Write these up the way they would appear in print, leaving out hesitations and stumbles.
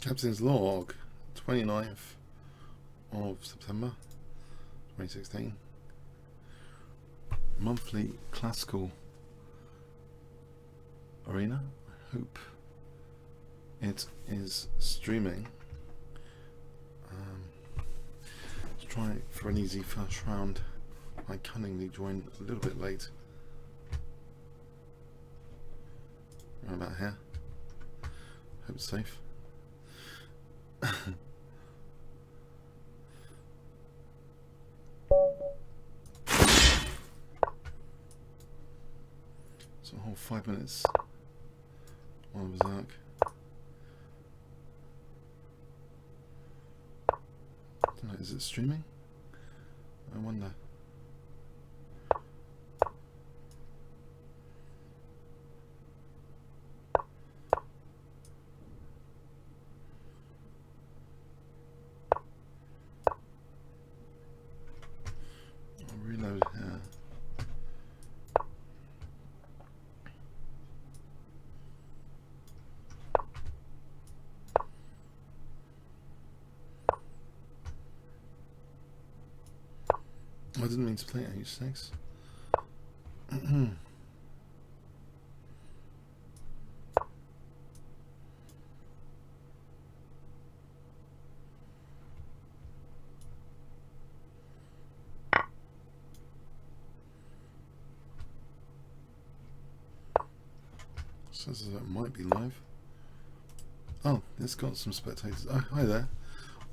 Captain's log, 29th of September 2016. Monthly classical arena. I hope it is streaming. Let's try for an easy first round. I cunningly joined a little bit late. Right about here. Hope it's safe. So a whole 5 minutes on Berserk. I don't know, is it streaming? I wonder. I'll reload here. I didn't mean to play H6. Says that it might be live. Oh, it's got some spectators. Oh, hi there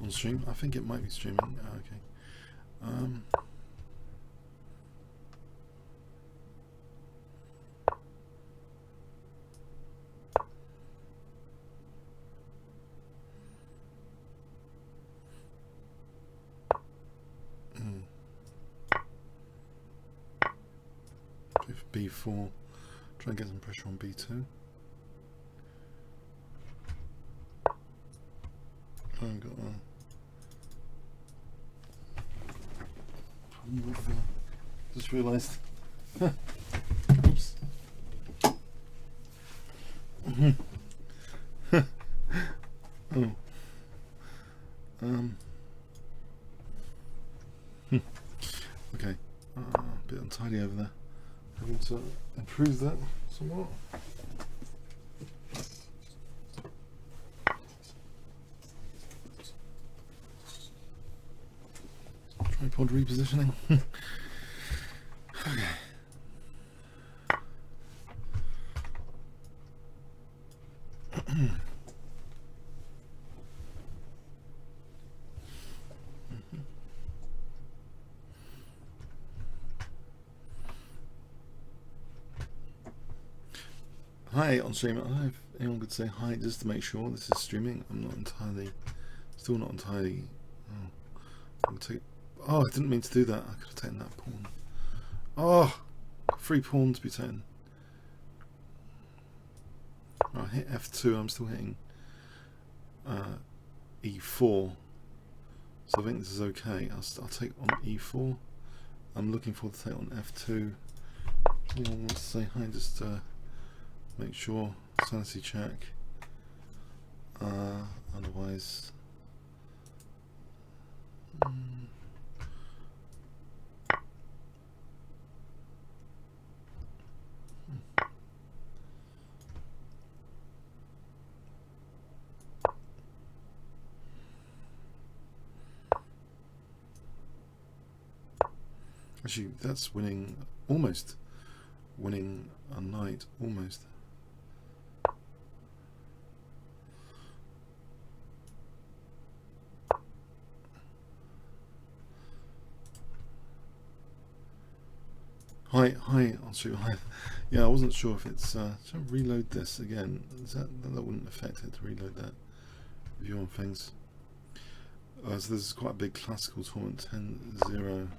on stream. I think it might be streaming. Oh, okay. B4. Try and get some pressure on B2. I got just realised. Oops. Oh. Okay. A bit untidy over there. Having to improve that somewhat. Tripod repositioning. Okay. Hi on stream. I don't know if anyone could say hi just to make sure this is streaming. I'm not entirely, still not entirely. Oh, I didn't mean to do that. I could have taken that pawn. Oh, free pawn to be taken. I hit F2. I'm still hitting E4. So I think this is okay. I'll take on E4. I'm looking forward to take on F2. Anyone wants to say hi? Just make sure, sanity check. Otherwise, actually, that's winning, almost winning a knight, almost. Hi, on stream. Hi. Yeah, I wasn't sure if it's. Should I reload this again? Is that wouldn't affect it to reload that view on things? So this is quite a big classical tournament. 10-0.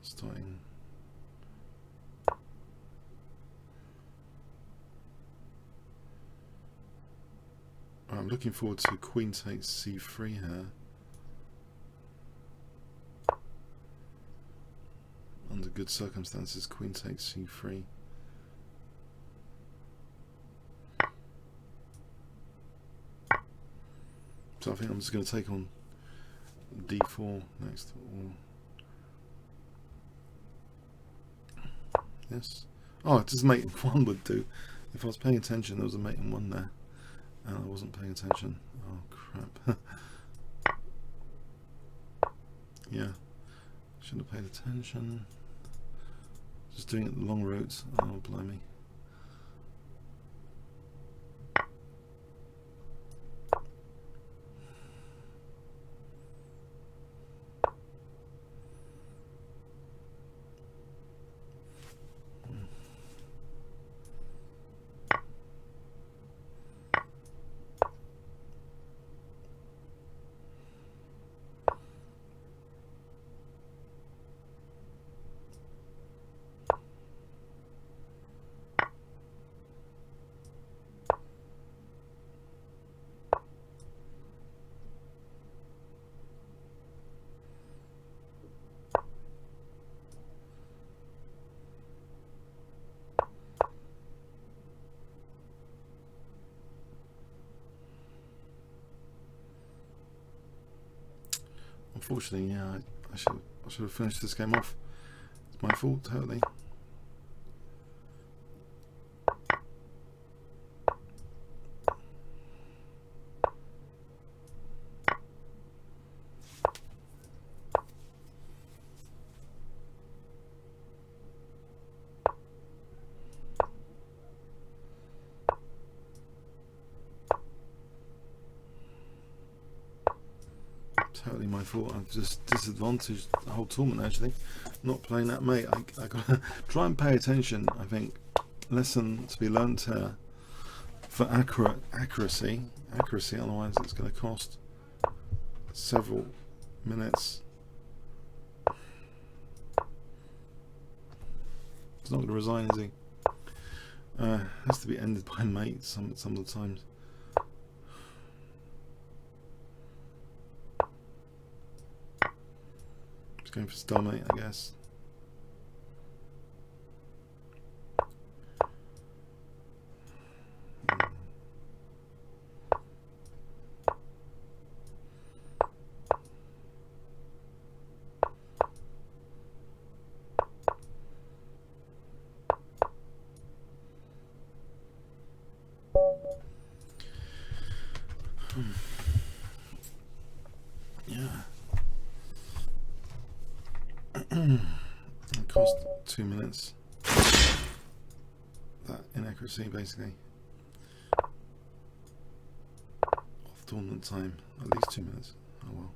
Starting. I'm looking forward to Queen takes C3 here. Under good circumstances, Queen takes C3. So I think I'm just going to take on d4 next. Yes. Oh, just mate in 1 would do. If I was paying attention, there was a mate in 1 there, and I wasn't paying attention. Oh crap. Yeah, should have paid attention. Just doing it the long route. Oh blimey. Unfortunately, yeah, I should have finished this game off. It's my fault, totally. Totally my fault. I've just disadvantaged the whole tournament actually. Not playing that mate. I gotta try and pay attention. I think lesson to be learnt here for accuracy. Otherwise it's going to cost several minutes. It's not going to resign, is he? Has to be ended by mate some of the times. Going for stalemate, I guess. Yeah. It cost 2 minutes. That inaccuracy, basically. Off tournament time, at least 2 minutes. Oh well.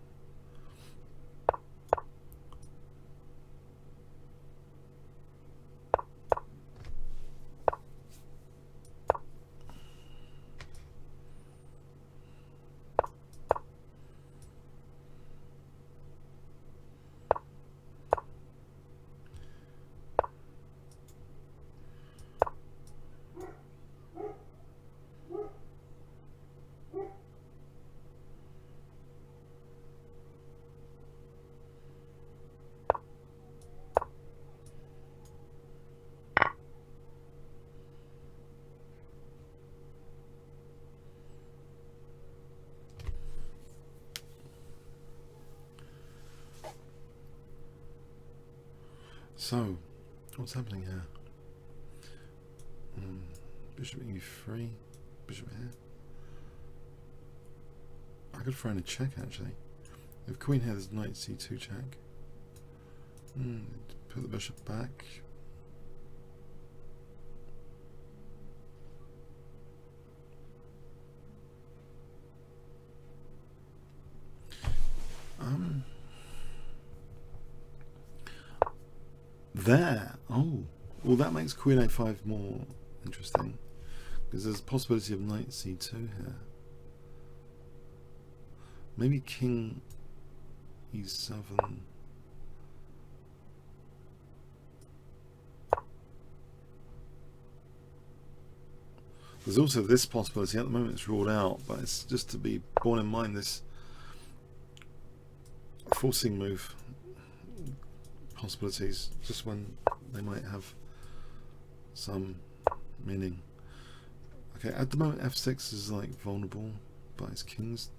So, what's happening here? Bishop e3, bishop here. I could throw in a check actually. If queen here, there's knight c2 check. Put the bishop back. There. Oh, well, that makes queen a5 more interesting because there's a possibility of knight c2 here. Maybe king e7. There's also this possibility. At the moment it's ruled out, but it's just to be borne in mind, this forcing move possibilities, just when they might have some meaning. Okay, at the moment f6 is like vulnerable, but his king's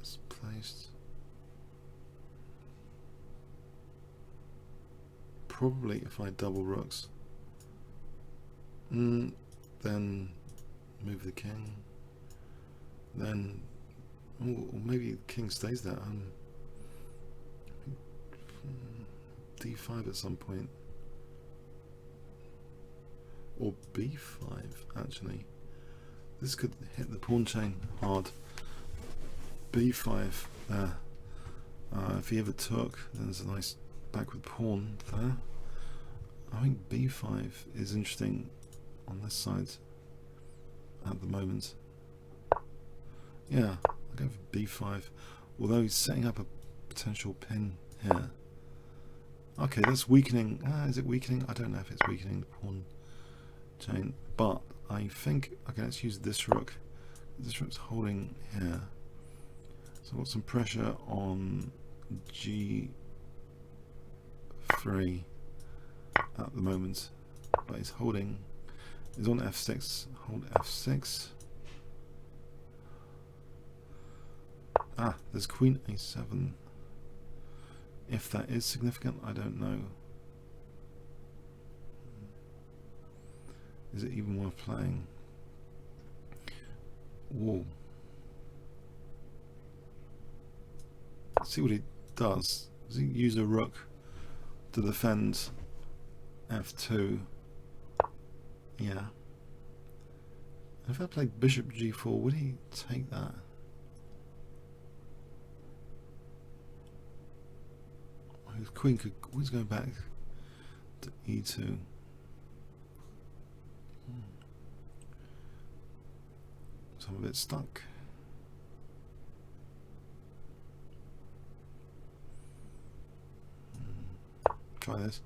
It's placed. Probably if I double rooks, then move the king, then or maybe the king stays there. D5 at some point, or B5 actually. This could hit the pawn chain hard. B5 there. If he ever took, then there's a nice backward pawn there. I think B5 is interesting on this side at the moment. Yeah, I'll go for B5. Although he's setting up a potential pin here. Okay, that's weakening. Is it weakening? I don't know if it's weakening the pawn chain, but I think, okay, let's use this rook. This rook's holding here. So I've got some pressure on G3 at the moment, but he's holding, he's on F6, hold F6. There's Queen A7. If that is significant, I don't know. Is it even worth playing? Whoa. Let's see what he does. Does he use a rook to defend F2? Yeah. If I played bishop G4, would he take that? His queen could always go back to E2. So I'm a bit stuck. Try this.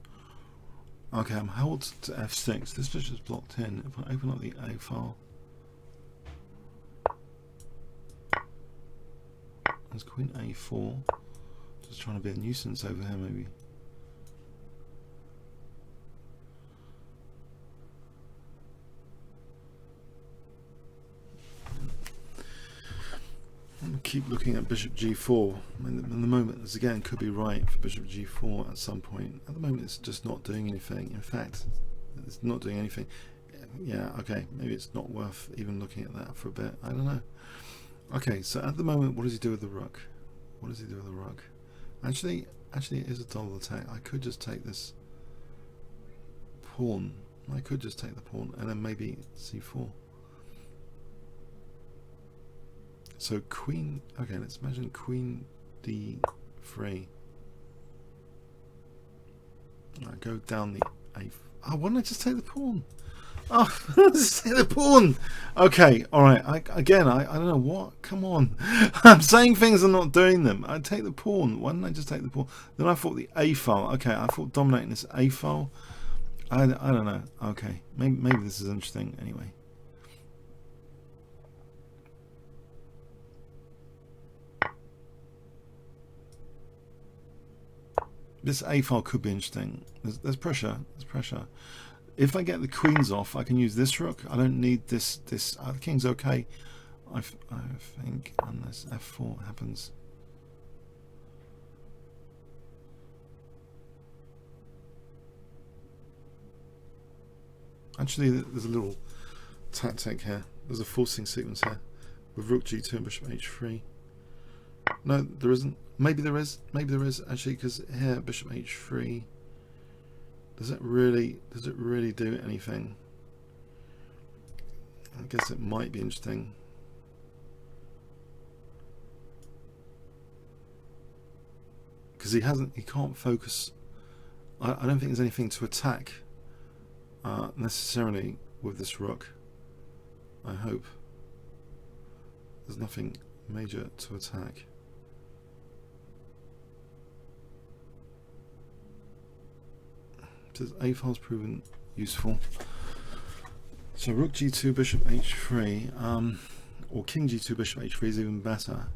Okay, I'm held to F6. This bishop's blocked in. If I open up the A file, there's Queen A4. Just trying to be a nuisance over here, maybe. I'm going to keep looking at bishop G4. In the moment, this again could be right for bishop G4 at some point. At the moment, it's just not doing anything. In fact, it's not doing anything. Yeah, okay, maybe it's not worth even looking at that for a bit. I don't know. Okay, so at the moment, what does he do with the rook? What does he do with the rook? Actually, it is a double attack. I could just take this pawn. I could just take the pawn and then maybe C4. So queen. Okay, let's imagine Queen D3. I go down the A. Oh, why don't I just take the pawn? Oh, just take the pawn. Okay, all right. I don't know what. Come on, I'm saying things and not doing them. I take the pawn. Why didn't I just take the pawn? Then I thought the A file. Okay, I thought dominating this A file. I don't know. Okay, maybe this is interesting. Anyway. This A file could be interesting. There's pressure. There's pressure. If I get the queens off, I can use this rook. I don't need this. The king's okay. I think, unless F4 happens. Actually, there's a little tactic here. There's a forcing sequence here with rook G2 and bishop H3. No, there isn't. Maybe there is. Maybe there is actually, because here bishop H3. Does it really do anything? I guess it might be interesting. Because he can't focus. I don't think there's anything to attack necessarily with this rook. I hope. There's nothing major to attack. Says A file's proven useful. So rook G2, bishop H3, or king G2, bishop H3 is even better.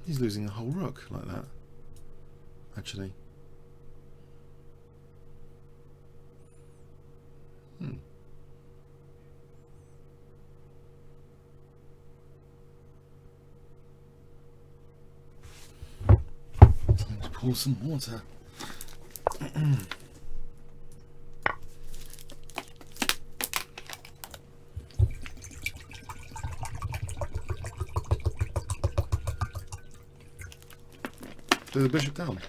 He's losing a whole rook like that. actually. Time to pour some water. Do the bishop down.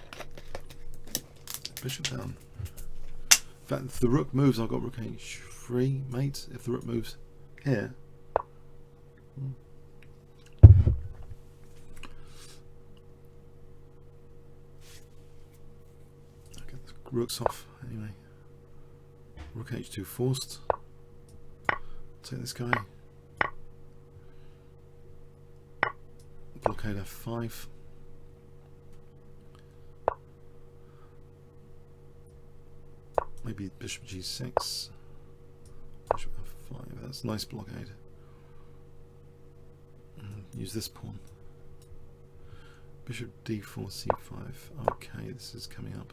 Bishop down. In fact, if the rook moves, I've got rook h3, mate. If the rook moves here. I'll get the rooks off anyway. Rook h2 forced. Take this guy. Blockade f5. Maybe bishop g6, bishop f5, that's a nice blockade. Use this pawn. Bishop d4, c5, okay, this is coming up.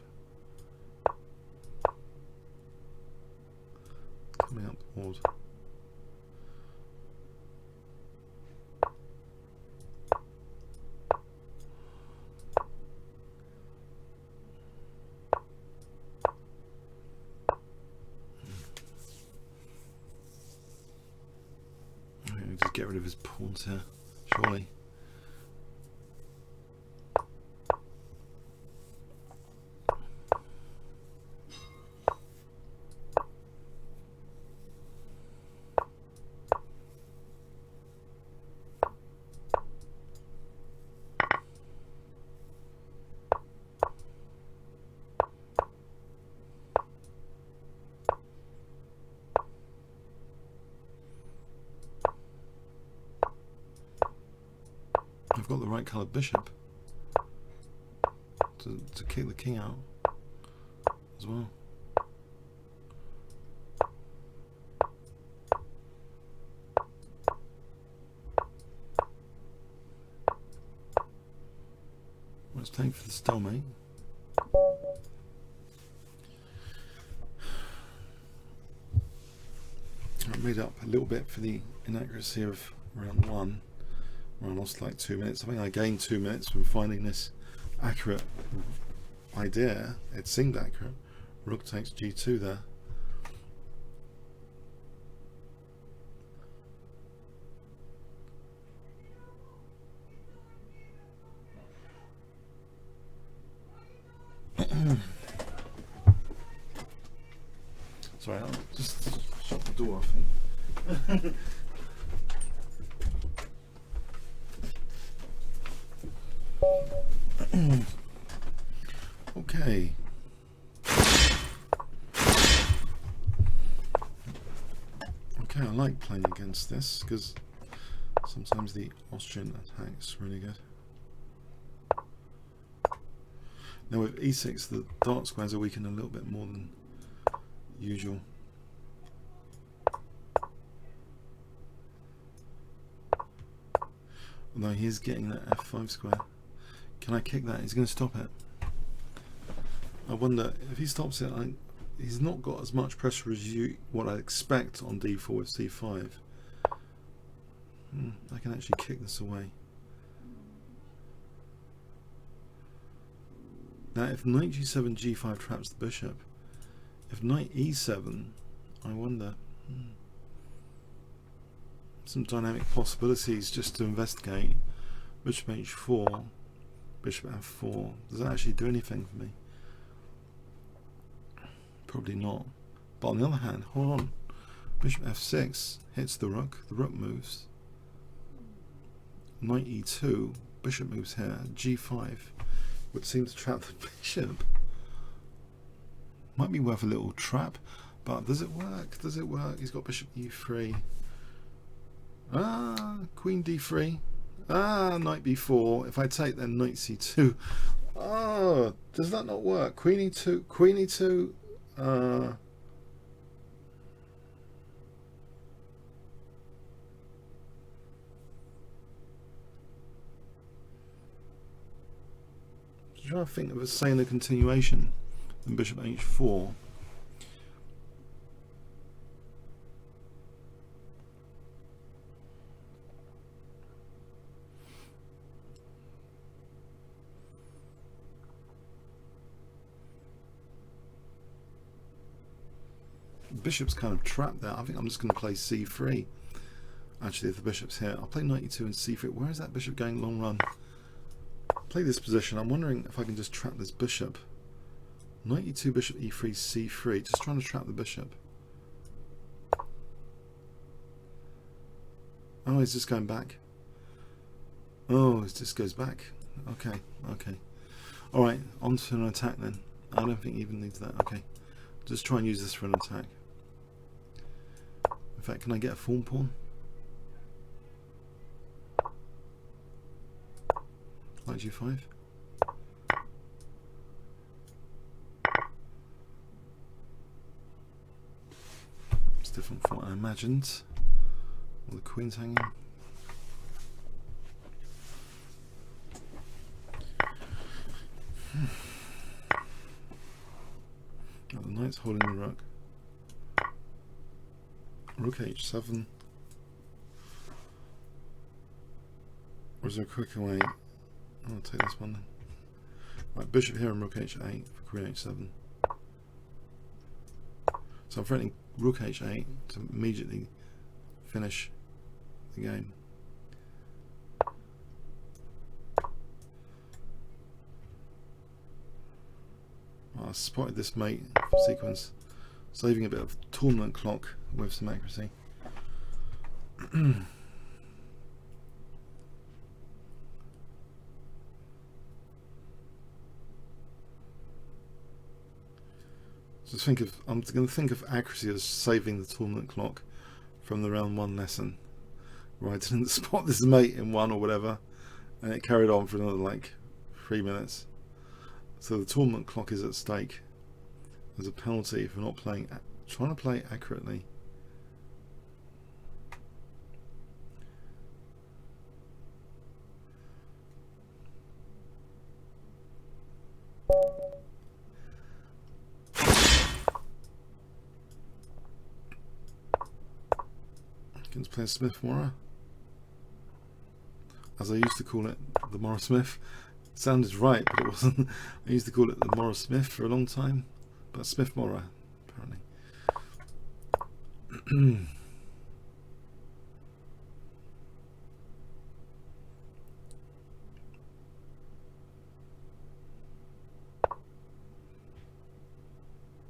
Coming up the board. Just get rid of his pawns here, surely. I've got the right coloured bishop to kick the king out as well. Well, it's time for the stalemate. I made up a little bit for the inaccuracy of round 1. I lost like 2 minutes. I think I gained 2 minutes from finding this accurate idea. It seemed accurate. Rook takes g2 there. Sorry, I'll just shut the door, I think. Okay. Okay, I like playing against this because sometimes the Austrian attack's really good. Now with e6, the dark squares are weakened a little bit more than usual. Although he is getting that f5 square. Can I kick that? He's going to stop it. I wonder if he stops it. He's not got as much pressure as what I expect on d4 with c5. I can actually kick this away. Now if knight g7, g5 traps the bishop, if knight e7, I wonder. Some dynamic possibilities just to investigate. Bishop h4, bishop f4. Does that actually do anything for me? Probably not. But on the other hand, hold on. Bishop f6 hits the rook moves. Knight e2, bishop moves here, g5 would seem to trap the bishop. Might be worth a little trap, but does it work? Does it work? He's got bishop e3. Queen d3. Knight b4. If I take, then knight c2. Does that not work? Queen e2. Queen e2. I'm trying to think of a saying a continuation. Then bishop h4. Bishop's kind of trapped there. I think I'm just going to play c3. Actually, if the bishop's here, I'll play knight e2 and c3. Where is that bishop going long run? Play this position. I'm wondering if I can just trap this bishop. Knight e2, bishop e3, c3. Just trying to trap the bishop. Oh, he's just going back. Oh, it just goes back. Okay, okay. Alright, on to an attack then. I don't think he even needs that. Okay. Just try and use this for an attack. In fact, can I get a form pawn? Knight g5. It's different from what I imagined. Well, the queen's hanging. Oh, the knight's holding the rook. Rook h7. Or is there a quicker way? I'll take this one then. Right, bishop here and rook h8 for queen h7. So I'm threatening rook h8 to immediately finish the game. Well, I spotted this mate sequence, saving a bit of tournament clock with some accuracy. Just think of, I'm going to think of accuracy as saving the tournament clock from the round 1 lesson, where I didn't spot this mate in 1 or whatever, and it carried on for another like 3 minutes. So the tournament clock is at stake as a penalty for not playing, trying to play accurately. Against playing Smith-Mora, as I used to call it, the Mora Smith. It sounded right, but it wasn't. I used to call it the Mora Smith for a long time, but Smith-Mora apparently.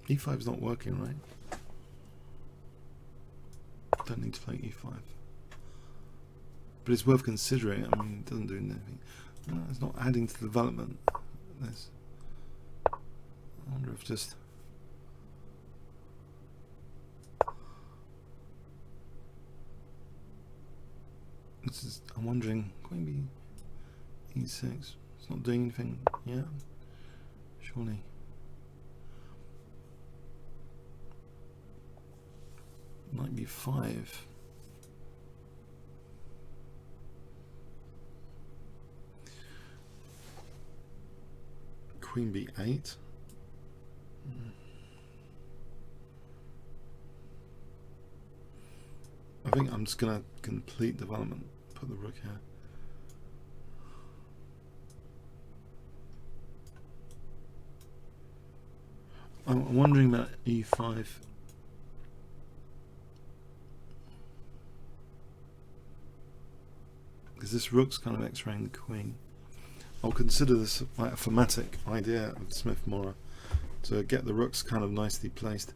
E5 is not working, right? Don't need to play e5, but it's worth considering. I mean, it doesn't do anything. No, it's not adding to the development. This, I wonder if just this is. I'm wondering. Queen b e6. It's not doing anything. Yeah, surely. Knight b5. Queen b8. I think I'm just going to complete development. Put the rook here. I'm wondering about e5. Because this rook's kind of x-raying the queen. I'll consider this like a thematic idea of Smith-Mora to get the rooks kind of nicely placed.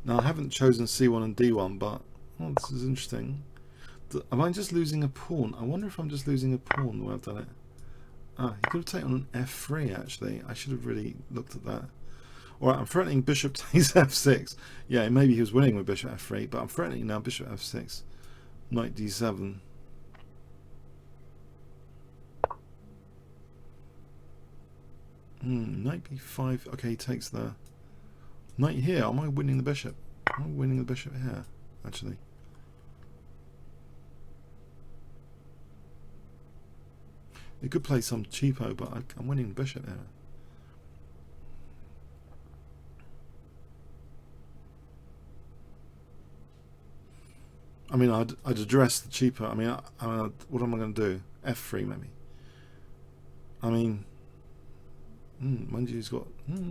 Now I haven't chosen c1 and d1, but oh, this is interesting. Am I just losing a pawn? I wonder if I'm just losing a pawn the way I've done it. Ah, he could have taken on an f3 actually. I should have really looked at that. Alright, I'm threatening bishop takes f6. Yeah, maybe he was winning with bishop f3, but I'm threatening now bishop f6. Knight d7. Knight b5. Okay, he takes the knight here. Am I winning the bishop? Am I winning the bishop here? Actually, he could play some cheapo, but I'm winning the bishop here. I mean, I'd address the cheaper. I mean, what am I going to do? F3 maybe. I mean, mind you, he's got.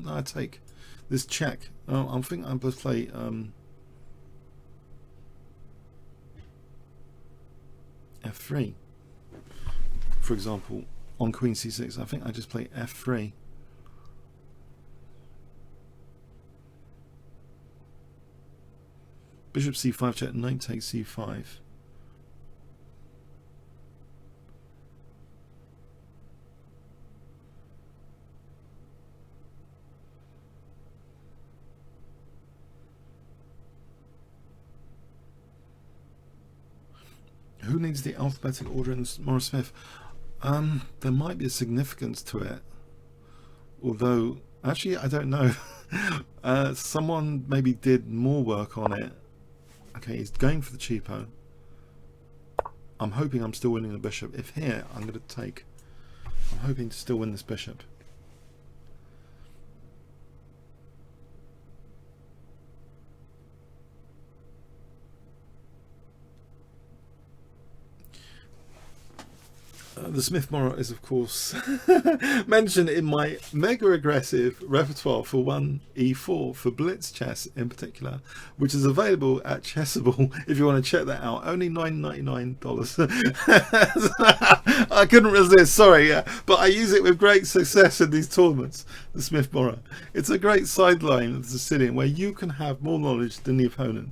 I take this check. Oh, I think I'm going to play. F3, for example, on Queen C6. I think I just play F3. Bishop C5 check, knight takes C5. Who needs the alphabetic order in Smith-Mora Smith? There might be a significance to it, although actually I don't know. Someone maybe did more work on it. Okay, he's going for the cheapo. I'm hoping I'm still winning the bishop. If here, I'm going to take. I'm hoping to still win this bishop. The Smith-Mora is, of course, mentioned in my mega aggressive repertoire for 1E4 for blitz chess in particular, which is available at Chessable if you want to check that out. Only $9.99. I couldn't resist, sorry, yeah, but I use it with great success in these tournaments. The Smith-Mora. It's a great sideline of the Sicilian where you can have more knowledge than the opponent.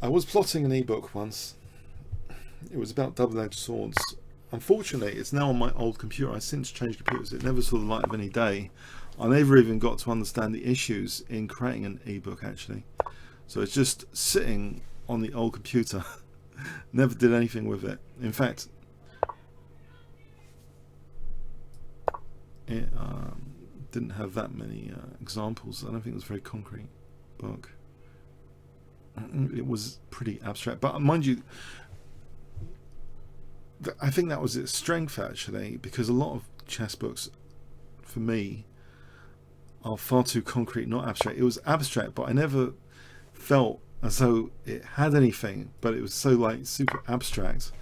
I was plotting an ebook once. It was about double-edged swords. Unfortunately, it's now on my old computer. I've since changed computers. It never saw the light of any day. I never even got to understand the issues in creating an ebook, actually. So it's just sitting on the old computer. Never did anything with it. In fact, it didn't have that many examples. I don't think it was a very concrete book. It was pretty abstract, but mind you, I think that was its strength actually, because a lot of chess books for me are far too concrete, not abstract. It was abstract, but I never felt as though it had anything, but it was so like super abstract,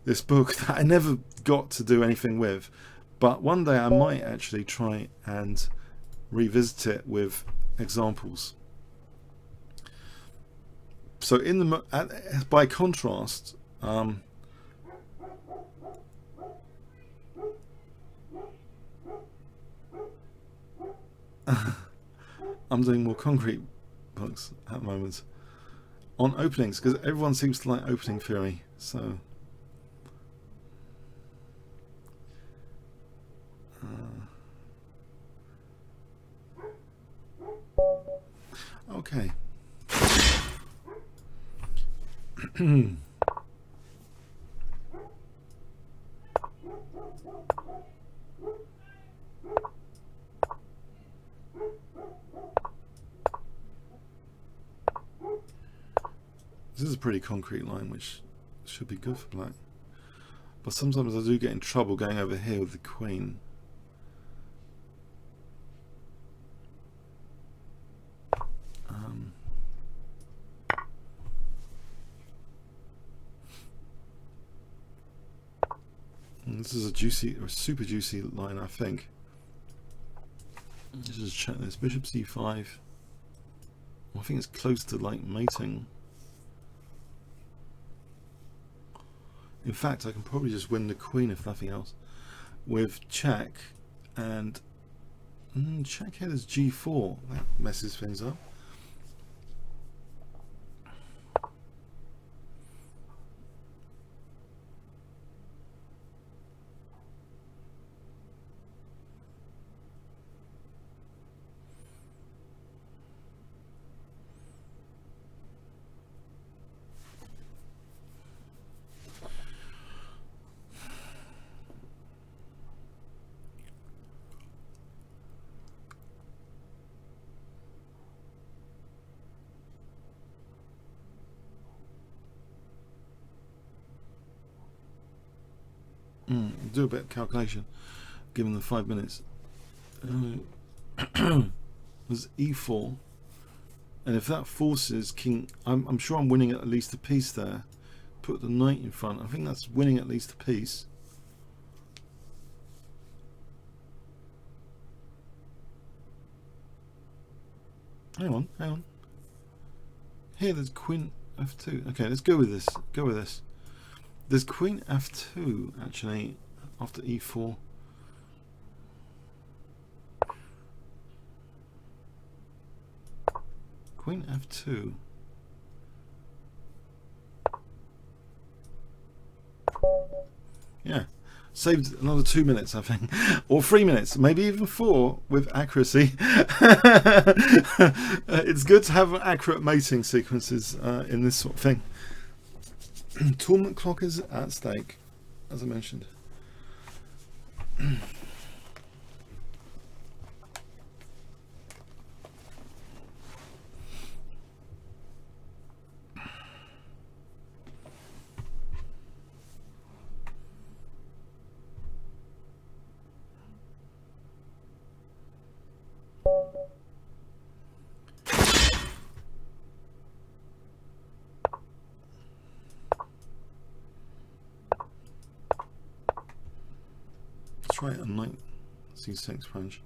this book, that I never got to do anything with. But one day I might actually try and revisit it with examples. So in the by contrast, I'm doing more concrete books at the moment on openings, because everyone seems to like opening theory. So okay. This is a pretty concrete line, which should be good for black. But sometimes I do get in trouble going over here with the queen. This is a juicy, or super juicy line, I think. Let's just check this. Bishop c5. Well, I think it's close to like mating. In fact, I can probably just win the queen if nothing else with check, and check here is g4. That messes things up. Do a bit of calculation, given the 5 minutes. There's e4, and if that forces king, I'm sure I'm winning at least a piece there. Put the knight in front. I think that's winning at least a piece. Hang on. Here, there's queen f2. Okay, let's go with this. There's queen f2 actually after e4. Queen f2. Yeah, saved another 2 minutes, I think, or 3 minutes, maybe even 4 with accuracy. It's good to have accurate mating sequences in this sort of thing. Tournament clock is at stake, as I mentioned. Try a knight c6 French.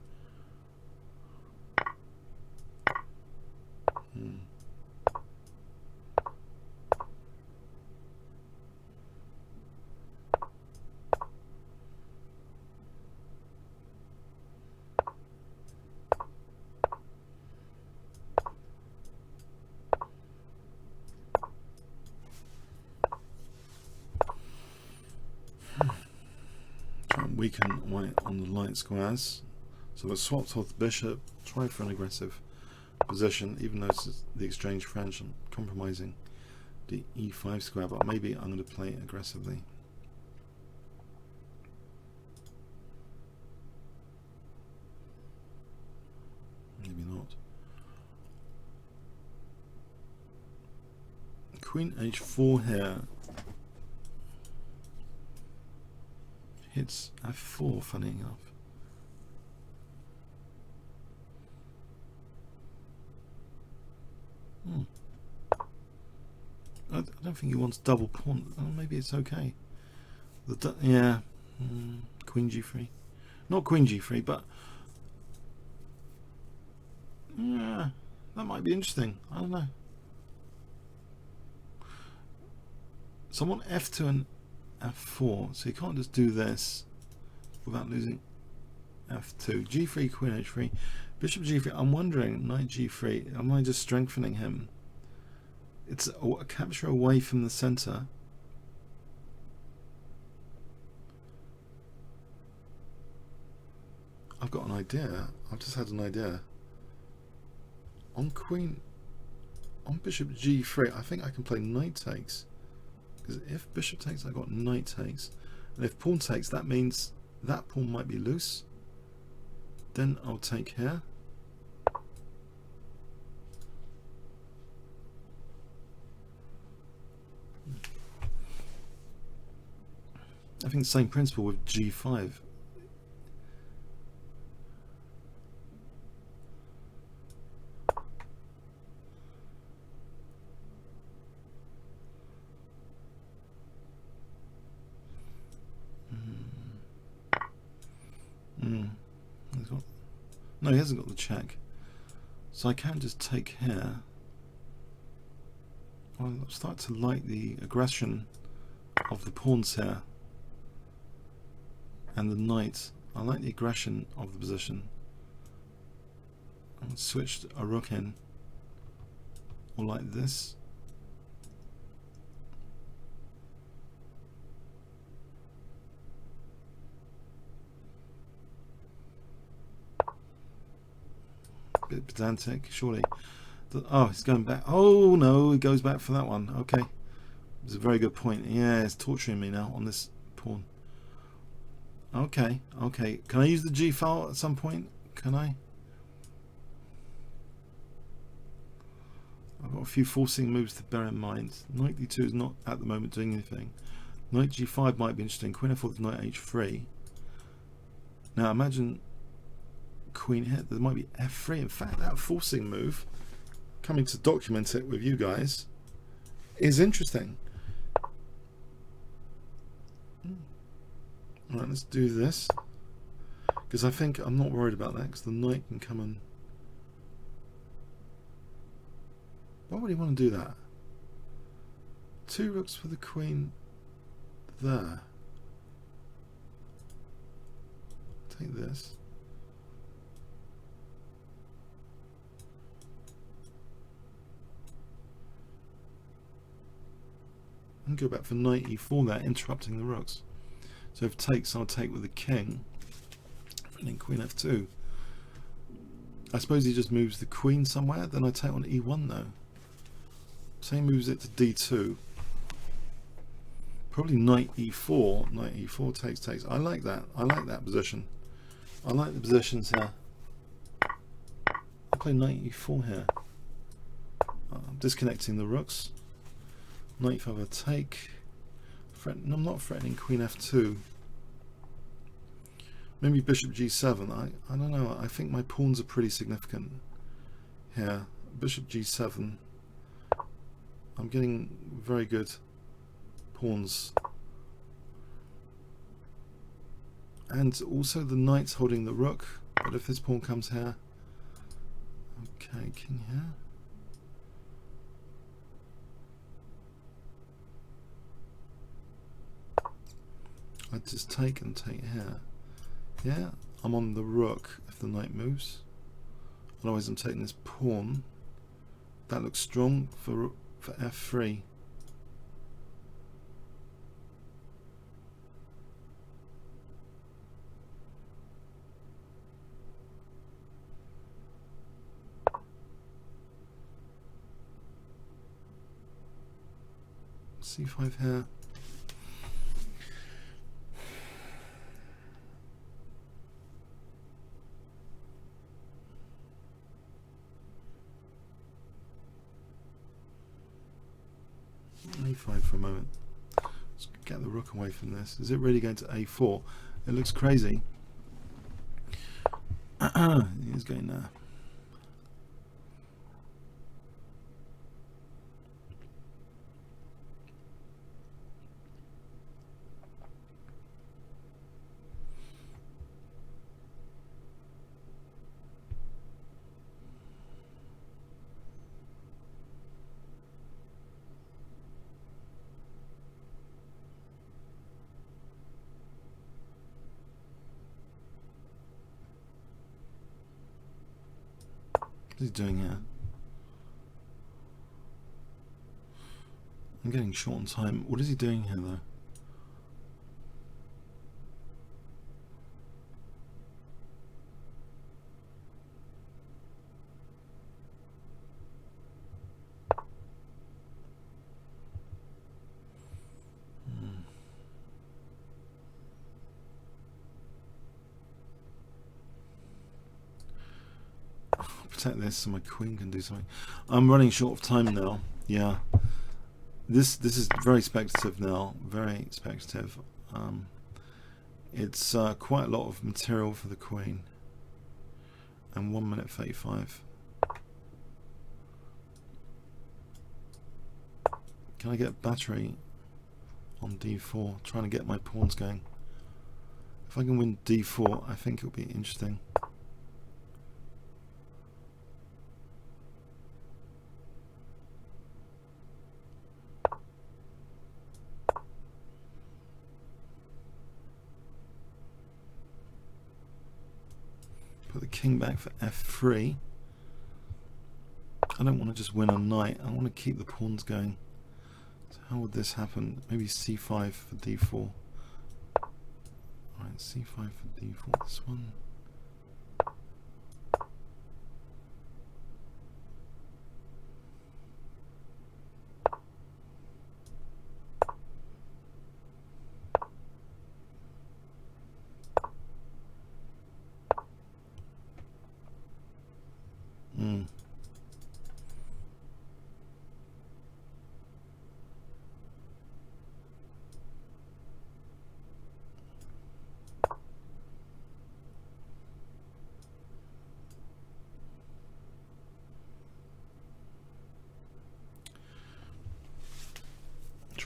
Try and weaken white on the light squares. So we've swapped off the bishop, try for an aggressive position, even though it's the exchange French and compromising the e5 square, but maybe I'm going to play aggressively. Maybe not. Queen h4 here. Hits f4, funny enough. I don't think he wants double pawn. Oh, maybe it's okay. Yeah, queen g3. Not queen g3, but yeah, that might be interesting. I don't know. So I want f2 and f4, so you can't just do this without losing f2. g3, queen h3, bishop g3. I'm wondering, knight g3, am I just strengthening him? It's a capture away from the center. I've got an idea. I've just had an idea. On bishop g3, I think I can play knight takes. Because if bishop takes, I've got knight takes. And if pawn takes, that means that pawn might be loose. Then I'll take here. I think the same principle with g5. No, he hasn't got the check. So I can just take here. I'll start to like the aggression of the pawns here. And the knight. I like the aggression of the position. I'll switch a rook in. Or like this. Bit pedantic, surely. Oh, he's going back. Oh no, he goes back for that one. Okay. It's a very good point. Yeah, it's torturing me now on this pawn. Okay, okay. Can I use the G file at some point? Can I? I've got a few forcing moves to bear in mind. Knight d2 is not at the moment doing anything. Knight g5 might be interesting. Queen f4 with knight h3. Now imagine queen here. There might be f3. In fact, that forcing move, coming to document it with you guys, is interesting. Alright, let's do this. Because I think I'm not worried about that, because the knight can come and... Why would he want to do that? 2 rooks for the queen there. Take this. And go back for knight e4 there, interrupting the rooks. So if takes, I'll take with the king. And then queen f2. I suppose he just moves the queen somewhere, then I take on e1 though. So he moves it to d2. Probably knight e4. Knight e4 takes. I like that. I like that position. I like the positions here. I'll play knight e4 here. I'm disconnecting the rooks. Knight f5 take. I'm not threatening queen f2. Maybe bishop g7. I don't know. I think my pawns are pretty significant here. Bishop g7. I'm getting very good pawns. And also the knight's holding the rook. But if this pawn comes here... Okay, king here. I just take and take here. Yeah, I'm on the rook if the knight moves. Otherwise I'm taking this pawn. That looks strong for f3. c5 here. a5 for a moment. Let's get the rook away from this. Is it really going to a4? It looks crazy. He's going there. What is he doing here? I'm getting short on time. What is he doing here though? Protect this so my queen can do something. I'm running short of time now. Yeah, this is very speculative now. Very speculative. It's quite a lot of material for the queen. And 1 minute 35. Can I get battery on d4? Trying to get my pawns going. If I can win d4, I think it'll be interesting. Put the king back for f3. I don't want to just win a knight. I want to keep the pawns going. So how would this happen? Maybe c5 for d4. Alright, c5 for d4. This one.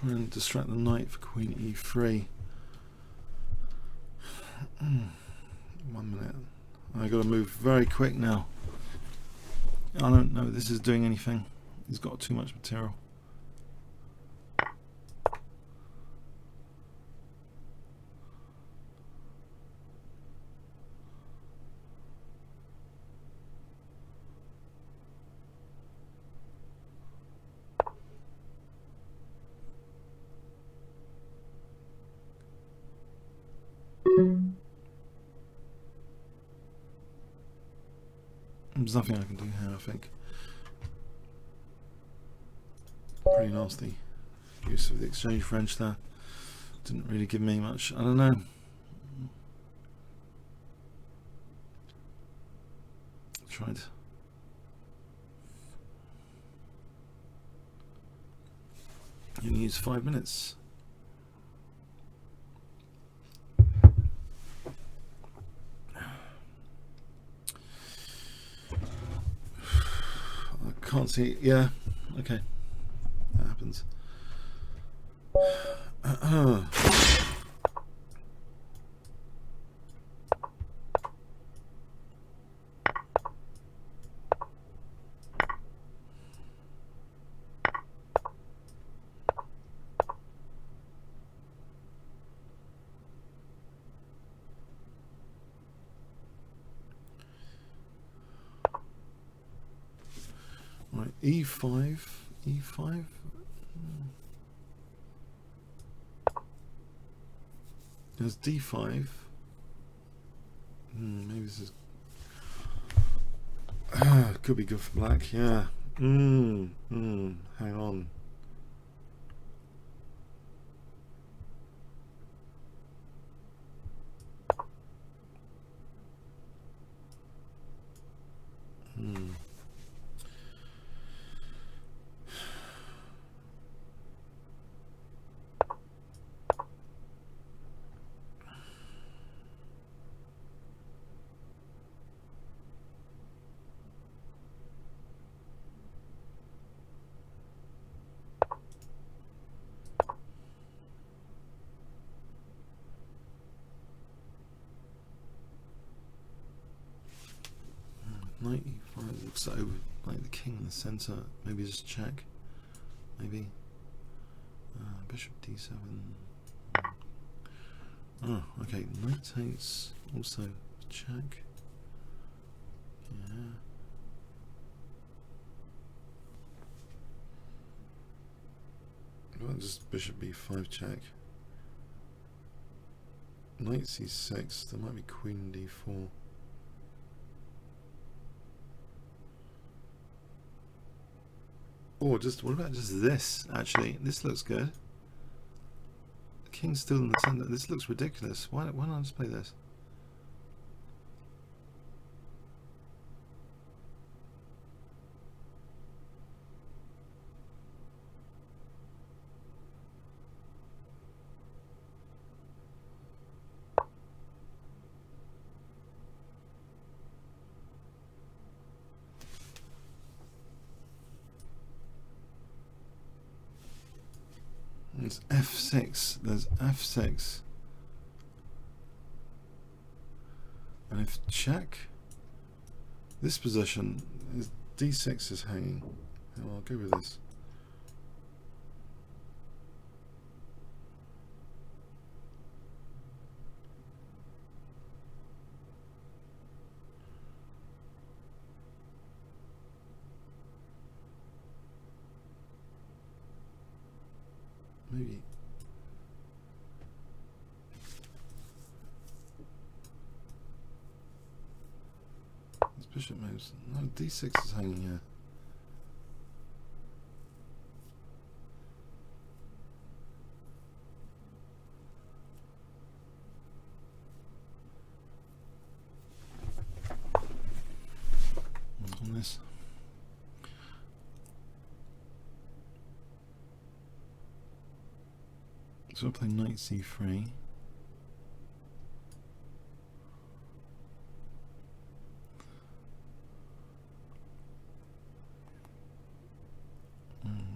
try and distract the knight for queen e3. 1 minute. I got to move very quick now. I don't know if this is doing anything. He's got too much material. There's nothing I can do here, I think. Pretty nasty use of the exchange French there. Didn't really give me much. I don't know. Tried. You only use 5 minutes. Can't see. Yeah, okay, that happens. Right, e5, e5. There's d5. Maybe this is could be good for black. Yeah. Hang on. Knight e5 looks over like the king in the center. Maybe just check. Maybe bishop d7. Oh, okay. Knight takes also check. Yeah. Well, just bishop b5 check. Knight c6. There might be queen d4. Or just, what about just this? Actually, this looks good. The king's still in the center. This looks ridiculous. Why not just play this? There's f6. There's f6. And if check, this position is d6 is hanging. Well, I'll go with this. Maybe. This bishop moves. No, d6 is hanging here. On this. So I'll play knight c3.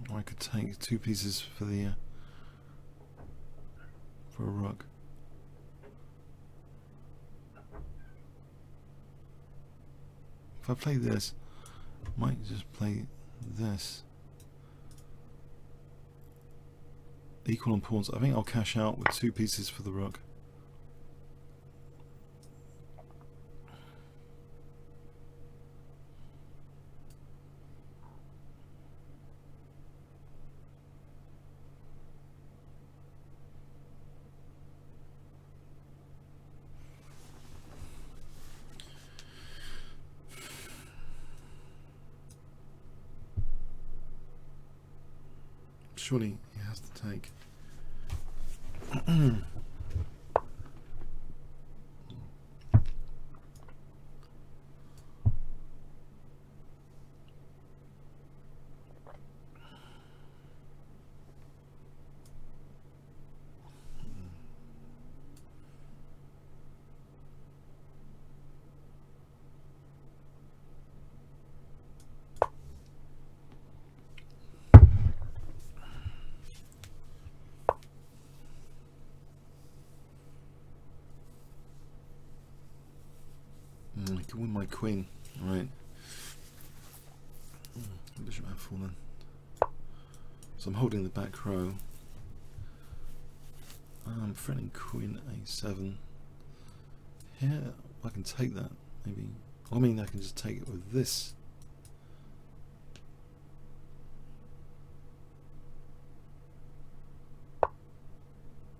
Or I could take 2 pieces for the for a rook. If I play this, I might just play this. Equal on pawns. I think I'll cash out with 2 pieces for the rook. Surely he has to take. I can win my queen. Right. Bishop F4 then. So I'm holding the back row. I'm threatening queen A7. Here, I can take that, maybe. I mean, I can just take it with this.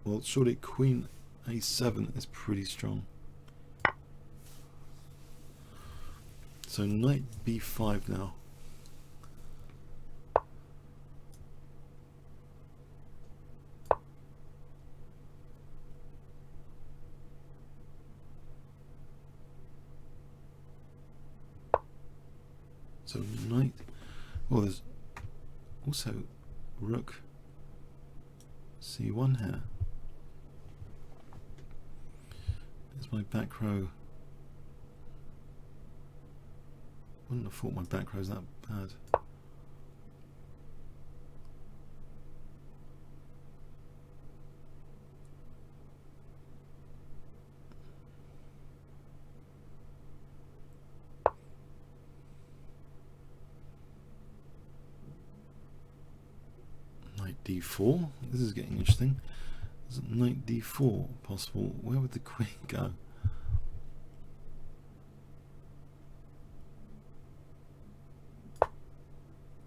Well, surely queen A7 is pretty strong. So knight B5 now. So knight. Well, there's also rook C1 here. There's my back row. Wouldn't have thought my back row's that bad. Knight D4. This is getting interesting. Is knight D4 possible? Where would the queen go?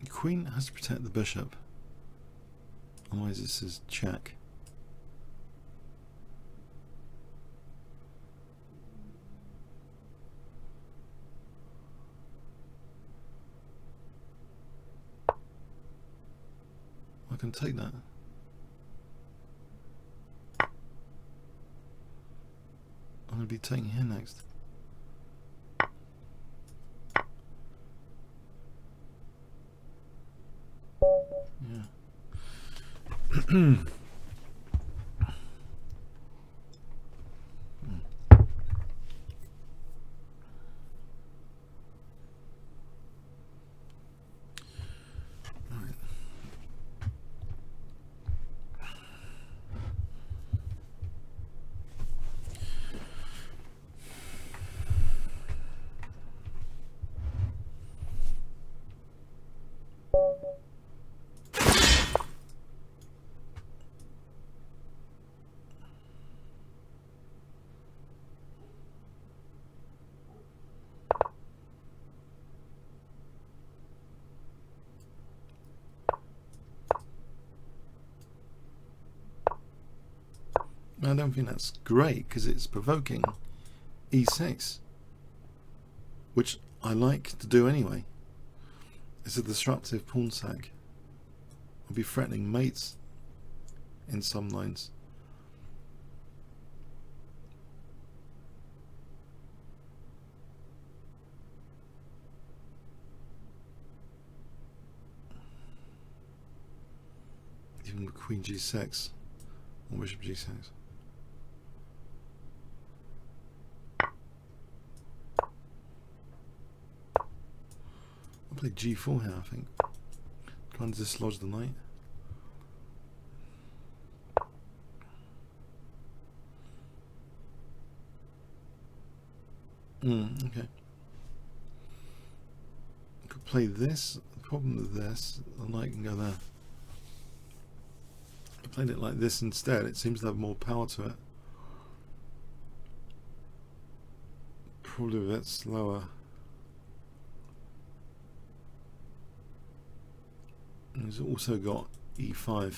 The queen has to protect the bishop. Otherwise this is check. I can take that. I'm going to be taking here next. Yeah. I don't think that's great because it's provoking e6, which I like to do anyway. It's a disruptive pawn sack. I'll be threatening mates in some lines. Even with queen g6 or bishop g6. I'll play g4 here, I think. Trying to dislodge the knight. Okay. I could play this. The problem with this, the knight can go there. I played it like this instead. It seems to have more power to it. Probably a bit slower. And he's also got e5.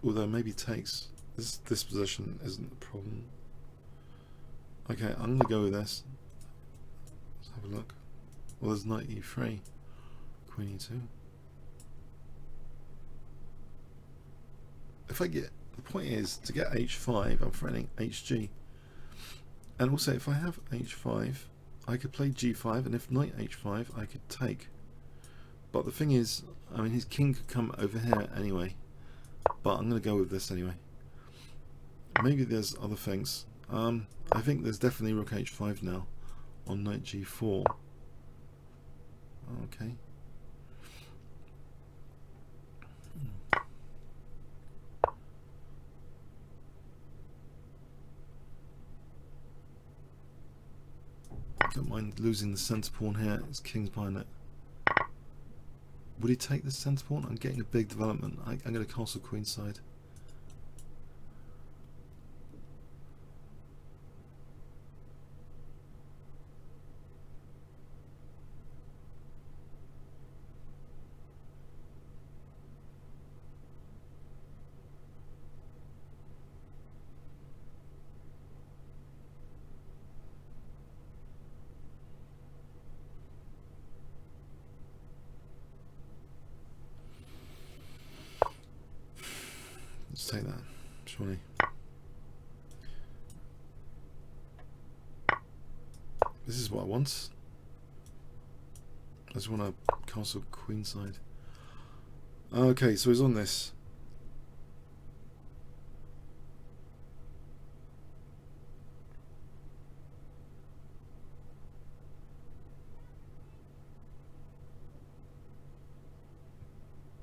Although maybe takes. This position isn't the problem. Okay, I'm going to go with this. Let's have a look. Well, there's knight e3, queen e2. If I get, the point is to get h5, I'm threatening hg. And also, if I have h5, I could play g5, and if knight h5, I could take. But the thing is, I mean, his king could come over here anyway. But I'm going to go with this anyway. Maybe there's other things. I think there's definitely rook h5 now on knight g4. Okay. Don't mind losing the centre pawn here. It's king's behind it. Would he take the centre pawn? I'm getting a big development. I'm going to castle queenside. Let's take that, surely. This is what I want. I just want to castle queenside. Okay, so he's on this.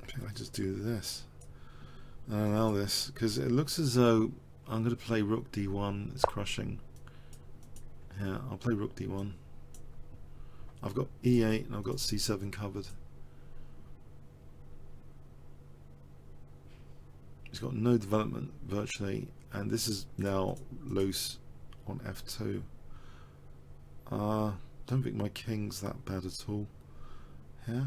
I think I just do this. I don't allow this because it looks as though I'm going to play rook d1. It's crushing. Yeah, I'll play rook d1. I've got e8 and I've got c7 covered. He's got no development virtually, and this is now loose on f2. Don't think my king's that bad at all. Yeah.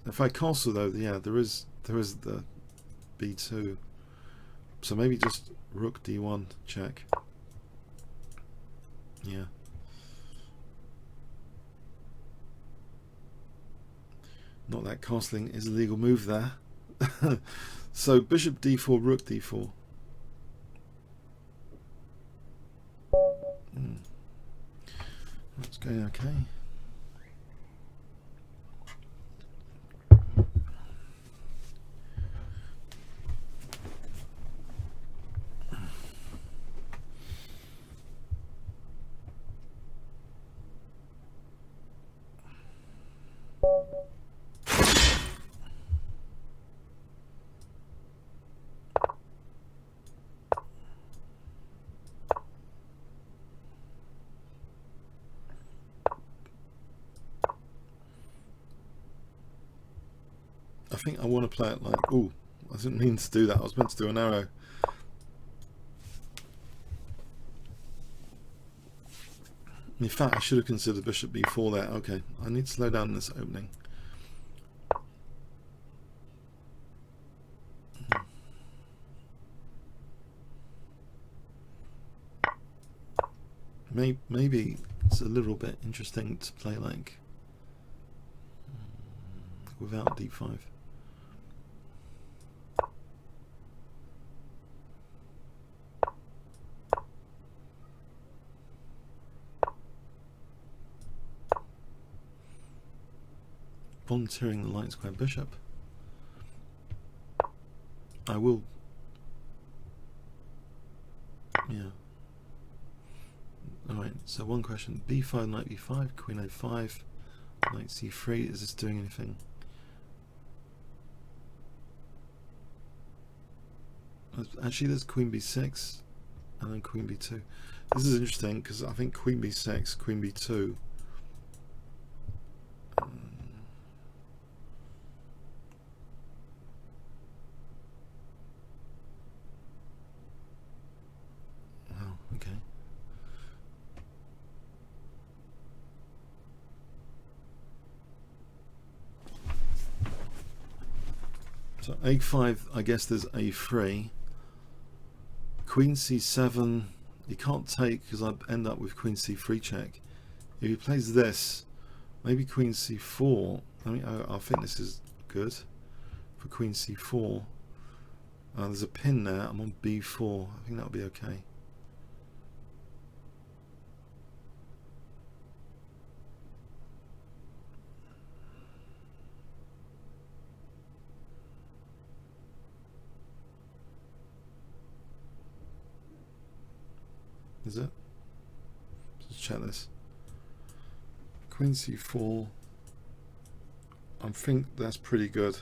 If I castle though, yeah, there is the b2. So maybe just rook d1 check. Yeah. Not that castling is a legal move there. So bishop d4, rook d4. That's going okay. I think I want to play it like, oh, I didn't mean to do that. I was meant to do an arrow. In fact, I should have considered bishop b4 there. Okay, I need to slow down this opening. Maybe it's a little bit interesting to play like without d5. Volunteering the light square bishop. I will. Yeah. Alright, so one question. b5, knight b5, queen a5, knight c3. Is this doing anything? Actually, there's queen b6. and then queen b2. This is interesting because I think queen b6, queen b2. Oh, okay. So a5, I guess there's a3. Queen c7, you can't take because I'd end up with queen c3 check. If he plays this, maybe queen c4. I mean, I think this is good for queen c4. There's a pin there. I'm on b4. I think that'll be okay. Is it? Let's check this. Queen c4. I think that's pretty good.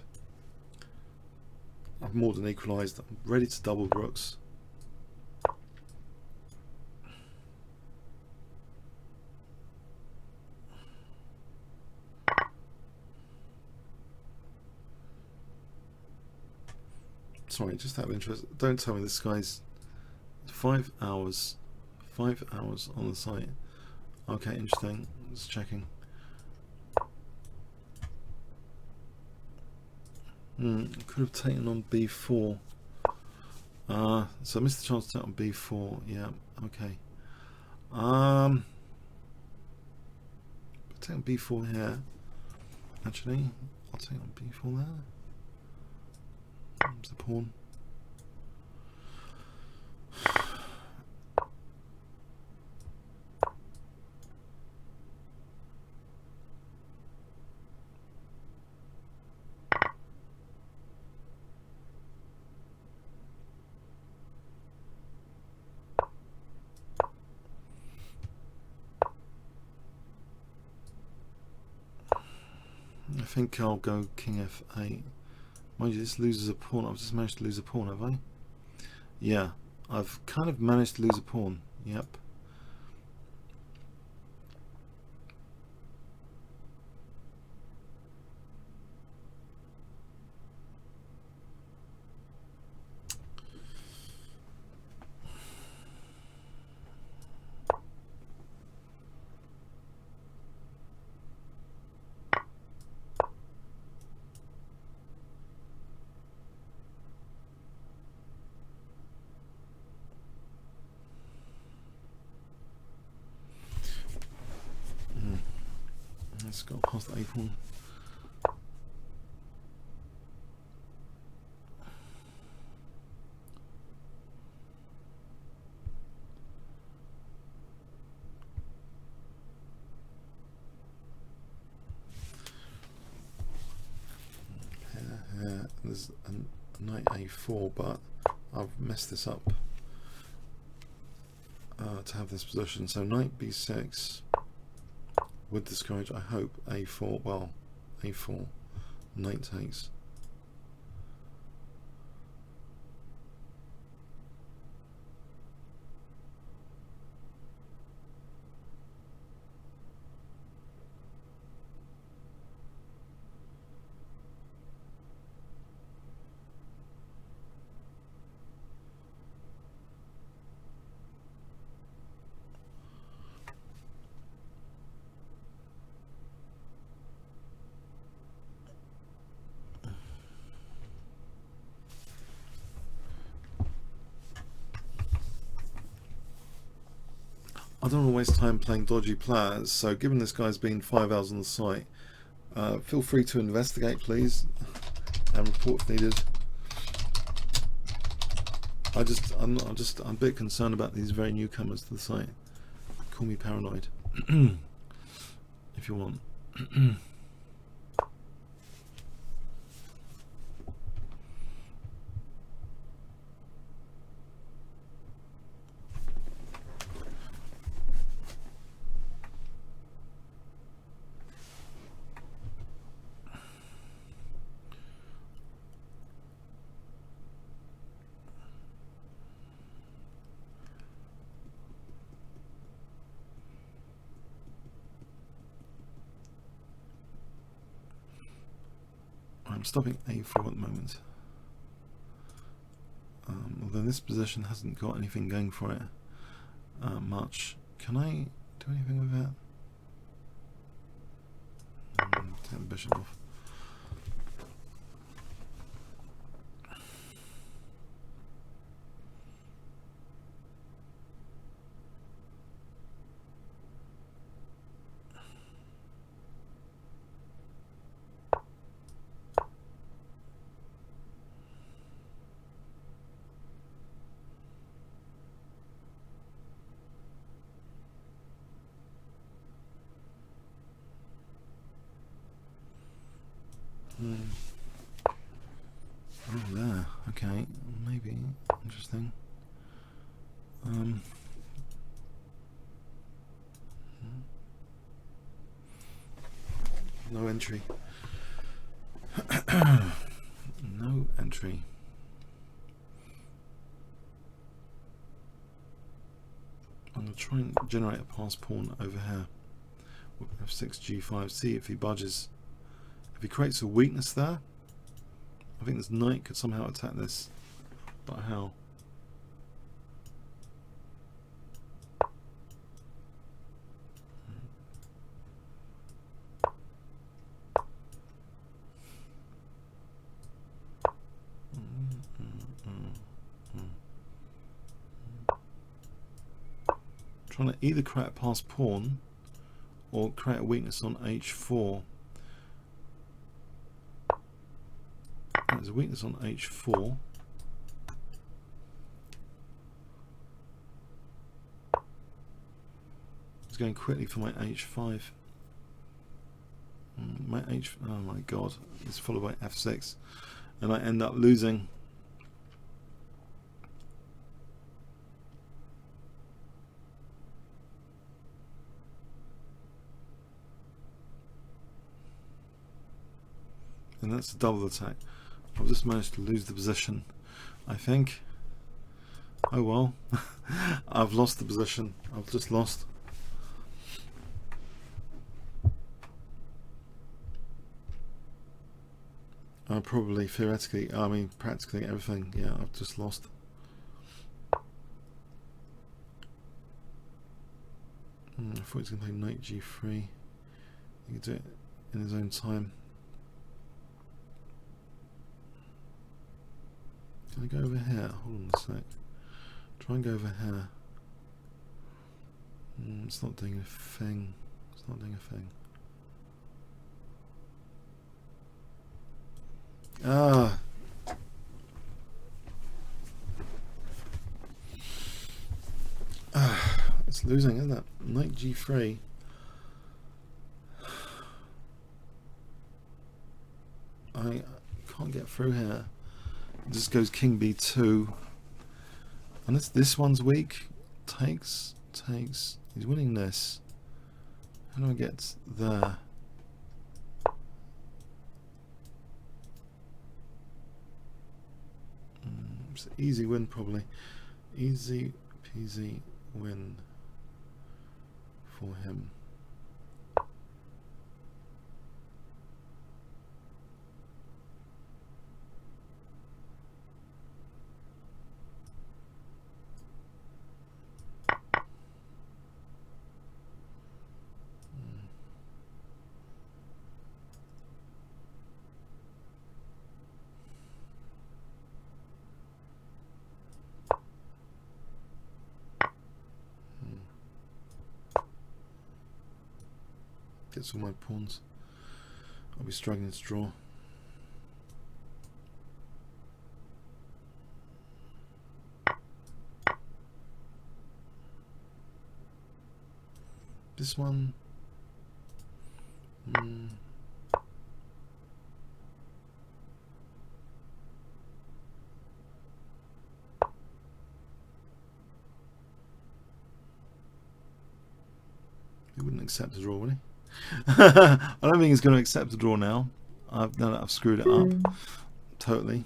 I've more than equalised. I'm ready to double rooks. Sorry, just out of interest, don't tell me this guy's 5 hours. 5 hours on the site. Okay, interesting. Just checking. Could have taken on b4. So I missed the chance to take on b4. Yeah, okay. Take on b4 here. Actually, I'll take on b4 there. There's the pawn. I think I'll go king f8. Mind you, this loses a pawn. I've just managed to lose a pawn, have I? Yeah, I've kind of managed to lose a pawn. Yep. Let's go past the a-pawn. There's a knight a4, but I've messed this up to have this position. So knight b6 would discourage, I hope, a4. Well, a4, knight takes. I don't want to waste time playing dodgy players, so given this guy's been 5 hours on the site, feel free to investigate, please, and report if needed. I'm a bit concerned about these very newcomers to the site. Call me paranoid, if you want. I'm stopping A4 at the moment. Although this position hasn't got anything going for it much. Can I do anything with that? Take the bishop off. Oh, there. Okay, maybe interesting. No entry. No entry. I'm going to try and generate a pass pawn over here. F6, G5. See if he budges. If he creates a weakness there, I think this knight could somehow attack this. But how? Trying to either create a pass pawn or create a weakness on H4. There's a weakness on H4. It's going quickly for my H5. Oh my god, it's followed by F6, and I end up losing. And that's a double attack. I've just managed to lose the position, I think. Oh well. I've lost the position. I've just lost. Probably, theoretically, I mean practically everything. Yeah, I've just lost. I thought he was going to play knight G3. He could do it in his own time. Can I go over here? Hold on a sec. Try and go over here. It's not doing a thing. It's not doing a thing. Ah. It's losing, isn't it? Knight G3. I can't get through here. It just goes King B2. And this one's weak. Takes. He's winning this. How do I get there? It's an easy win, probably. Easy peasy win for him. Gets all my pawns. I'll be struggling to draw. This one. He wouldn't accept a draw, would he? I don't think he's going to accept a draw now. Now that I've screwed it up totally.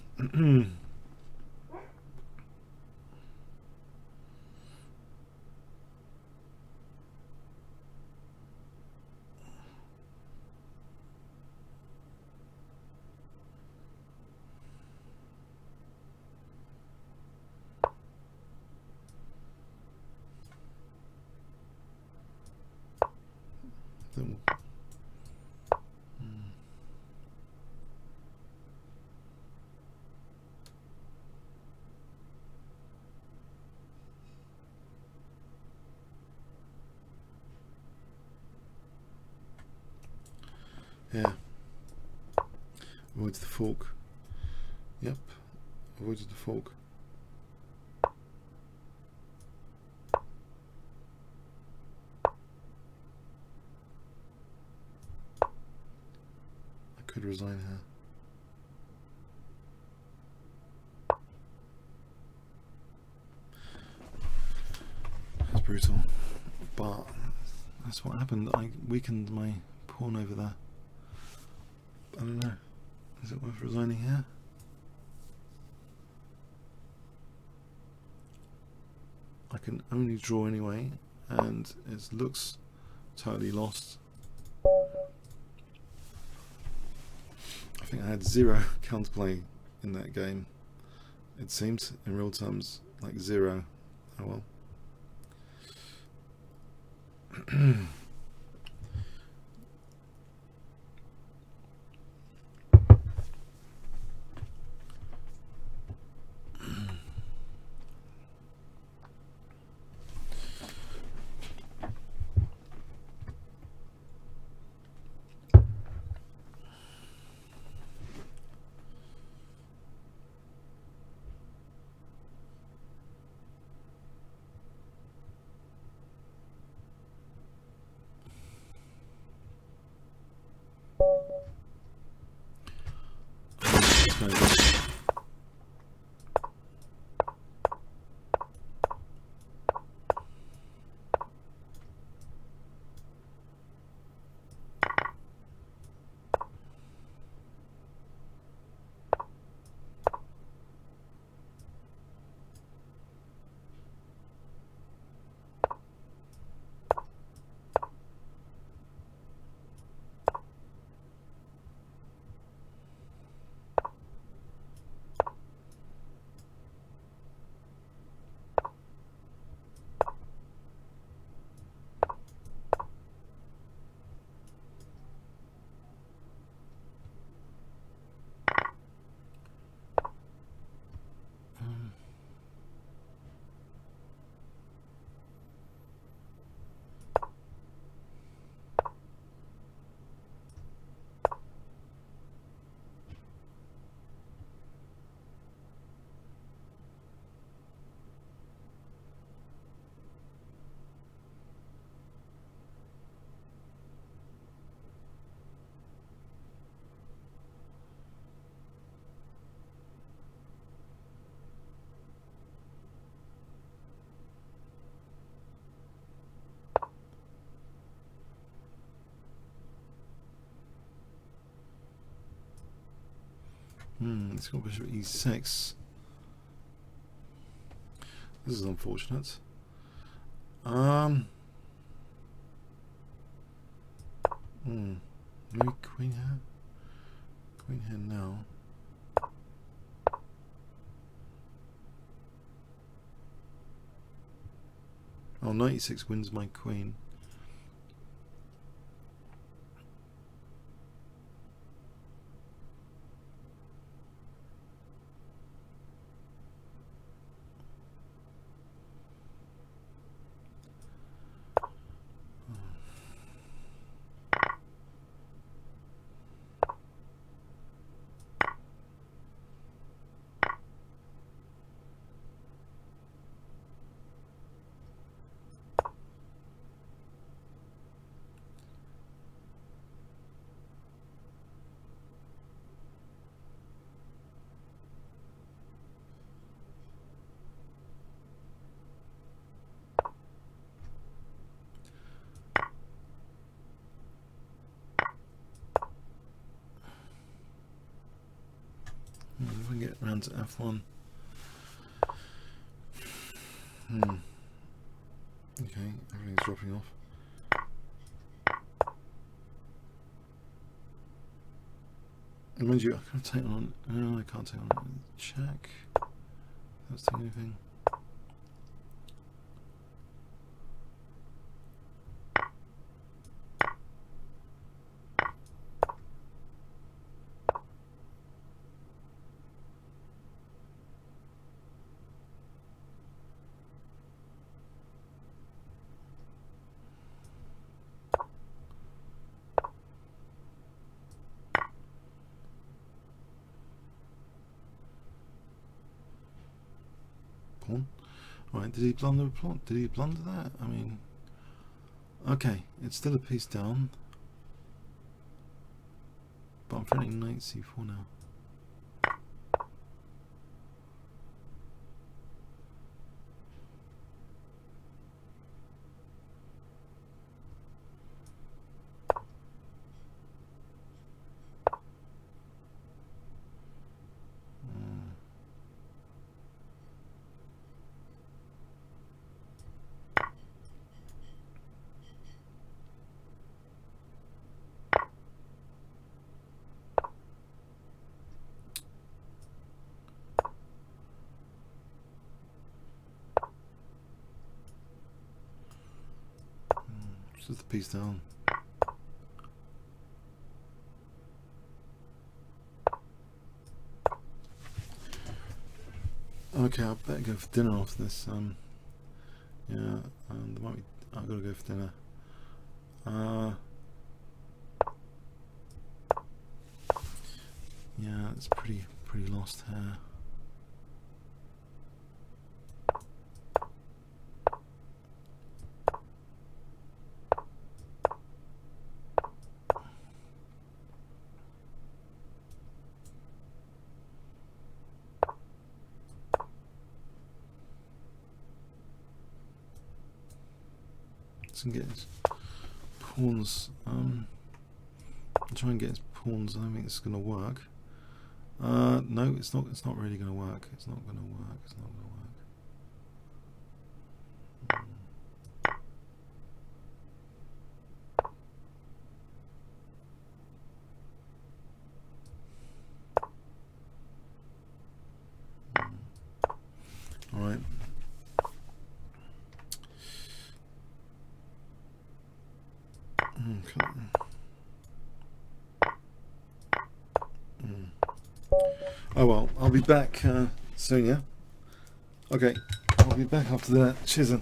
Then yeah, avoids the fork. Yep, avoided the fork. I could resign her. That's brutal, but that's what happened. I weakened my pawn over there. I don't know. Is it worth resigning here? I can only draw anyway, and it looks totally lost. I think I had 0 counterplay in that game. It seemed, in real terms, like 0. Oh well. It's got bishop e6. This is unfortunate. Maybe queen here. Queen here now. Oh, 96 wins my queen. If we get around to f1. Okay, everything's dropping off. And mind you, I can't take on. No, I can't take on. Check. That's doing anything. pawn. Right, did he blunder a pawn? Did he blunder that? I mean, okay, it's still a piece down, but I'm threatening knight c4 now. Just the piece down. Okay, I better go for dinner after this. Yeah, there might be. I've got to go for dinner. Yeah, it's pretty lost here. Let's get his pawns. Try and get his pawns. I don't think it's going to work. No, it's not. It's not really going to work. It's not going to work. It's not going to work. All right. Okay. Oh well, I'll be back soon, yeah? Okay, I'll be back after that. Cheers then.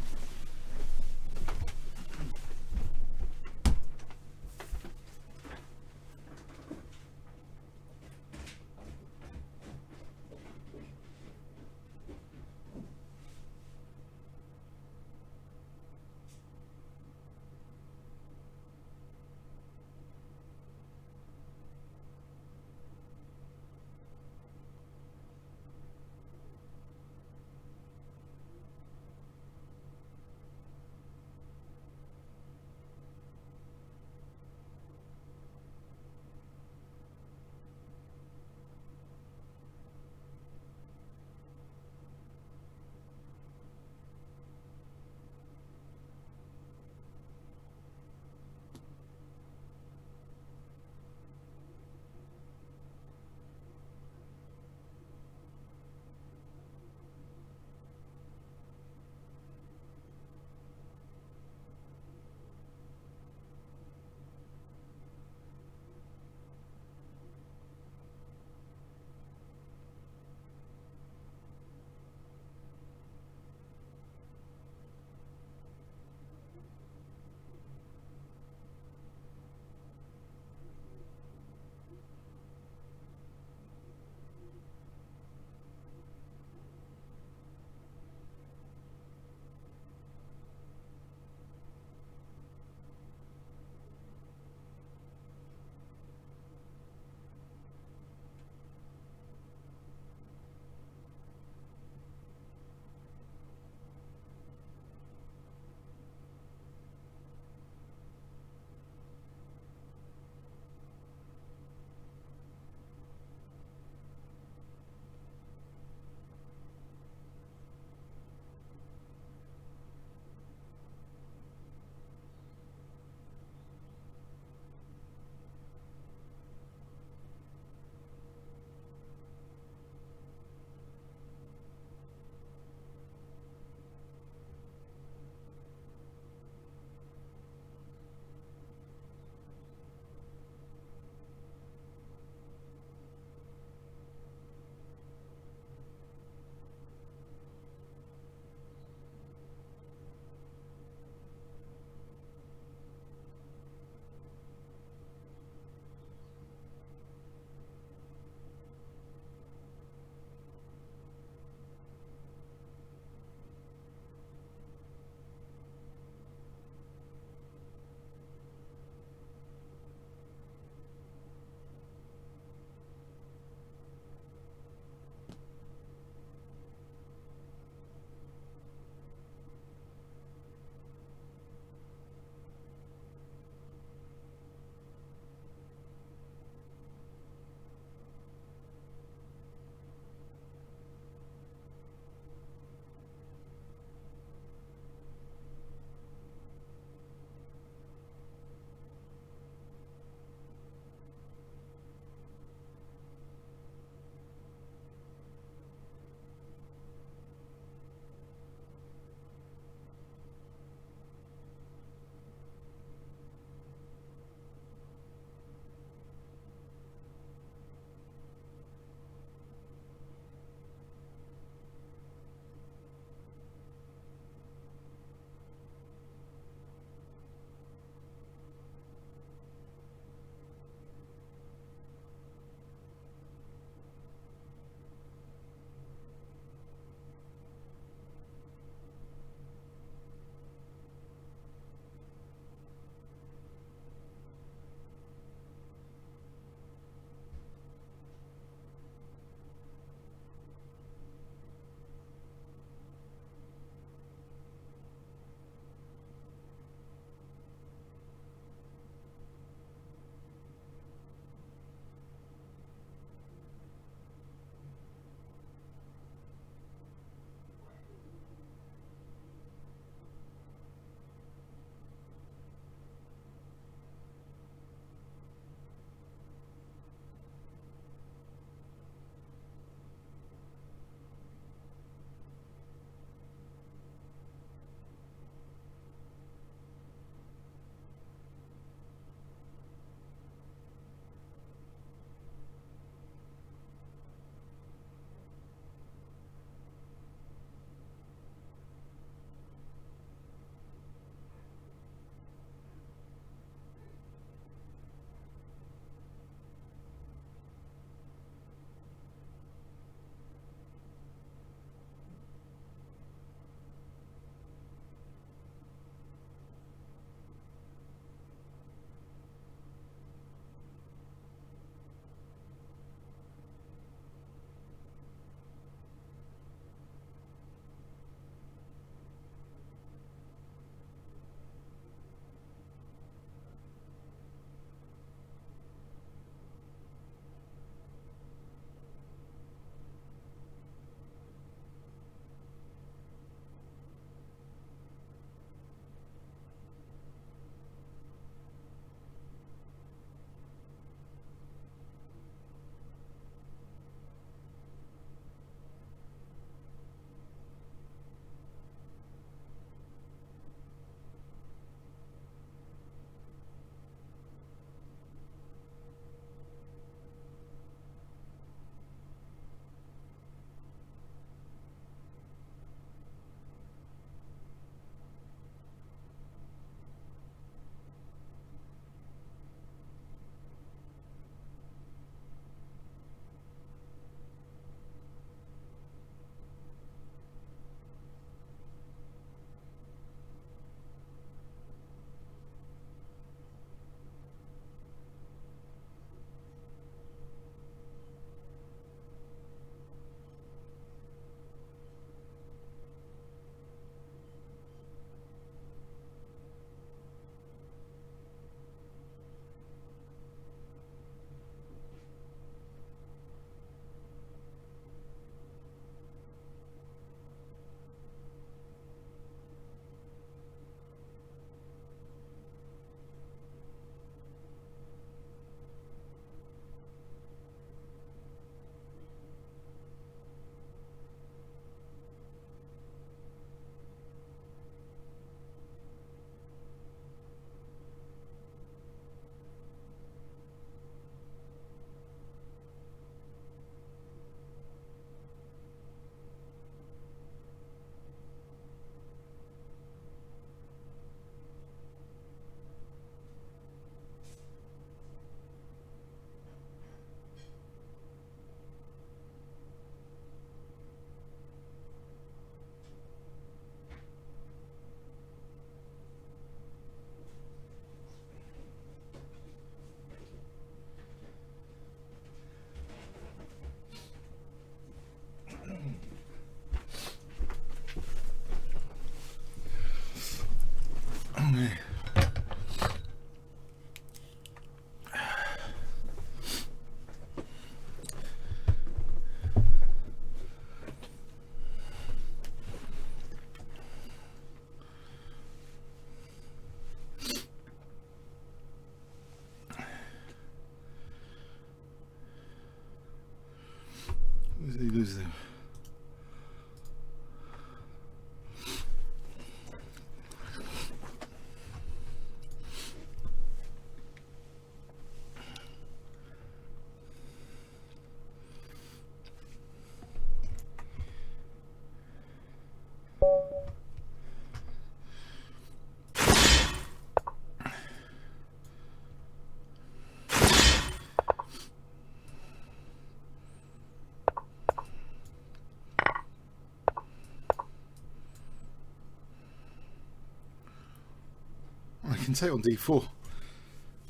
can take on d4.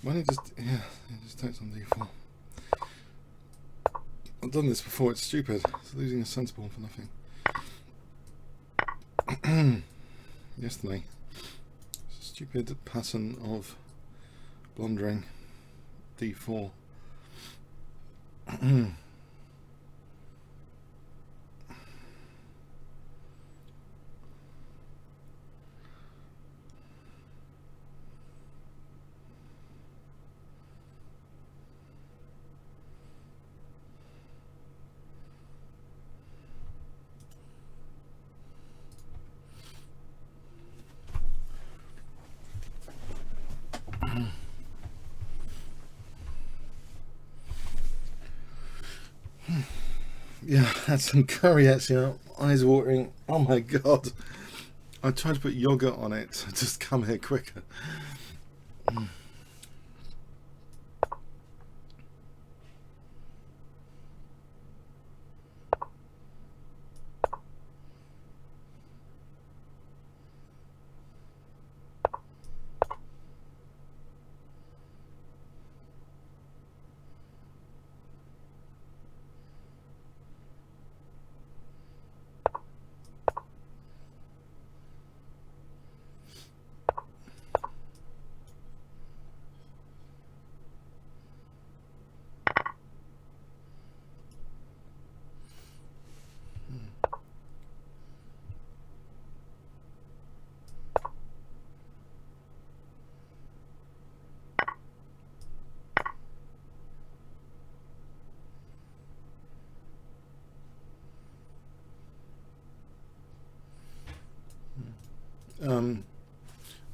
Why don't you just, yeah, it just takes on d4. I've done this before, it's stupid. It's losing a sensible for nothing. Yesterday. It's a stupid pattern of blundering d4. Yeah, had some curry actually, eyes watering. Oh my god. I tried to put yogurt on it to just come here quicker.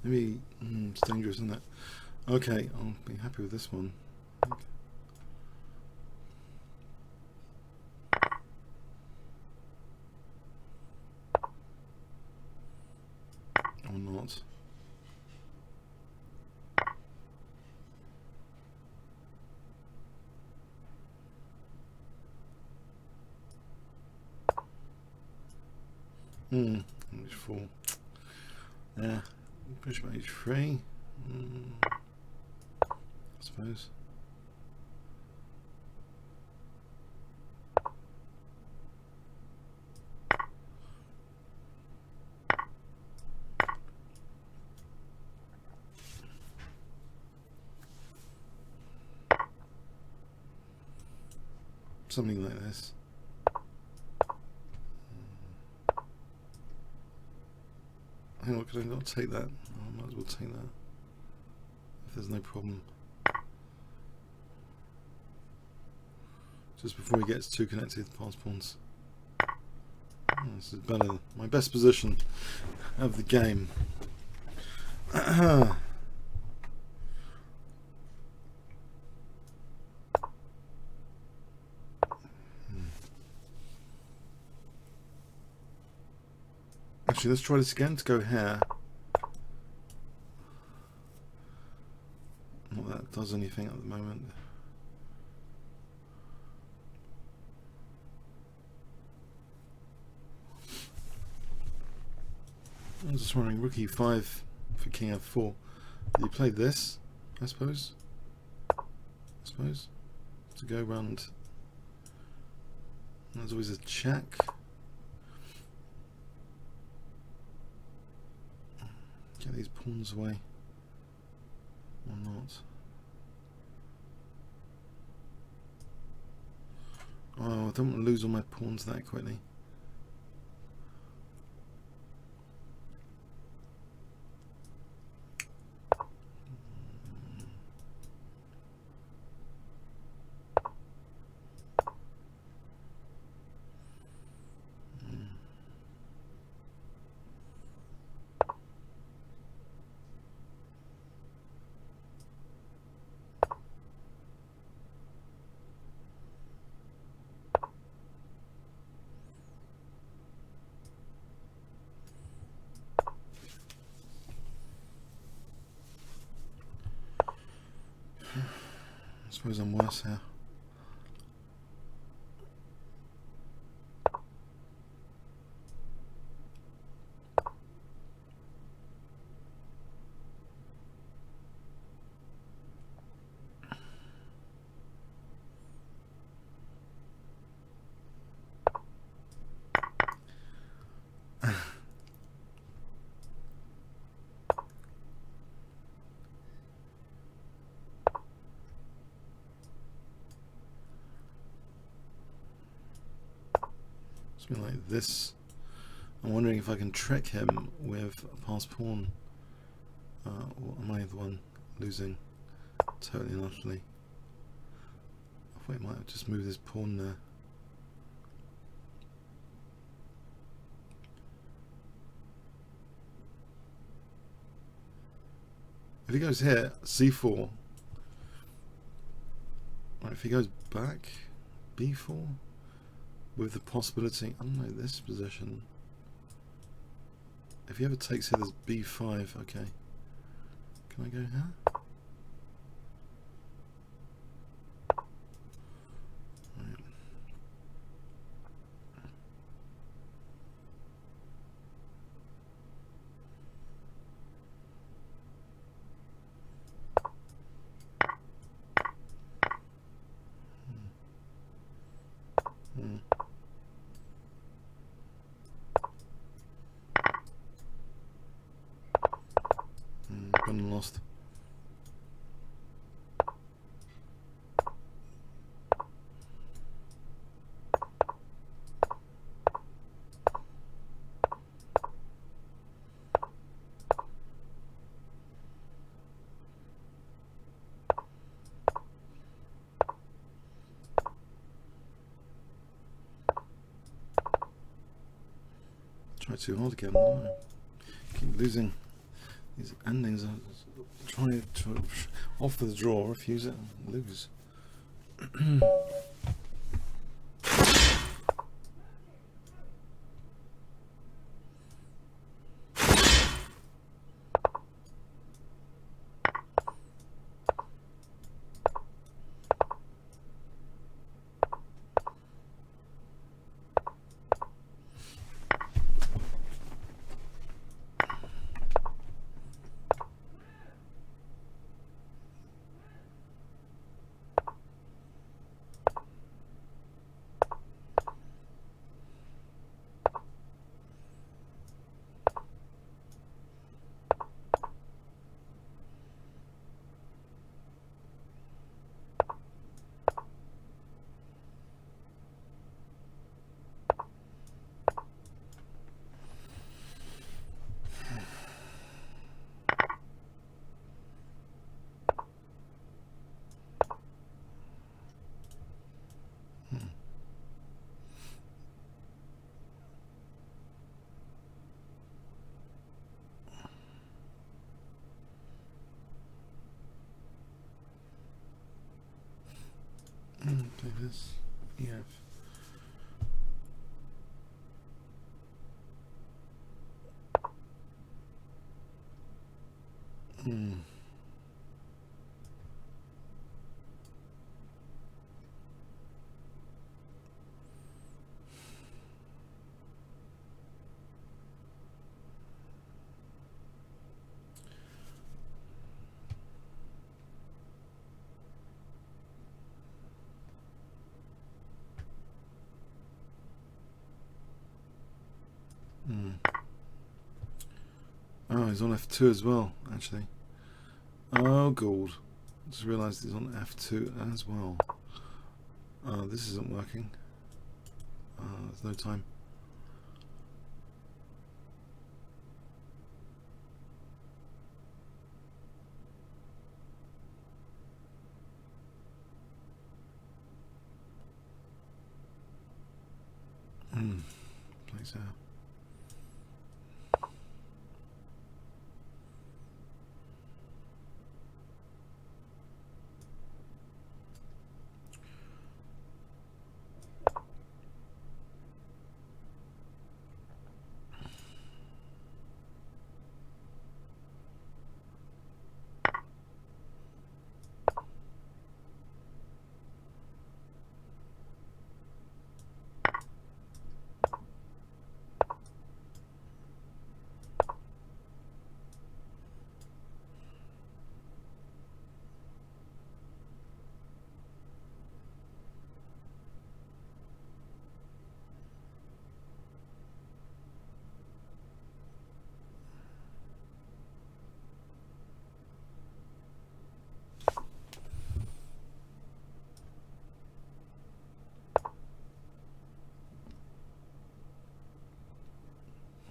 Maybe it's dangerous, isn't it? Okay, I'll be happy with this one. Or not. H4. Yeah, push by H3. I suppose. Something like this. Hang on, could I not take that? Oh, I might as well take that. If there's no problem. Just before he gets too connected to pass pawns. Oh, this is better. My best position of the game. Actually, let's try this again to go here. Not that it does anything at the moment. I was just wondering, rook e5 for king f4. You played this, I suppose. To go around. There's always a check. Get these pawns away. Or not. Oh, I don't want to lose all my pawns that quickly. I suppose I'm worse here. something like this. I'm wondering if I can trick him with a passed pawn, or am I the one losing totally and utterly? I thought I might have just moved this pawn there. If he goes here, c4. Right, if he goes back, b4, with the possibility, I don't know, this position. If he ever takes here, there's b5. Okay. Can I go here? Right. Won and lost. Try too hard again. No. Keep losing. These endings are trying to offer the draw, refuse it, and lose. Play this. EF. Oh, he's on F2 as well, actually. Oh, gold. Just realised he's on F2 as well. This isn't working. There's no time. Plays out.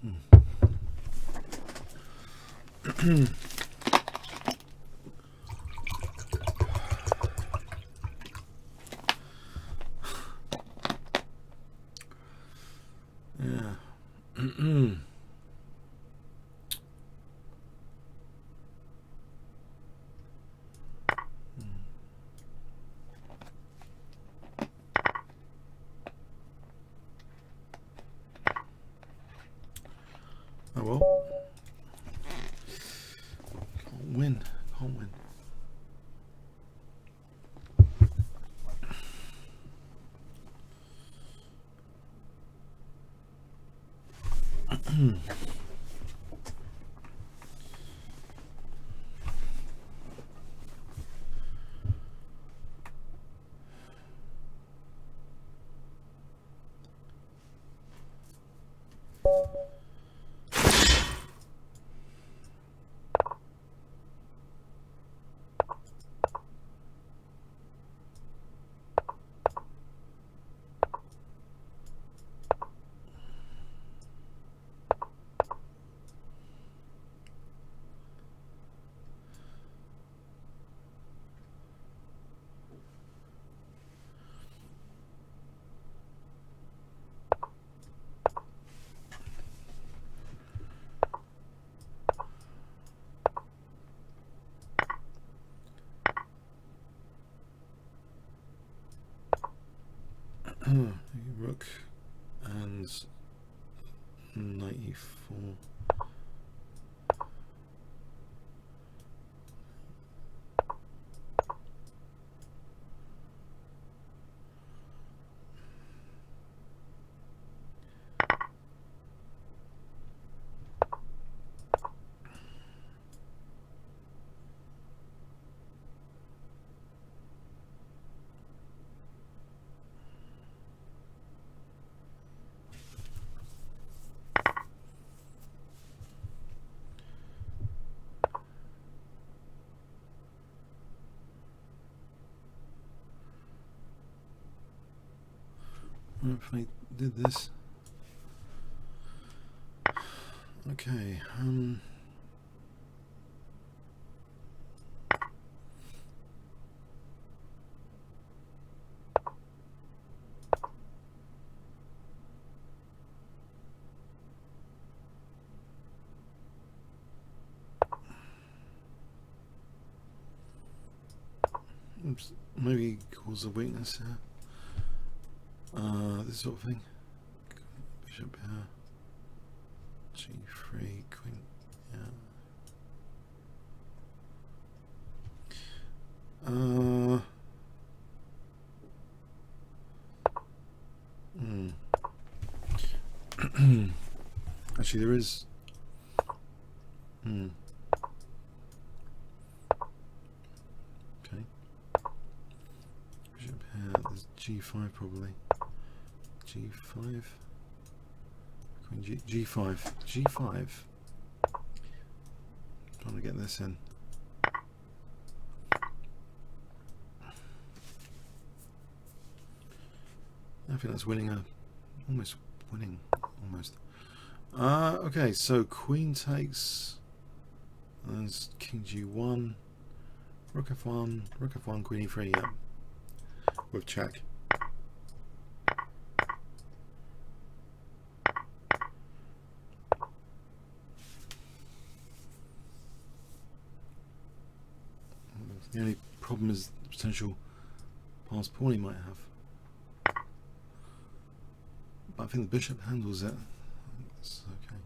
Yeah. Oh well. Can't win. Can't win. Rook and 94. If I did this, okay. Oops, maybe cause a weakness here. This sort of thing. Bishop here. G3, queen. Yeah. Actually, there is. Okay. Bishop here. There's G5 probably. G5. Queen G5. G5. Trying to get this in. I think that's winning almost winning, almost. Okay, so queen takes, and there's king G1, rook F1, queen E3, yeah, with check. The only problem is the potential pass pawn he might have. But I think the bishop handles it. That's okay.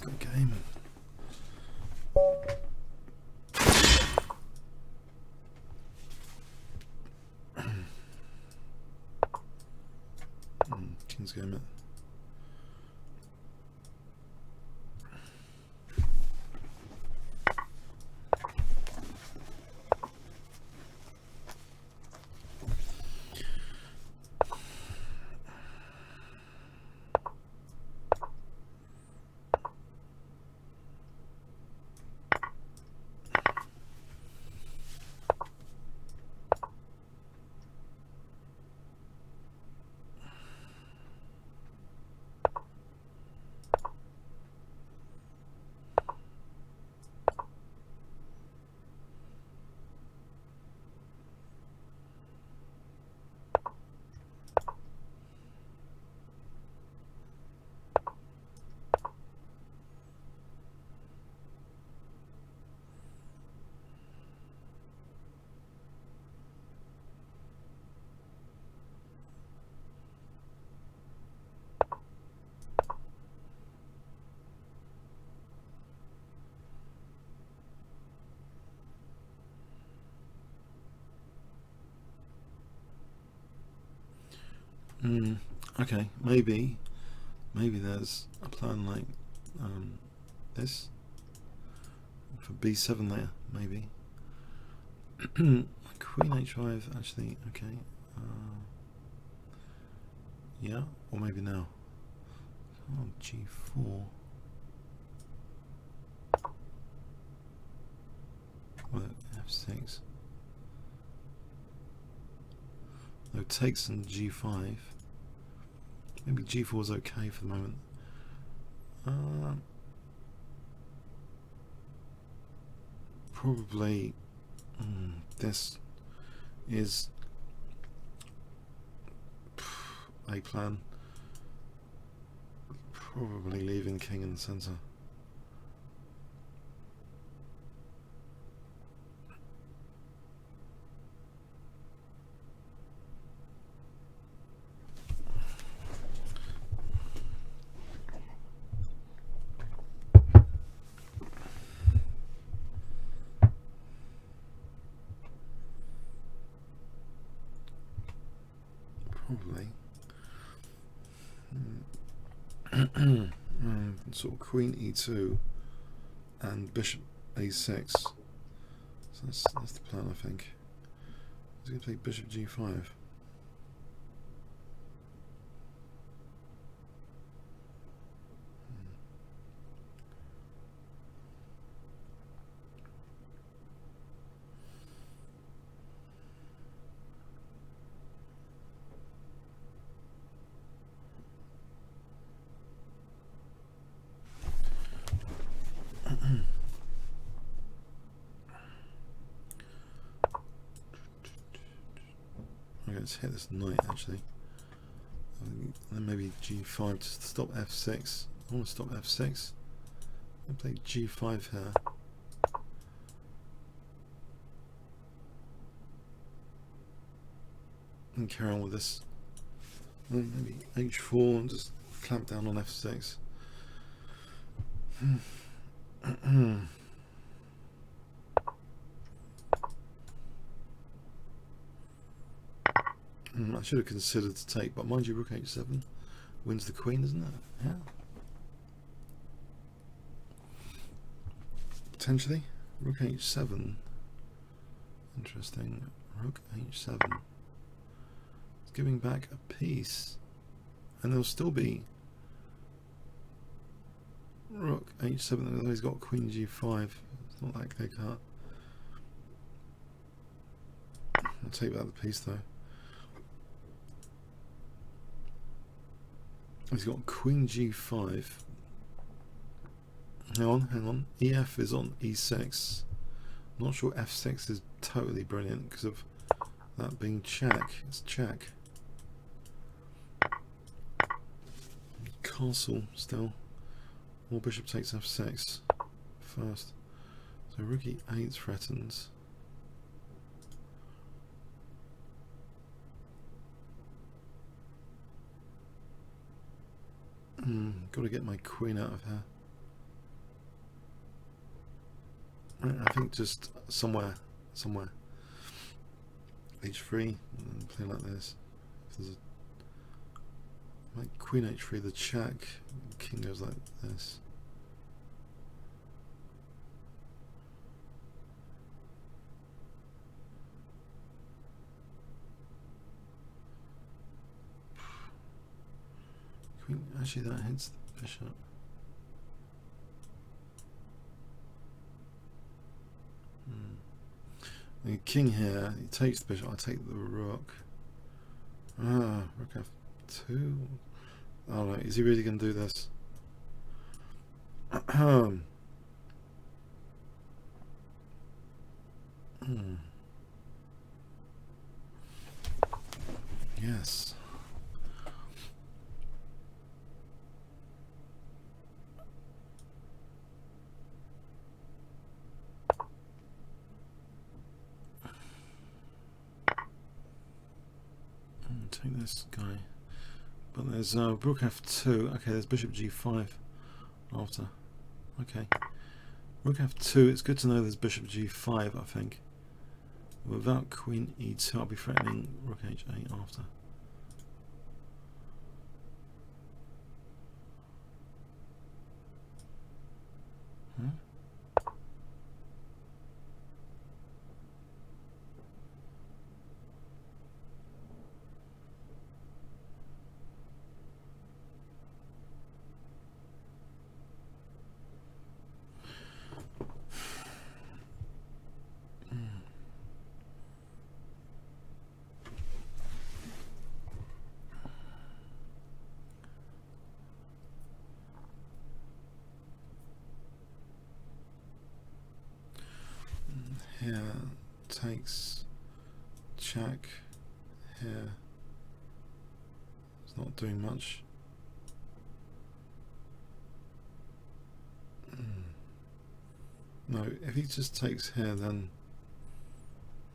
Let's go game. King's gambit. Okay, maybe there's a plan like this for b7 there, maybe. Queen h5, actually, okay. Yeah, or maybe now. Oh, g4. Well, f6. No, takes and g5. Maybe g4 is okay for the moment. Probably this is a plan. Probably leaving king in the center. Probably. Sort of queen e2 and bishop a6. So that's the plan, I think. He's going to play bishop g5. Okay, let's hit this knight actually. And then maybe g5 to stop f6. I want to stop f6. I'll play g5 here. And carry on with this. And then maybe h4 and just clamp down on f6. I should have considered to take, but mind you, rook h7 wins the queen, isn't it? Yeah. Potentially. Rook h7. Interesting. Rook h7. It's giving back a piece. And there'll still be rook h7, although he's got queen g5. It's not that clear cut. I'll take back the piece though. He's got queen g5. Hang on. EF is on e6. Not sure f6 is totally brilliant because of that being check. It's check. Castle still. Or bishop takes f6 first. So rook e8 threatens. Got to get my queen out of here. I think just somewhere. H3, and play like this. If there's a, like Queen H3, the check, King goes like this. Queen, actually that hits the bishop. The king here, he takes the bishop, I take the rook. Rook f2. Oh no, is he really going to do this? Yes. Take this guy. But there's rook f2. Okay, there's bishop g5 after. Okay. Rook f2. It's good to know there's bishop g5, I think. Without queen e2, I'll be threatening rook h8 after. Huh? Here takes check. Here it's not doing much. No, if he just takes here, then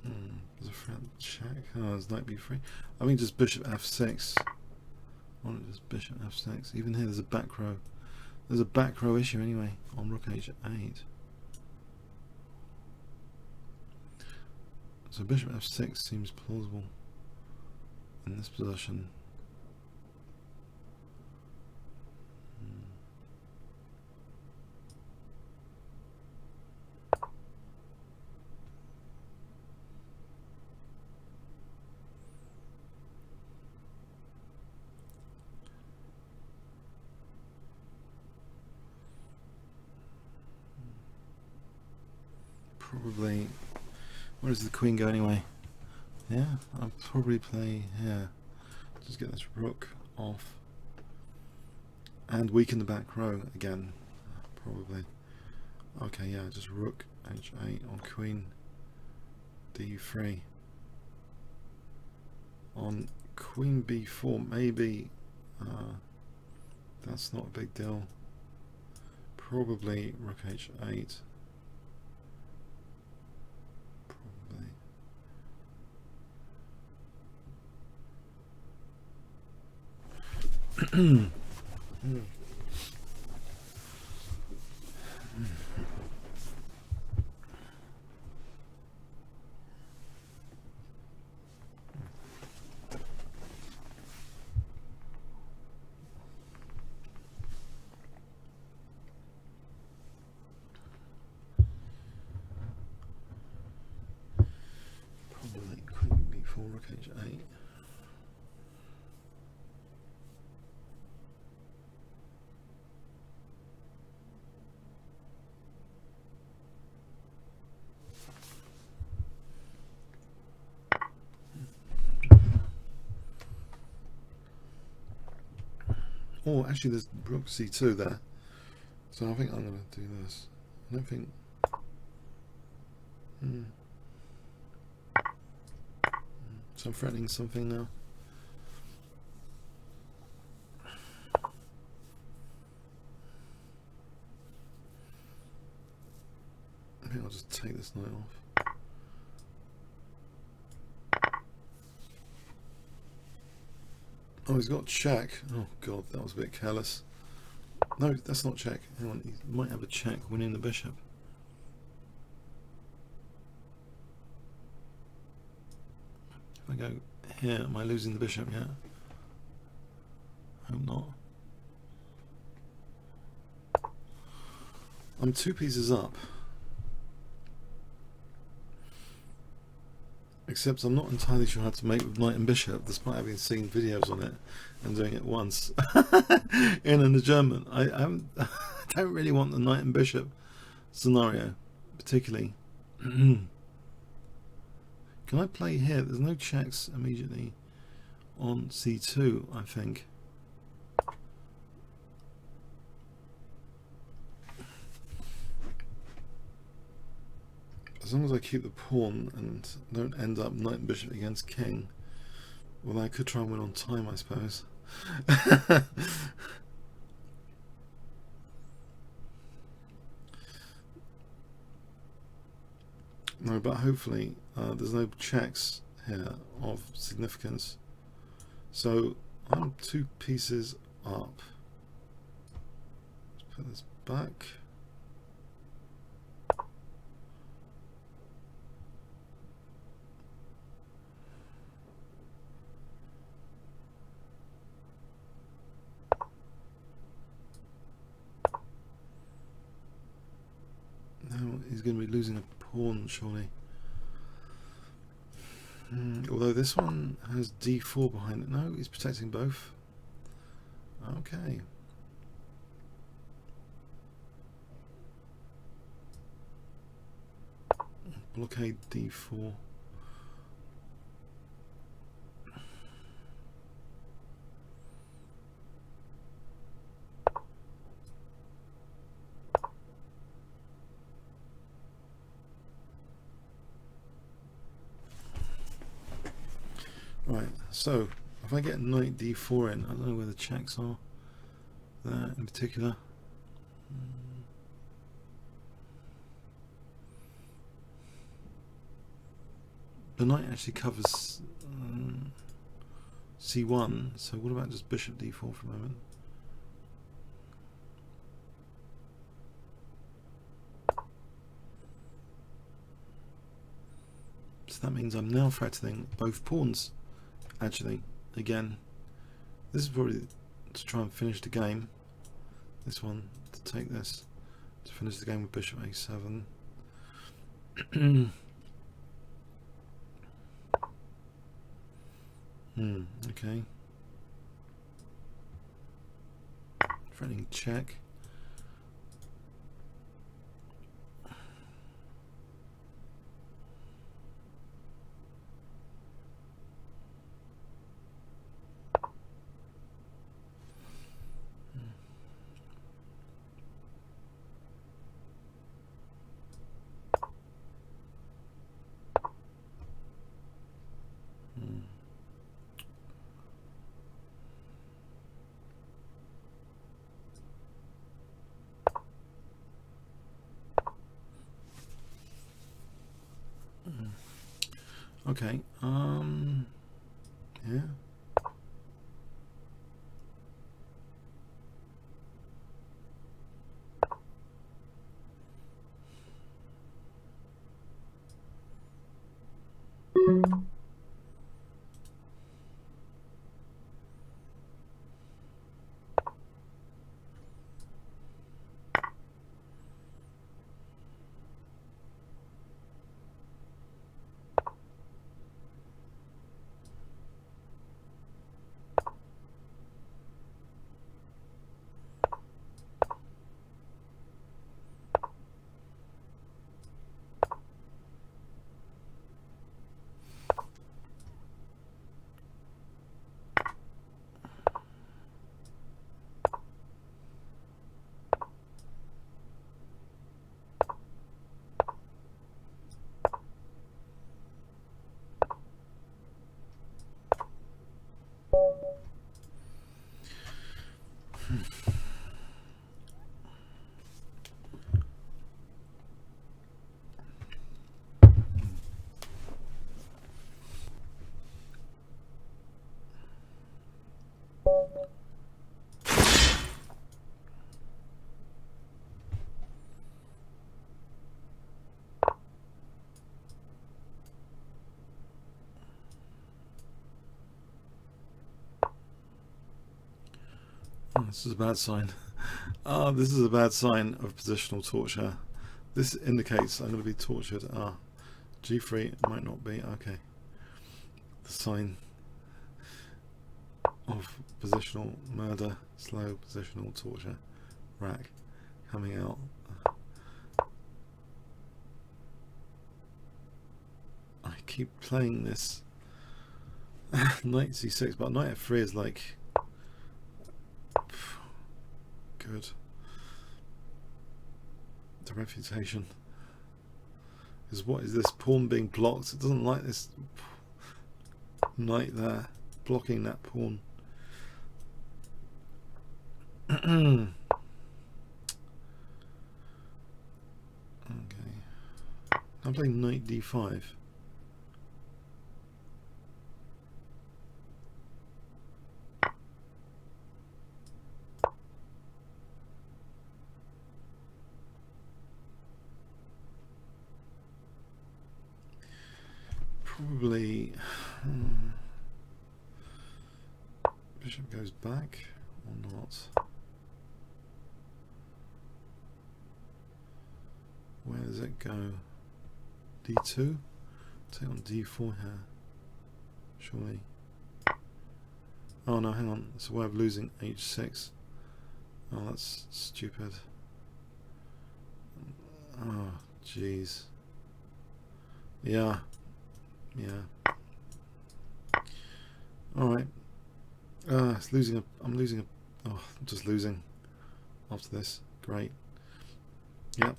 there's a threat check. Oh, there's knight b3. I mean, just bishop f6. Why not just bishop f6? Even here, there's a back row. There's a back row issue anyway on rook h8. So bishop f6 seems plausible in this position. Probably. Where does the queen go anyway? Yeah, I'll probably play here. Just get this rook off. And weaken the back row again. Probably. Okay, yeah, just rook h8 on queen d3. On queen b4, maybe that's not a big deal. Probably rook h8. Probably. Queen b4, rook h8. Oh, actually there's rook c2 there. So I think I'm going to do this. I don't think... So I'm threatening something now. I think I'll just take this knight off. Oh, he's got check. Oh god, that was a bit careless. No, that's not check. Hang on, he might have a check winning the bishop. If I go here, am I losing the bishop yet? Hope not. I'm 2 pieces up. Except I'm not entirely sure how to make with knight and bishop, despite having seen videos on it and doing it once in an adjournment. I don't really want the knight and bishop scenario, particularly. Can I play here? There's no checks immediately on c2, I think. As long as I keep the pawn and don't end up knight and bishop against king, well, I could try and win on time, I suppose. No, but hopefully there's no checks here of significance. So I'm 2 pieces up. Let's put this back. Now he's going to be losing a pawn, surely. Although this one has d4 behind it. No, he's protecting both. Okay. Blockade d4. Right, so if I get knight d4 in, I don't know where the checks are there in particular. The knight actually covers c1, so what about just bishop d4 for a moment? So that means I'm now threatening both pawns. Actually, again, this is probably to try and finish the game. This one, to take this, to finish the game with bishop a7. Okay. Threatening check. Okay, yeah. This is a bad sign. Ah, this is a bad sign of positional torture. This indicates I'm going to be tortured. Ah, G3 might not be. Okay. The sign of positional murder, slow positional torture, rack coming out. I keep playing this knight c6, but knight f3 is like good. The refutation is, what is this pawn being blocked? It doesn't like this knight there blocking that pawn. Okay, I'm playing knight d5. Probably bishop goes back or not. Where does it go? D2? Take on D4 here. Surely. Oh no, hang on. It's a way of losing H6. Oh, that's stupid. Oh, jeez. Yeah. Yeah. Alright. It's losing a... I'm losing a... Oh, I'm just losing after this. Great. Yep.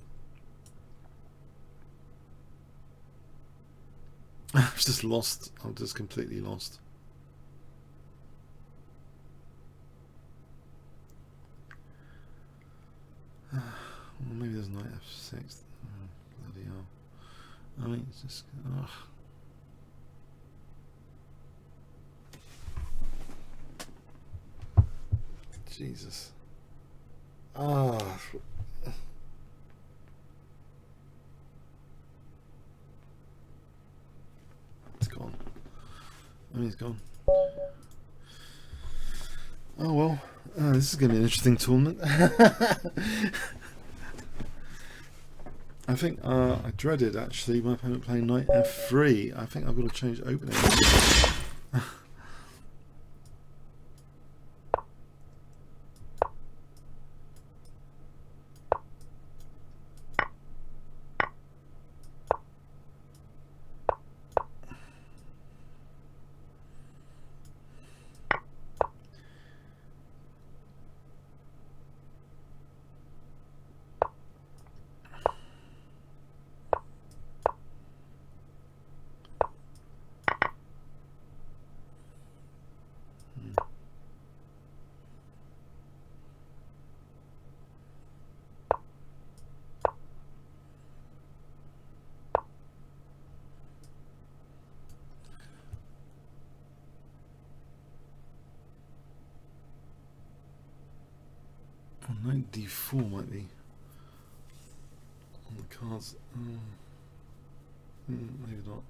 I've just lost. I'm just completely lost. Well, maybe there's knight f6. Oh, bloody hell. I mean, it's just... Ugh. Jesus. Ah. It's gone. I mean, it's gone. Oh well. This is going to be an interesting tournament. I think I dreaded actually my opponent playing knight f3. I think I've got to change opening. Knight d4 might be on the cards. Maybe not.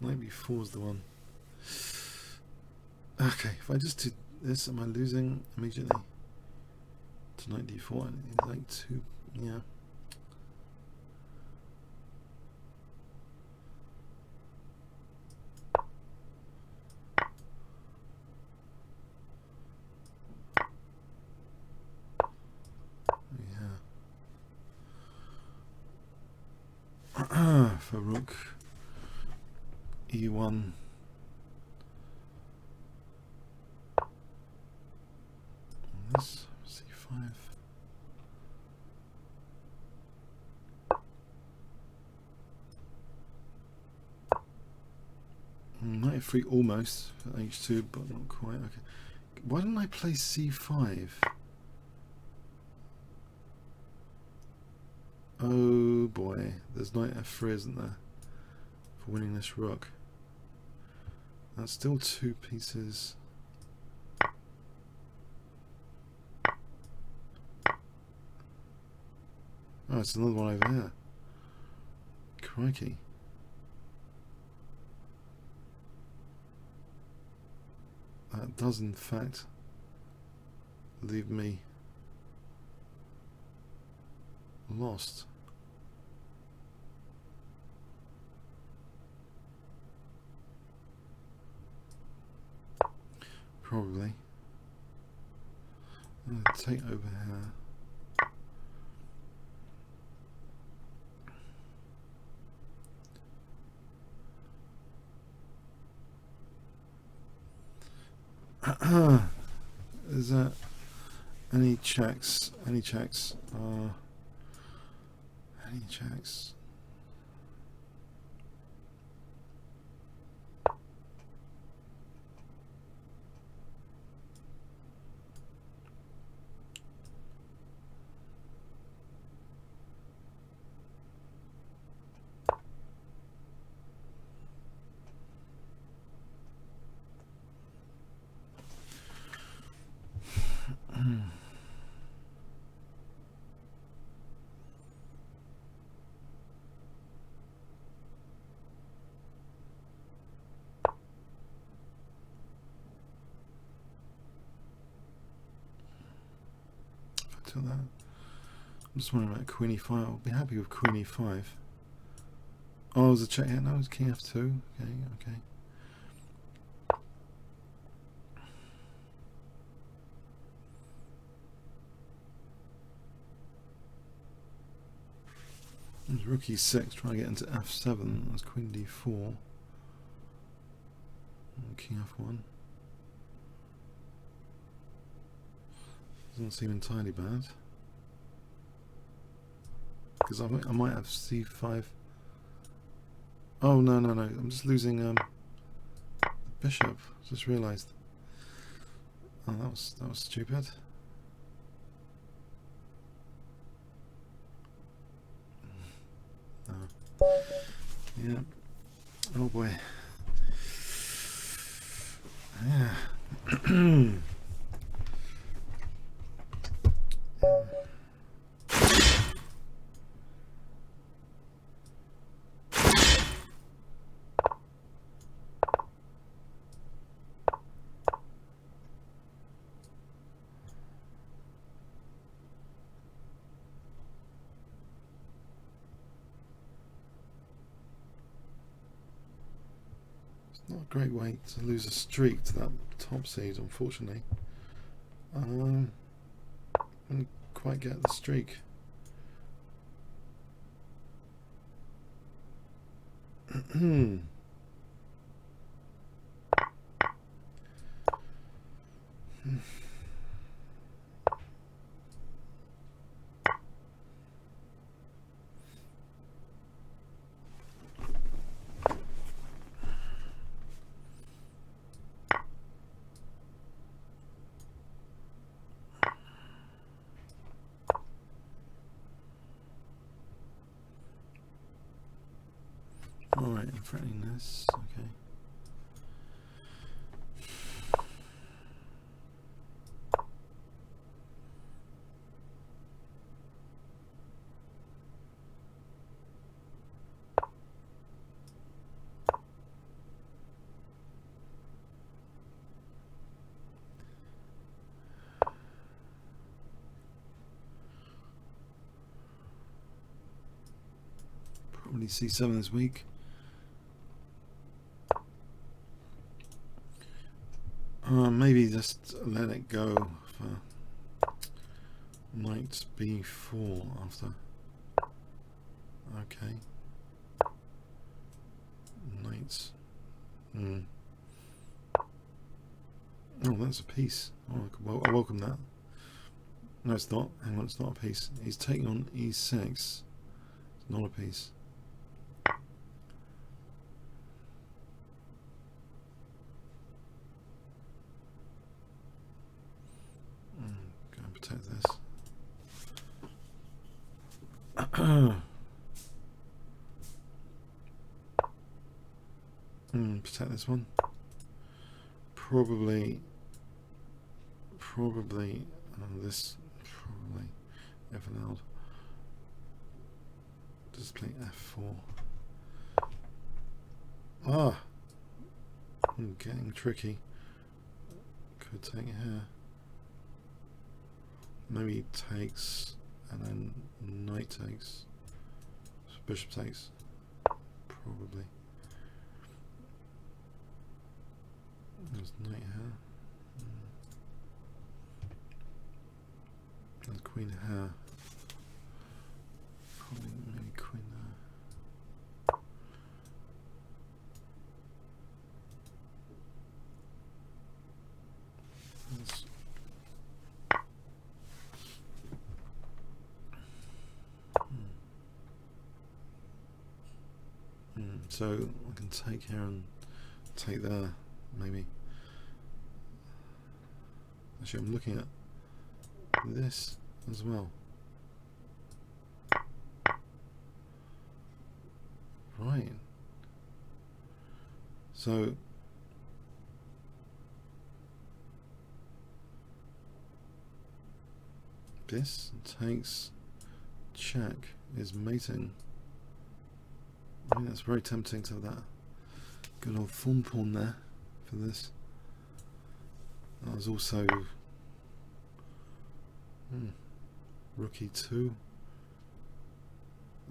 Knight b4 is the one. Okay, if I just do this, am I losing immediately to knight d4? I need like 2, yeah. For rook e1. This c5. Knight f3 almost for h2, but not quite. Okay. Why didn't I play c5? Oh boy, there's knight f3, isn't there, for winning this rook. That's still 2 pieces. Oh, it's another one over here. Crikey. that does in fact leave me lost. Probably. I'm going to take over here. Is that any checks? Any checks? Any checks? To that. I'm just wondering about queen e5. I'll be happy with queen e5. Oh, it was a check here. No, it's king f2. Okay, okay. There's rook e6, trying to get into f7. That's queen d4. And king f1. Doesn't seem entirely bad. Because I might have c5. Oh no no no! I'm just losing the bishop. Just realised. Oh, that was stupid. Oh. Yeah. Oh boy. Yeah. Not a great way to lose a streak to that top seed, unfortunately. Didn't quite get the streak. Alright, I'm threatening this, okay. Probably c7 this week. Maybe just let it go for knight b4 after. Okay. Knight. Oh, that's a piece. Oh, well, I welcome that. No, it's not. Hang on, it's not a piece. He's taking on e6. It's not a piece. Go and protect this. Protect this one. Probably this. Probably, if allowed. Just play f4. Ah, getting tricky. Could take here. Maybe takes and then knight takes. Bishop takes. Probably. There's knight here. There's queen here. Probably maybe queen there. There's so I can take here and take there, maybe. Actually, I'm looking at this as well. Right. So this takes check is mating. I think that's very tempting to have that good old thorn pawn there for this. That was also rook e2.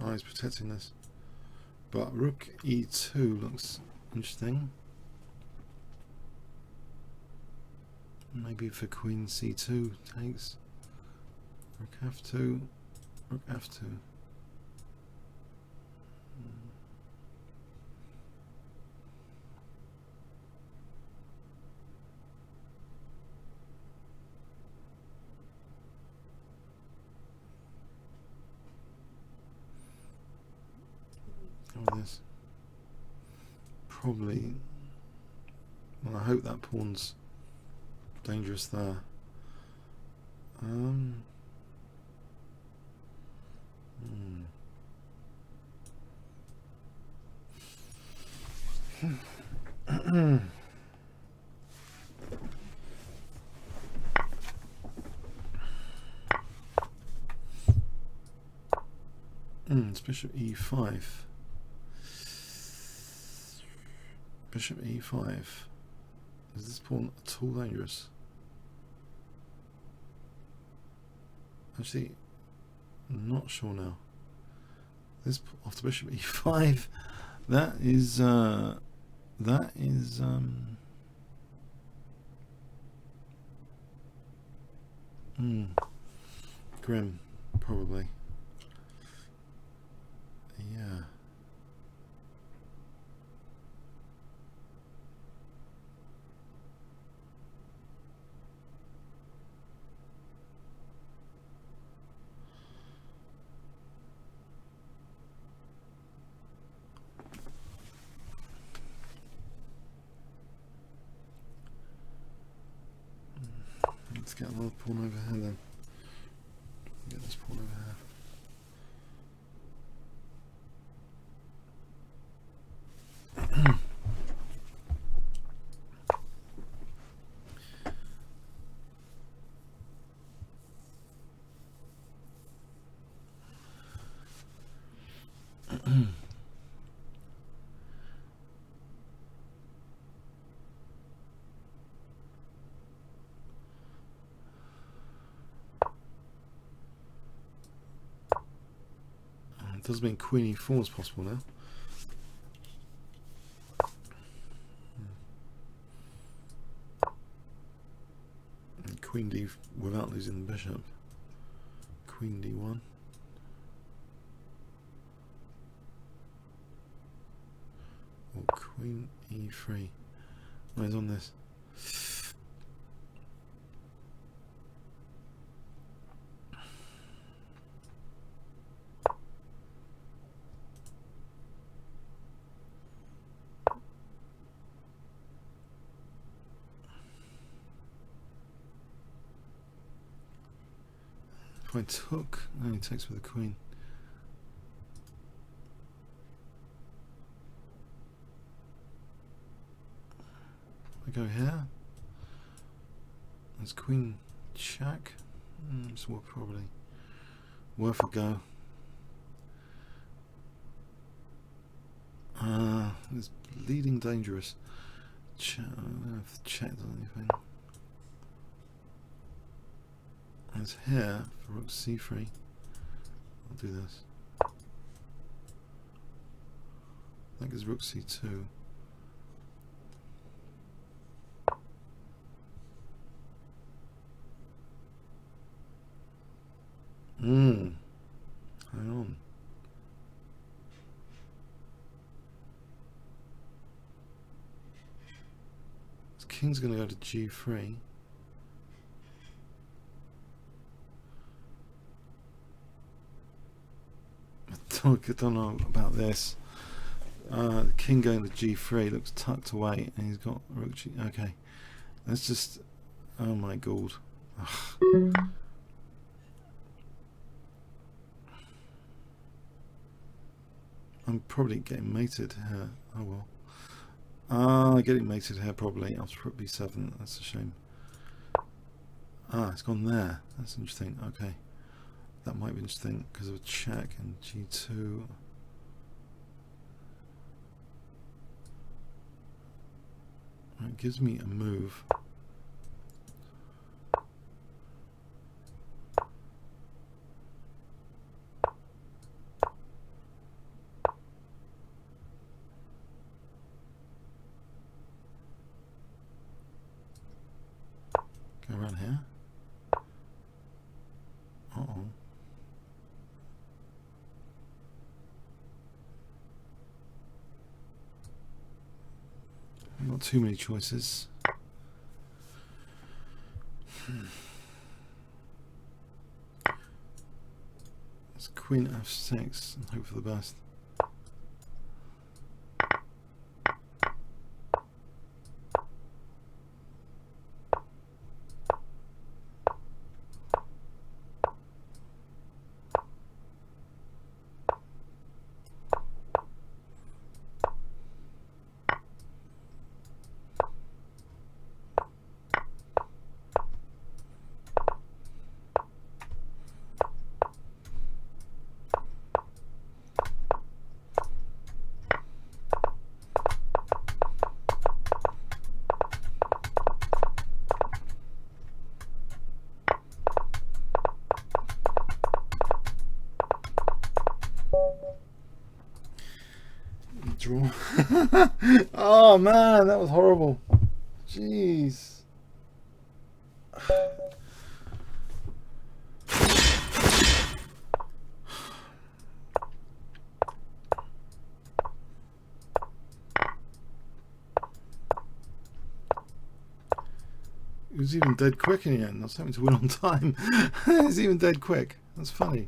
Oh, he's protecting this. But rook e2 looks interesting. Maybe for queen c2 takes. Rook f2. Rook f2. This probably, well, I hope that pawn's dangerous there. It's bishop e5. Bishop e5. Is this pawn at all dangerous? Actually, I'm not sure now. This after bishop e5, that is grim, probably. Yeah. Let's get another pawn over here then. Get this pawn over here. It does mean queen e4 is possible now. And queen d without losing the bishop. Queen d1. Or queen e3. Oh, he's on this. If I took, no, he takes with the queen. I go here. There's queen check. So probably worth a go. It's bleeding dangerous. I don't know if the check does anything. It's here for rook c3. I'll do this. That gives rook c2. Hang on. This king's going to go to g3. I don't know about this. The king going to g3 looks tucked away, and he's got rook g. Okay, let's just. Oh my god. Ugh. I'm probably getting mated here. Oh well. Getting mated here probably. After rook b7. That's a shame. It's gone there. That's interesting. Okay. That might be interesting because of a check and g2. It gives me a move. Go around here. Uh-oh. Not too many choices. It's queen f6 and hope for the best. Draw. Oh man, that was horrible. Jeez. It was even dead quick in the end. I was hoping to win on time. It was even dead quick. That's funny.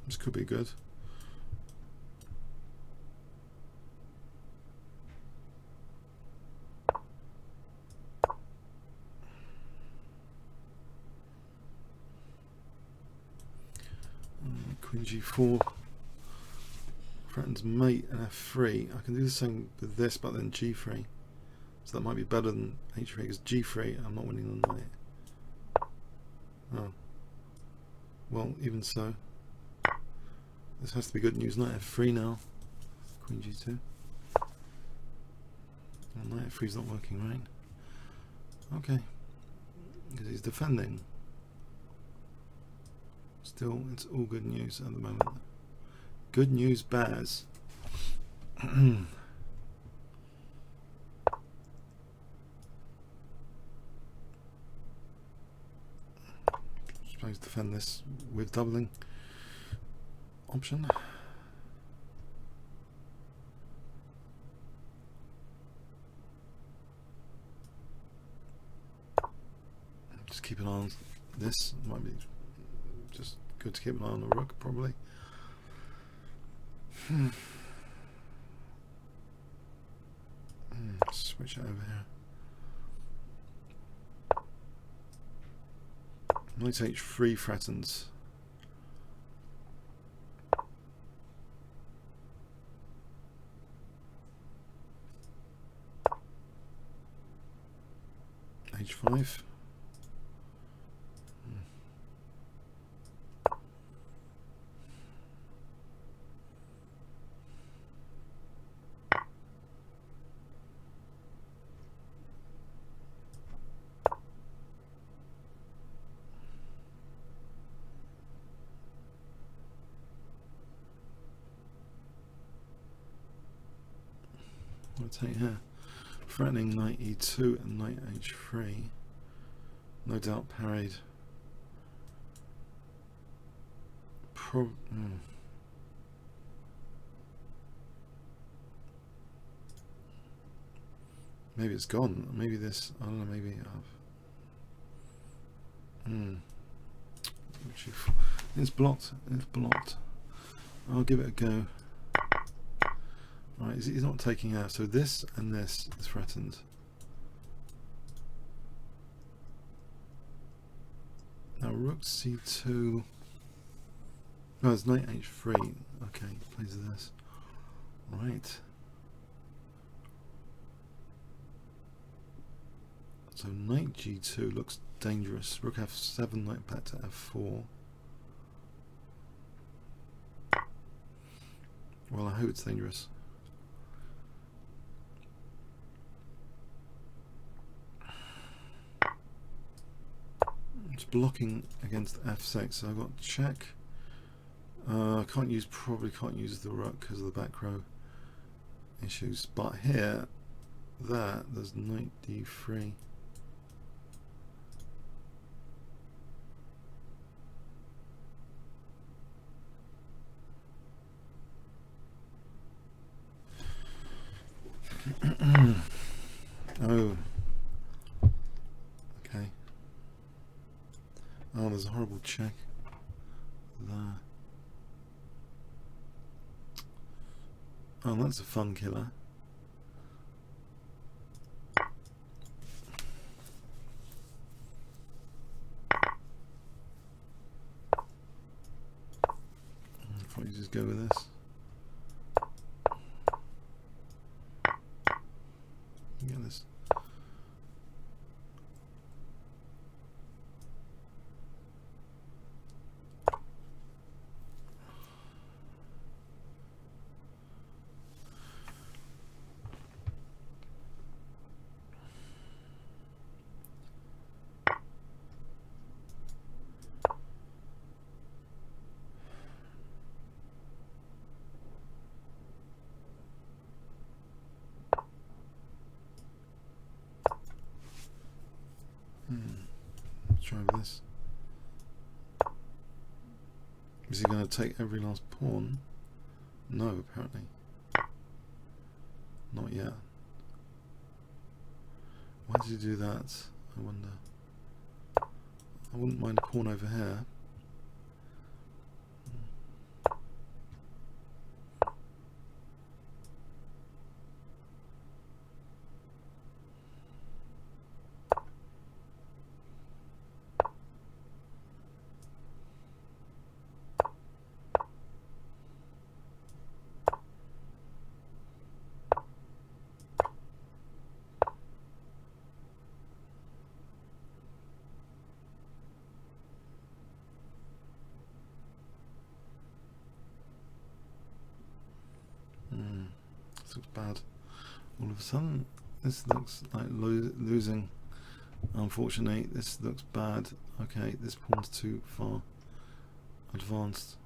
This could be good. Queen g4 threatens mate and f3. I can do the same with this, but then g3. So that might be better than h3 because g3 I'm not winning the knight. Oh. Well, even so. This has to be good news. Knight f3 now. Queen g2. Well, knight f3 is not working, right? Okay. Because he's defending. Still, it's all good news at the moment. Good news bears. Suppose defend this with doubling option. Just keep an eye on this. Might be just good to keep an eye on the rook, probably. Switch it over here. Knight h3 threatens. h5. I'll take here. Threatening knight e2 and knight h3. No doubt parried. Maybe it's gone. Maybe this. I don't know. Maybe it's blocked. It's blocked. I'll give it a go. Right, he's not taking out. So this and this is threatened. Now rook c2. No, it's knight h3. Okay, plays this. Right. So knight g2 looks dangerous. Rook f7, knight back to f4. Well, I hope it's dangerous. It's blocking against f6, so I've got check. Probably can't use the rook because of the back row issues. But here, there's knight d3. Oh. Okay. Oh, there's a horrible check there. Oh, that's a fun killer. I'll probably just go with this. Get this. Let's try with this. Is he going to take every last pawn? No, apparently. Not yet. Why did he do that? I wonder. I wouldn't mind a pawn over here. This looks bad. All of a sudden, this looks like losing. Unfortunately, this looks bad. Okay, this pawn's too far advanced.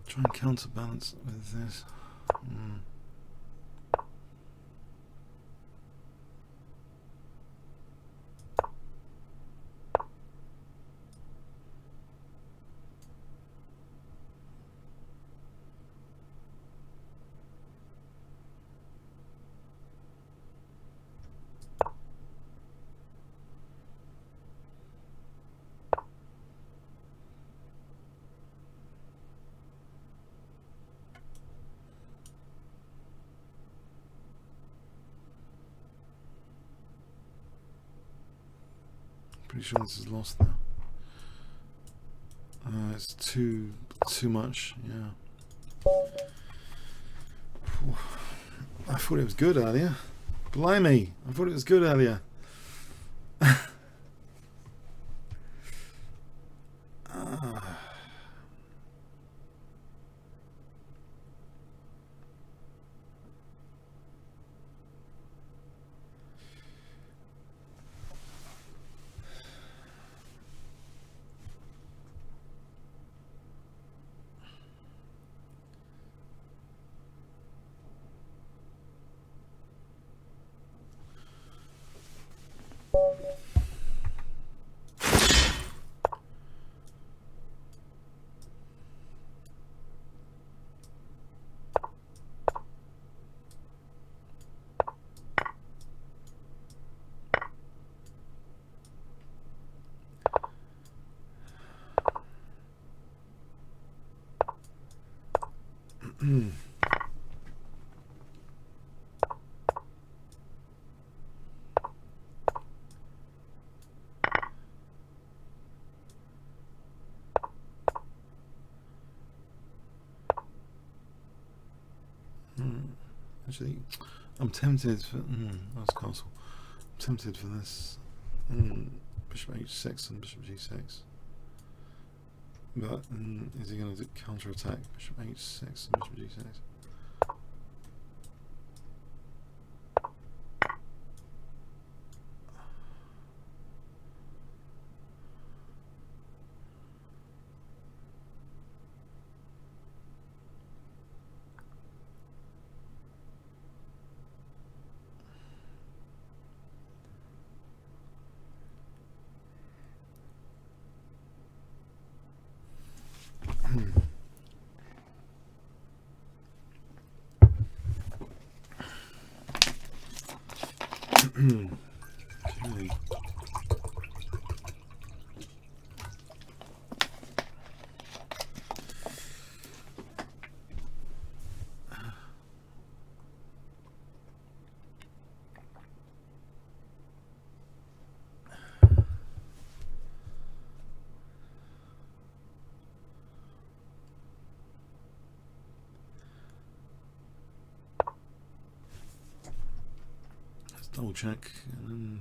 Try and counterbalance with this. Pretty sure this is lost now. It's too much. Yeah. I thought it was good earlier. Blimey! I thought it was good earlier. Actually, I'm tempted for that's castle. I'm tempted for this bishop h6 and bishop g6. But is he going to counter attack bishop h6 and bishop g6? Okay. Let's double check and then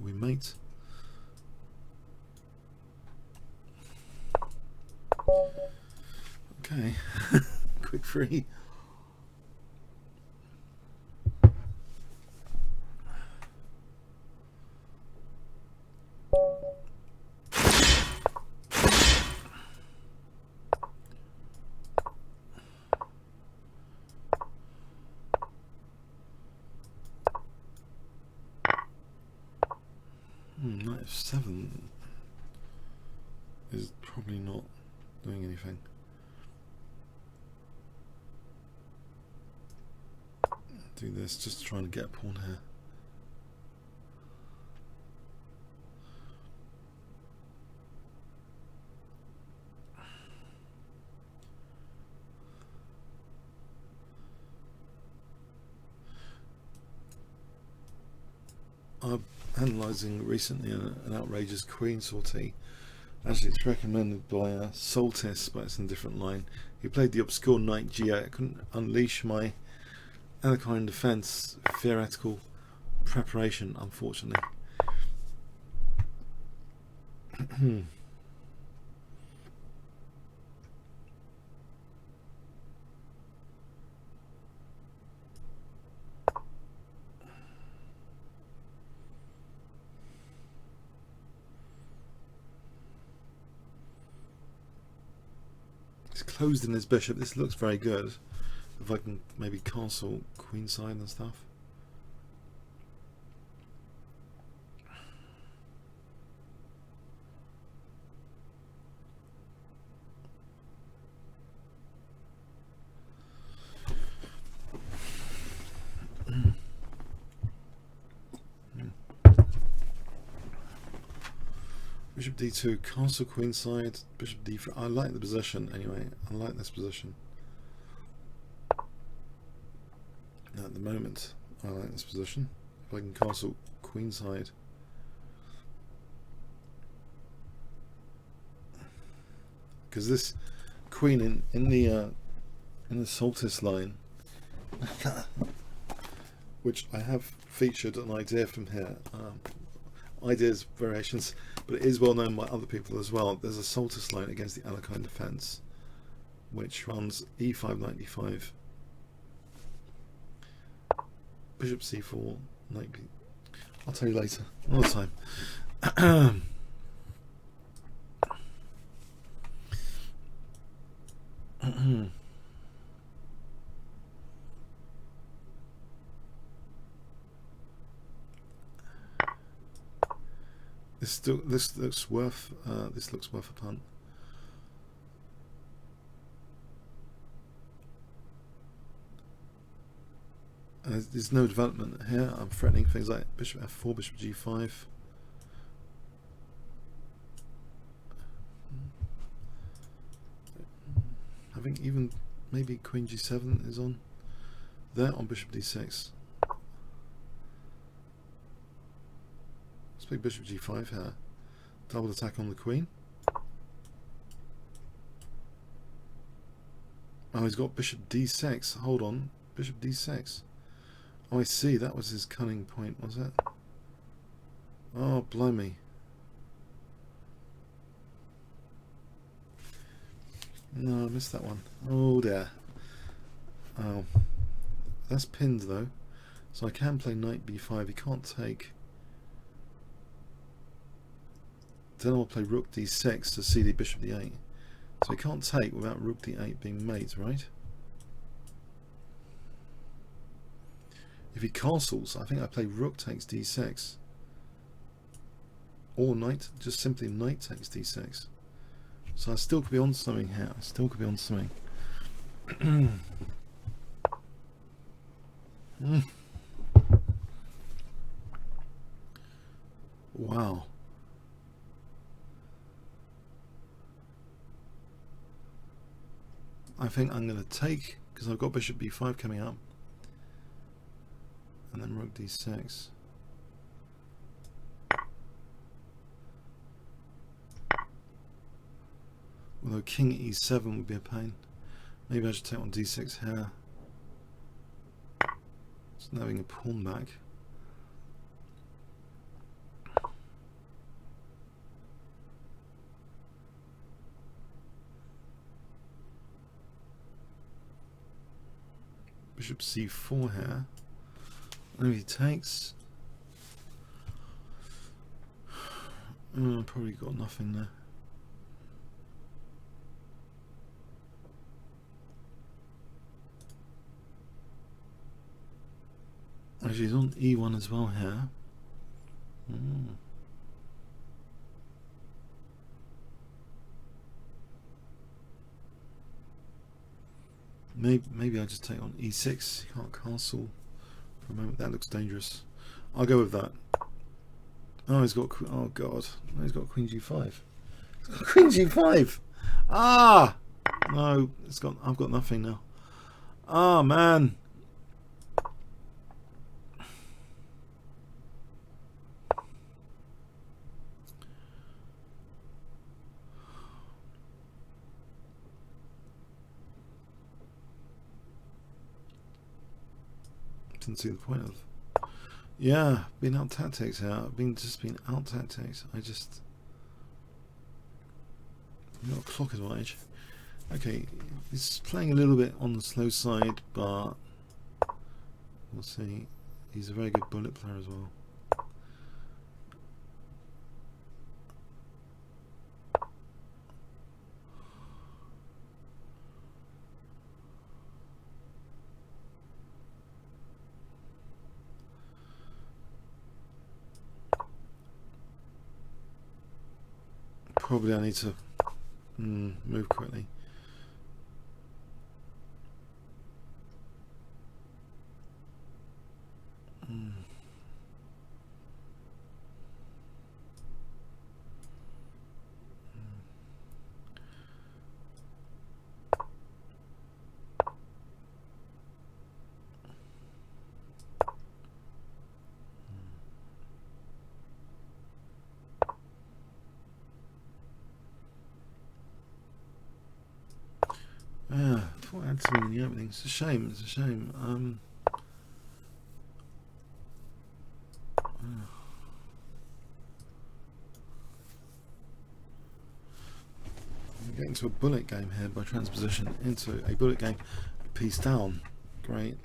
we mate. Okay, quick free. Knight f7 is probably not doing anything. Do this just to try and get a pawn here. I'm analysing recently an outrageous queen sortie. Actually, it's recommended by Soltis, but it's in a different line. He played the obscure knight g8. I couldn't unleash my Alekhine defense theoretical preparation, unfortunately. He's closed in his bishop. This looks very good. If I can maybe castle queenside and stuff. Bishop d2, castle queenside, bishop d3. I like the position anyway. I like this position. At the moment, I like this position. If I can castle queenside, because this queen in the Solstice line, which I have featured an idea from here, ideas, variations, but it is well known by other people as well. There's a Solstice line against the Alekhine defense, which runs e5, knight d5, bishop c4, knight b. I'll tell you later, another time. This looks worth a punt. There's no development here. I'm threatening things like bishop f4, bishop g5. I think even maybe queen g7 is on there on bishop d6. Let's play bishop g5 here. Double attack on the queen. Oh, he's got bishop d6. Hold on, bishop d6. Oh, I see. That was his cunning point, was it? Oh, blimey. No, I missed that one. Oh dear. Oh, that's pinned though, so I can play knight b5. He can't take. Then I'll play rook d6 to cd bishop d8. So he can't take without rook d8 being mate, right? If he castles, I think I play rook takes d6. Or knight, just simply knight takes d6. So I still could be on something here. I still could be on something. Wow. I think I'm going to take, because I've got bishop b5 coming up. And then rook d6. Although king e7 would be a pain. Maybe I should take on d6 here. Just having a pawn back. Bishop c4 here. Maybe he takes. Probably got nothing there. Actually, he's on e1 as well here. Maybe I just take on e6. You can't castle for a moment. That looks dangerous. I'll go with that. Oh, he's got. Oh god, no, he's got queen g5. He's got queen g5. Ah, no, it's got. I've got nothing now. Ah, man. Didn't see the point of. Yeah, been out tactics here. I've been out tactics. I've got a clock advantage. Okay, he's playing a little bit on the slow side, but we'll see. He's a very good bullet player as well. Probably I need to move quickly. I thought I had something in the opening. It's a shame. It's a shame. We get into a bullet game here by transposition into a bullet game. Piece down. Great.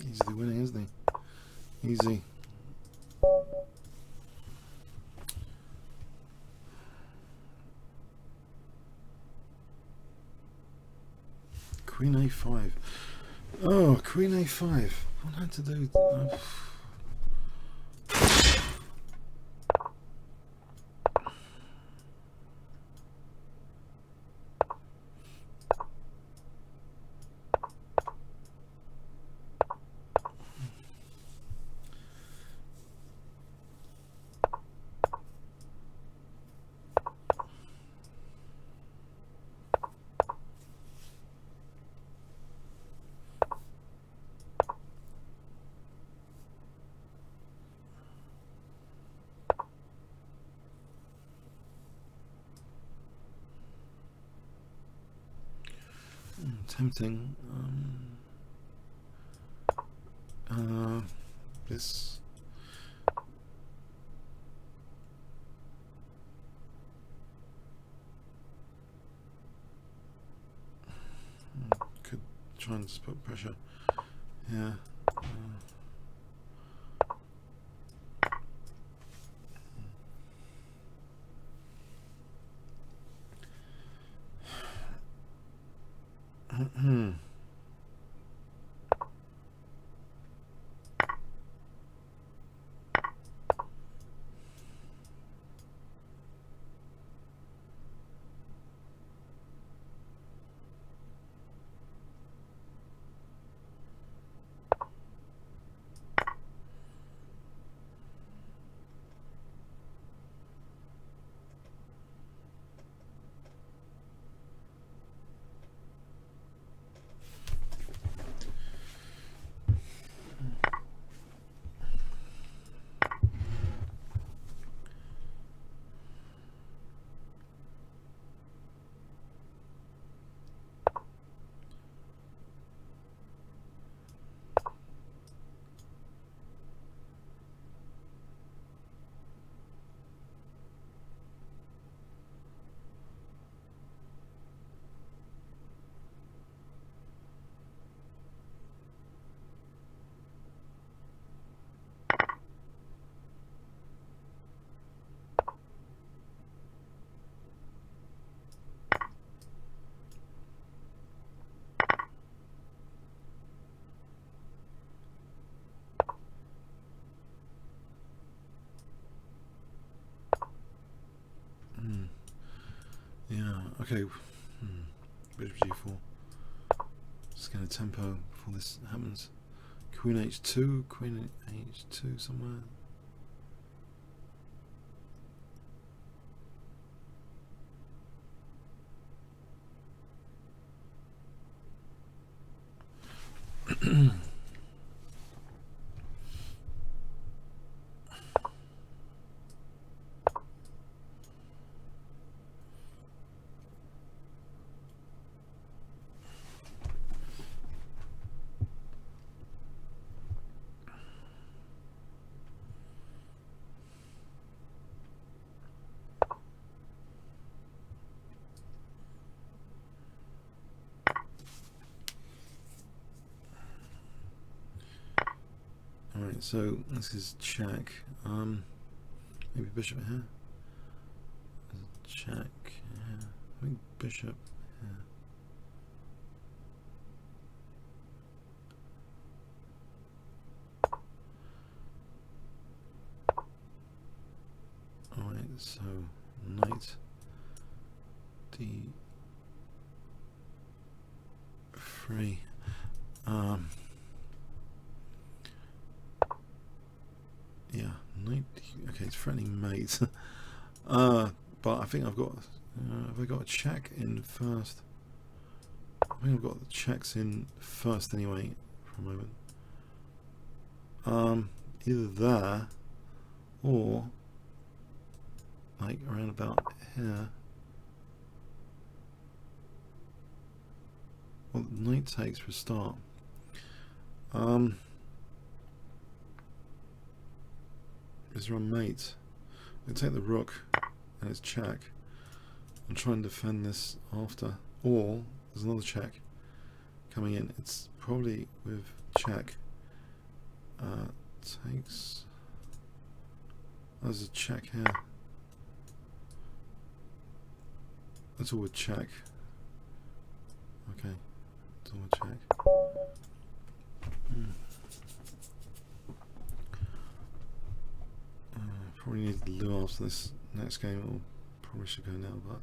Easily winning, isn't he? Easy. Queen A5. Oh, Queen A5. What had to do? Tempting. This. Could try and just put pressure. Yeah. Yeah, okay. Bishop G4. Just get a tempo before this happens. Queen H2, Queen H2 somewhere. Alright, so this is check. Maybe bishop here. Check. Yeah. I think bishop. Yeah. Alright, so knight d3. Yeah, knight. Okay, it's threatening mate. But I think I've got. Have I got a check in first? I think I've got the checks in first anyway. For a moment. Either there or like around about here. Well, knight takes for a start. Is there a mate? I take the rook and it's check and try and defend this after. Or there's another check coming in. It's probably with check. Takes. There's a check here. That's all with check. Okay. It's all with check. Probably need to lure after this next game, or probably should go now, but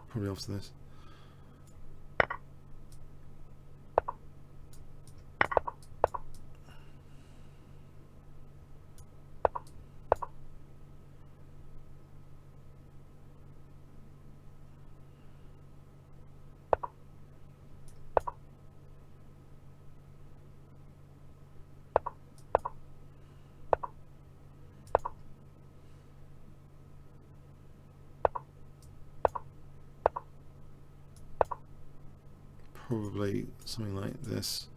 probably after this. Probably something like this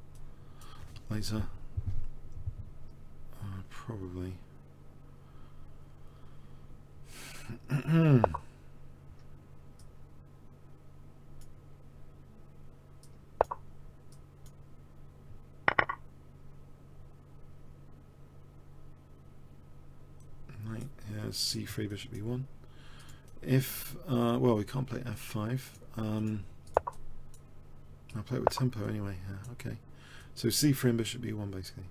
later. Probably. Right, here's c3 bishop e1. If well, we can't play f5. I'll play it with tempo anyway. Yeah, okay. So c3 and bishop e1 basically.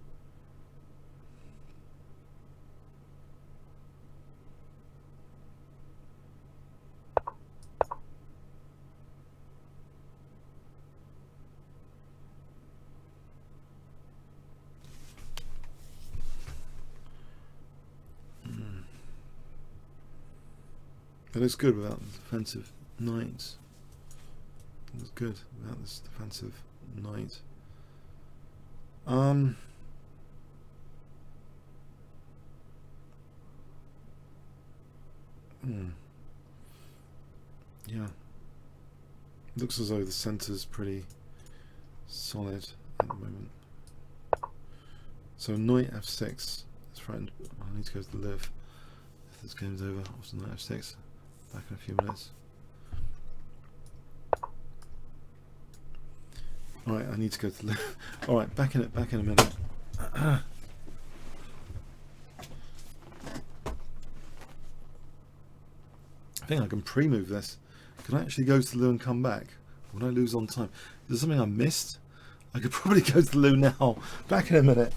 That is good without the defensive knight. It's good without this defensive knight. Yeah. Looks as though the centre's pretty solid at the moment. So knight f6 is threatened. I need to go to the live. If this game's over, after knight f6. Back in a few minutes. Alright, I need to go to the live. Alright, back in a minute. I think I can pre-move this. Can I actually go to the loo and come back? Would I lose on time? Is there something I missed? I could probably go to the loo now. Back in a minute.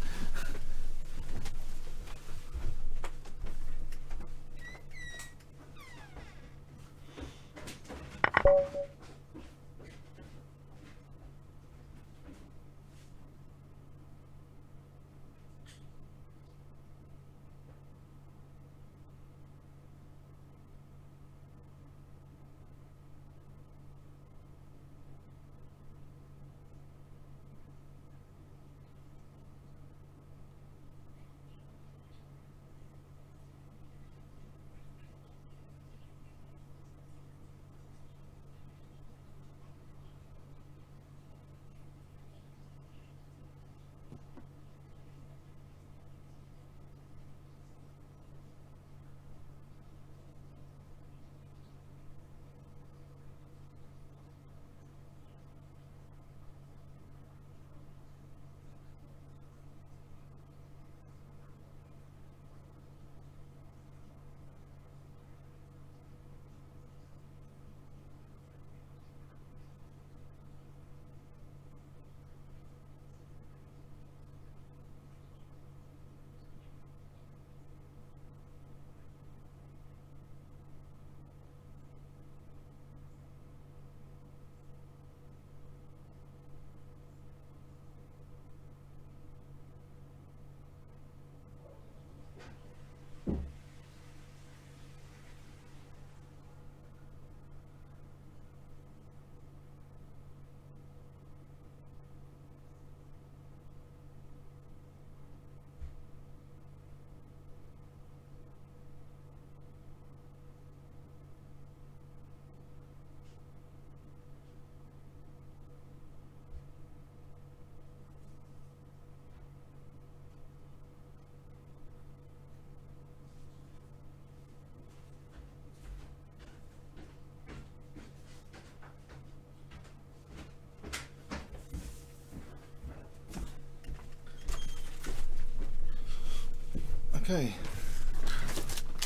Okay.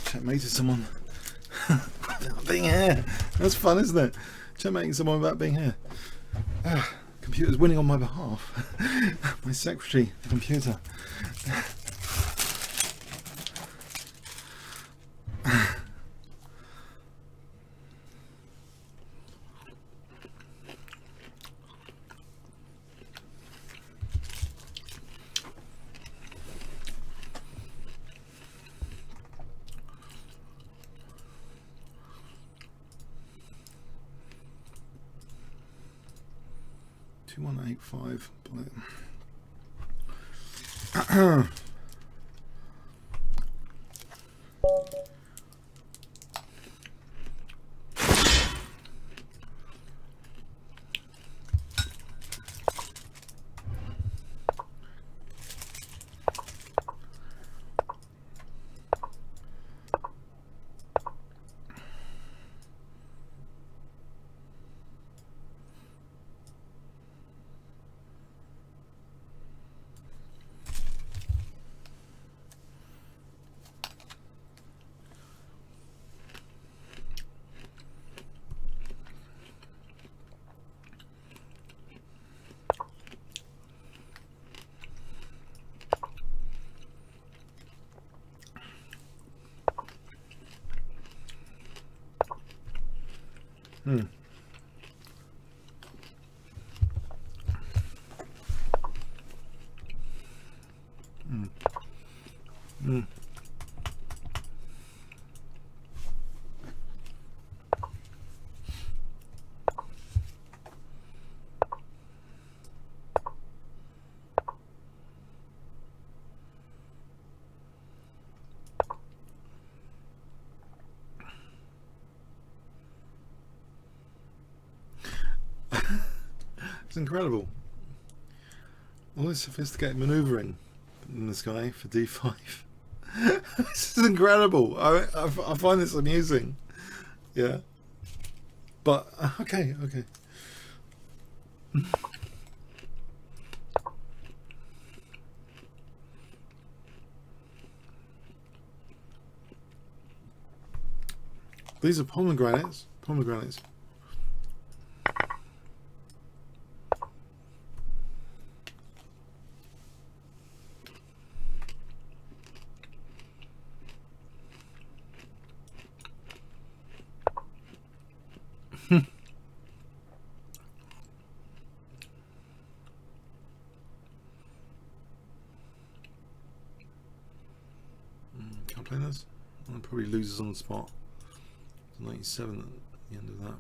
Checkmated someone without being here. That's fun, isn't it? Checkmating someone without being here. Computer's winning on my behalf. My secretary, the computer. $2185. It's incredible. All this sophisticated manoeuvring in this guy for d5. This is incredible. I find this amusing. Yeah. But, okay. These are pomegranates. Can't play this. I'll probably loses on the spot. 97 at the end of that.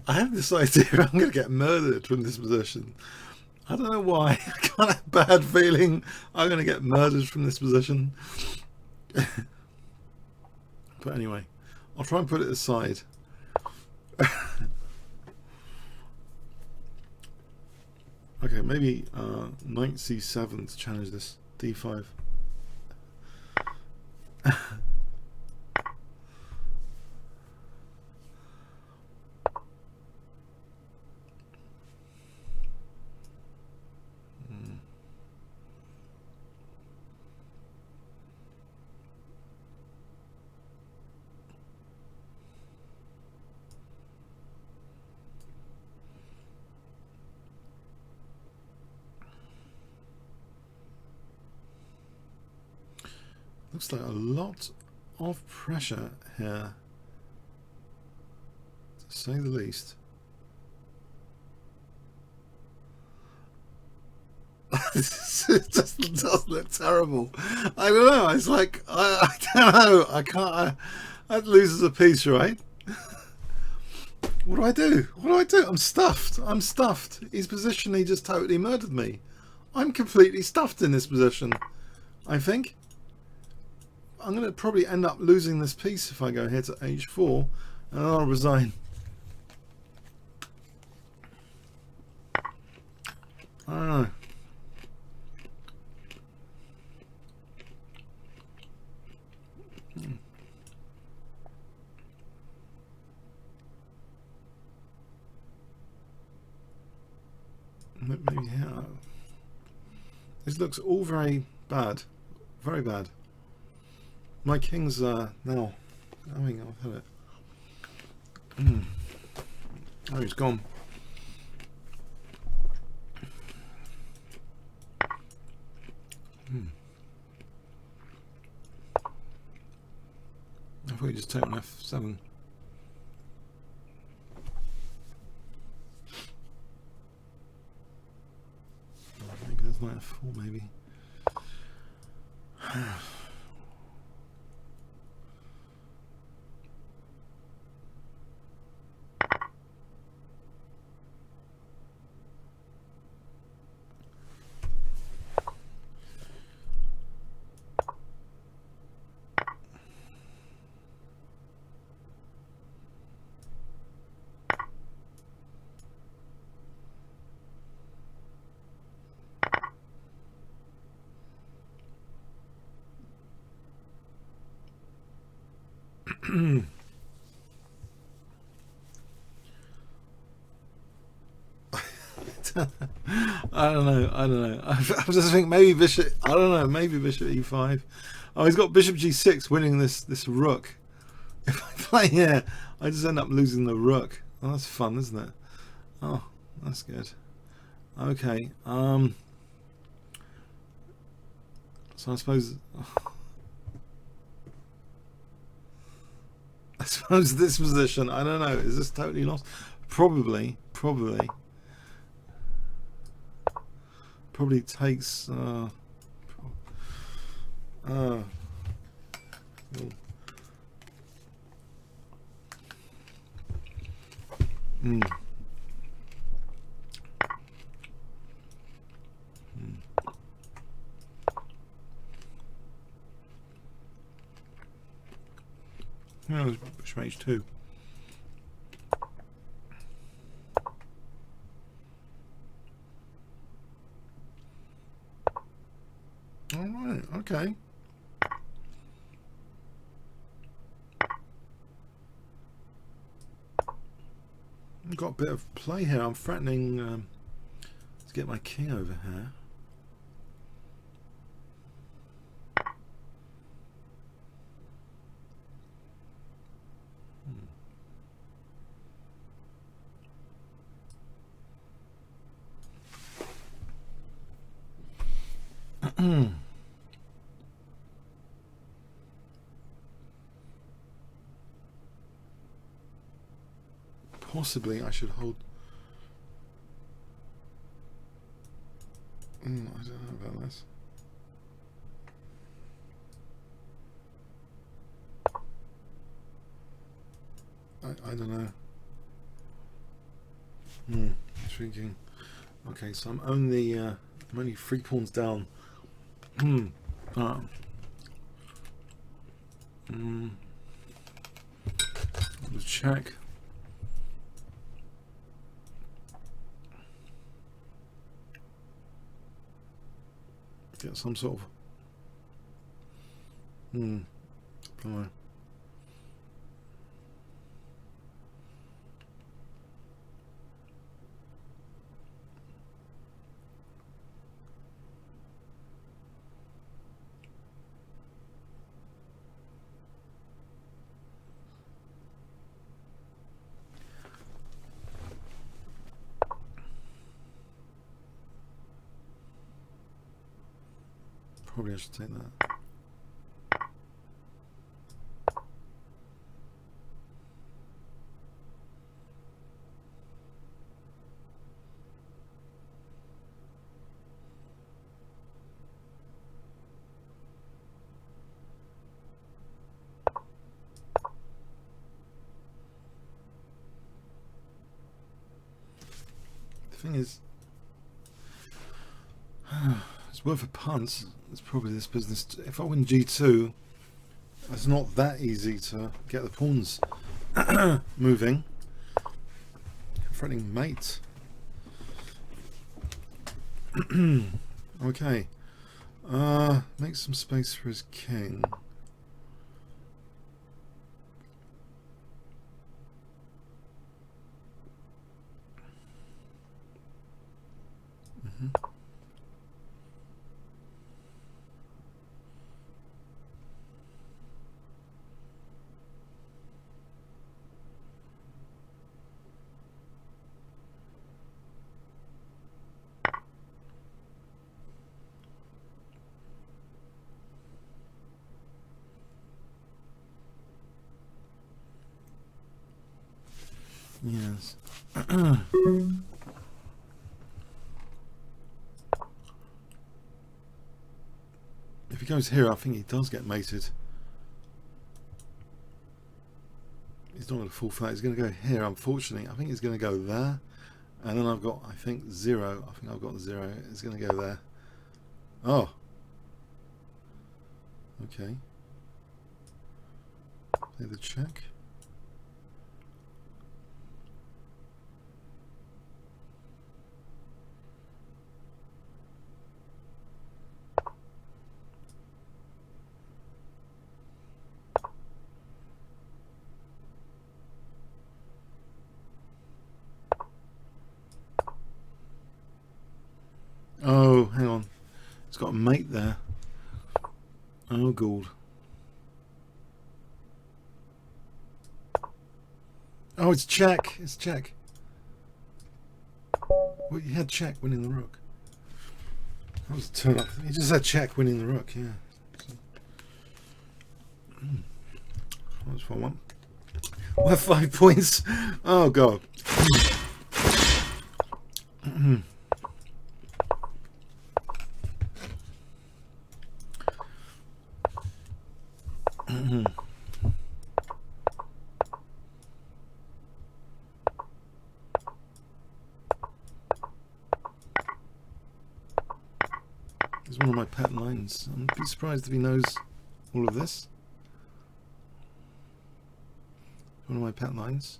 I have this idea I'm going to get murdered from this position. I don't know why. I got a bad feeling I'm going to get murdered from this position. But anyway, I'll try and put it aside. Okay, maybe knight c7 to challenge this d5. Looks like a lot of pressure here, to say the least. It just does look terrible. I don't know. It's like I don't know. I can't. That loses a piece, right? What do I do? I'm stuffed. His position, he just totally murdered me. I'm completely stuffed in this position. I think I'm going to probably end up losing this piece if I go here to h4, and I'll resign. I don't know. Maybe here. This looks all very bad. Very bad. My king's now going off of it. Oh, he's gone. I thought you just take on f7. Maybe there's knight f4 maybe. I don't know. I just think maybe bishop. I don't know. Maybe bishop e5. Oh, he's got bishop g6, winning this rook. If I play here, I just end up losing the rook. Oh, that's fun, isn't it? Oh, that's good. Okay. So I suppose. I suppose this position. I don't know. Is this totally lost? Probably takes oh, bishop h2. All right, okay. I've got a bit of play here. I'm threatening to get my king over here. Possibly I should hold. I don't know about this. I don't know. Intriguing. Okay, so I'm only 3 pawns down. Let's check. Get some sort of probably. Probably I should take that. The thing is, I worth a punt. It's probably this business. If I win G2, it's not that easy to get the pawns moving. Threatening mate. Okay. Make some space for his king. Yes. If he goes here, I think he does get mated. He's not going to fall flat. He's going to go here, unfortunately. I think he's going to go there. And then I've got, I think, 0. I think I've got 0. It's going to go there. Oh. Okay. Play the check. Oh, hang on. It's got a mate there. Oh, God. Oh, it's check. It's check. Well, you had check winning the rook. That was a turn up. You just had check winning the rook, yeah. That's 4-1. We'll have 5 points. Oh, God. It's one of my pet lines. I'm be surprised if he knows all of this. One of my pet lines.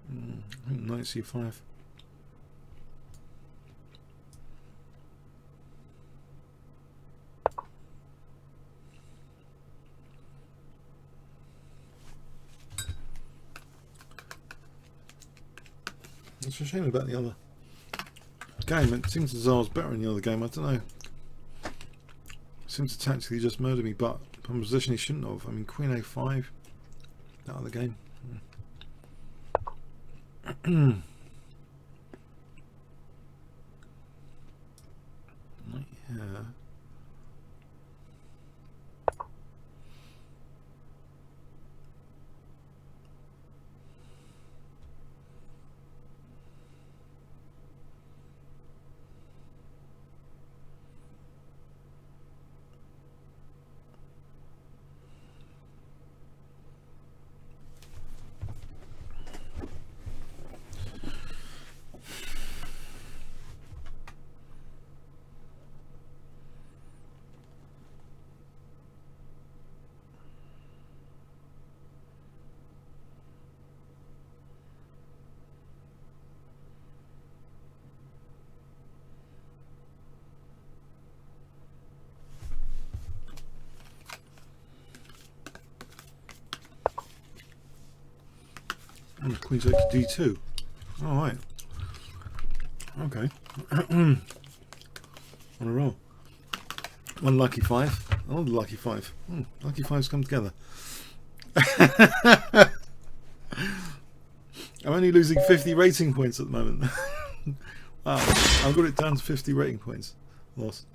I think knight c5. It's a shame about the other game. It seems as though I was better in the other game. I don't know. Seems to tactically just murder me, but from a position he shouldn't have. I mean, queen a5. That other game. Yeah. And queen takes d2. Alright. Okay. On a roll. One lucky 5. Another lucky 5. Lucky 5s come together. I'm only losing 50 rating points at the moment. Wow. I've got it down to 50 rating points. Lost.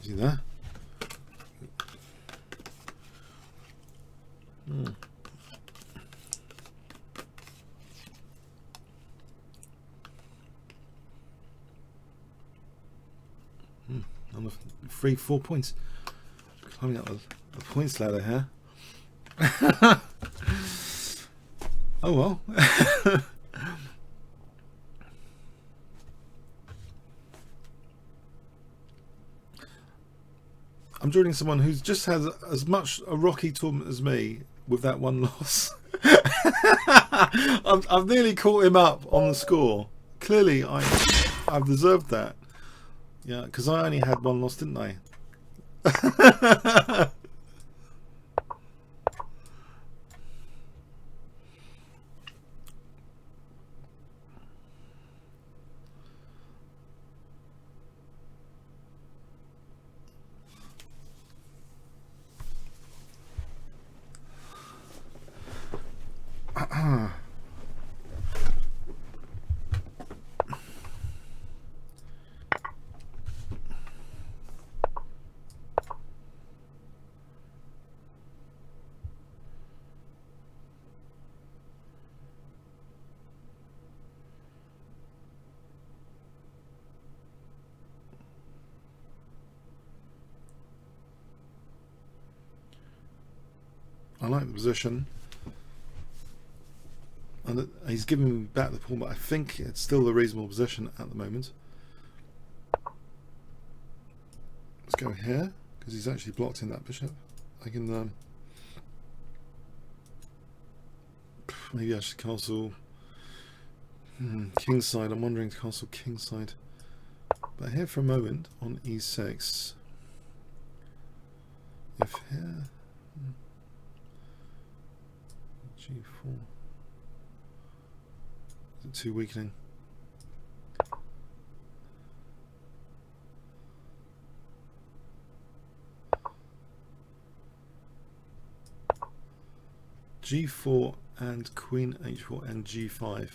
See there? I'm a free 4 points. Climbing up the points ladder here. Oh well. I'm joining someone who's just had as much a rocky tournament as me with that one loss. I've nearly caught him up on the score. Clearly, I've deserved that. Yeah, because I only had one loss, didn't I? I like the position, and he's giving me back the pawn, but I think it's still a reasonable position at the moment. Let's go here because he's actually blocked in that bishop. I can maybe I should castle kingside. I'm wondering to castle kingside, but here for a moment on e6. If here. G4. Is it too weakening? G4 and Queen H4 and G5. I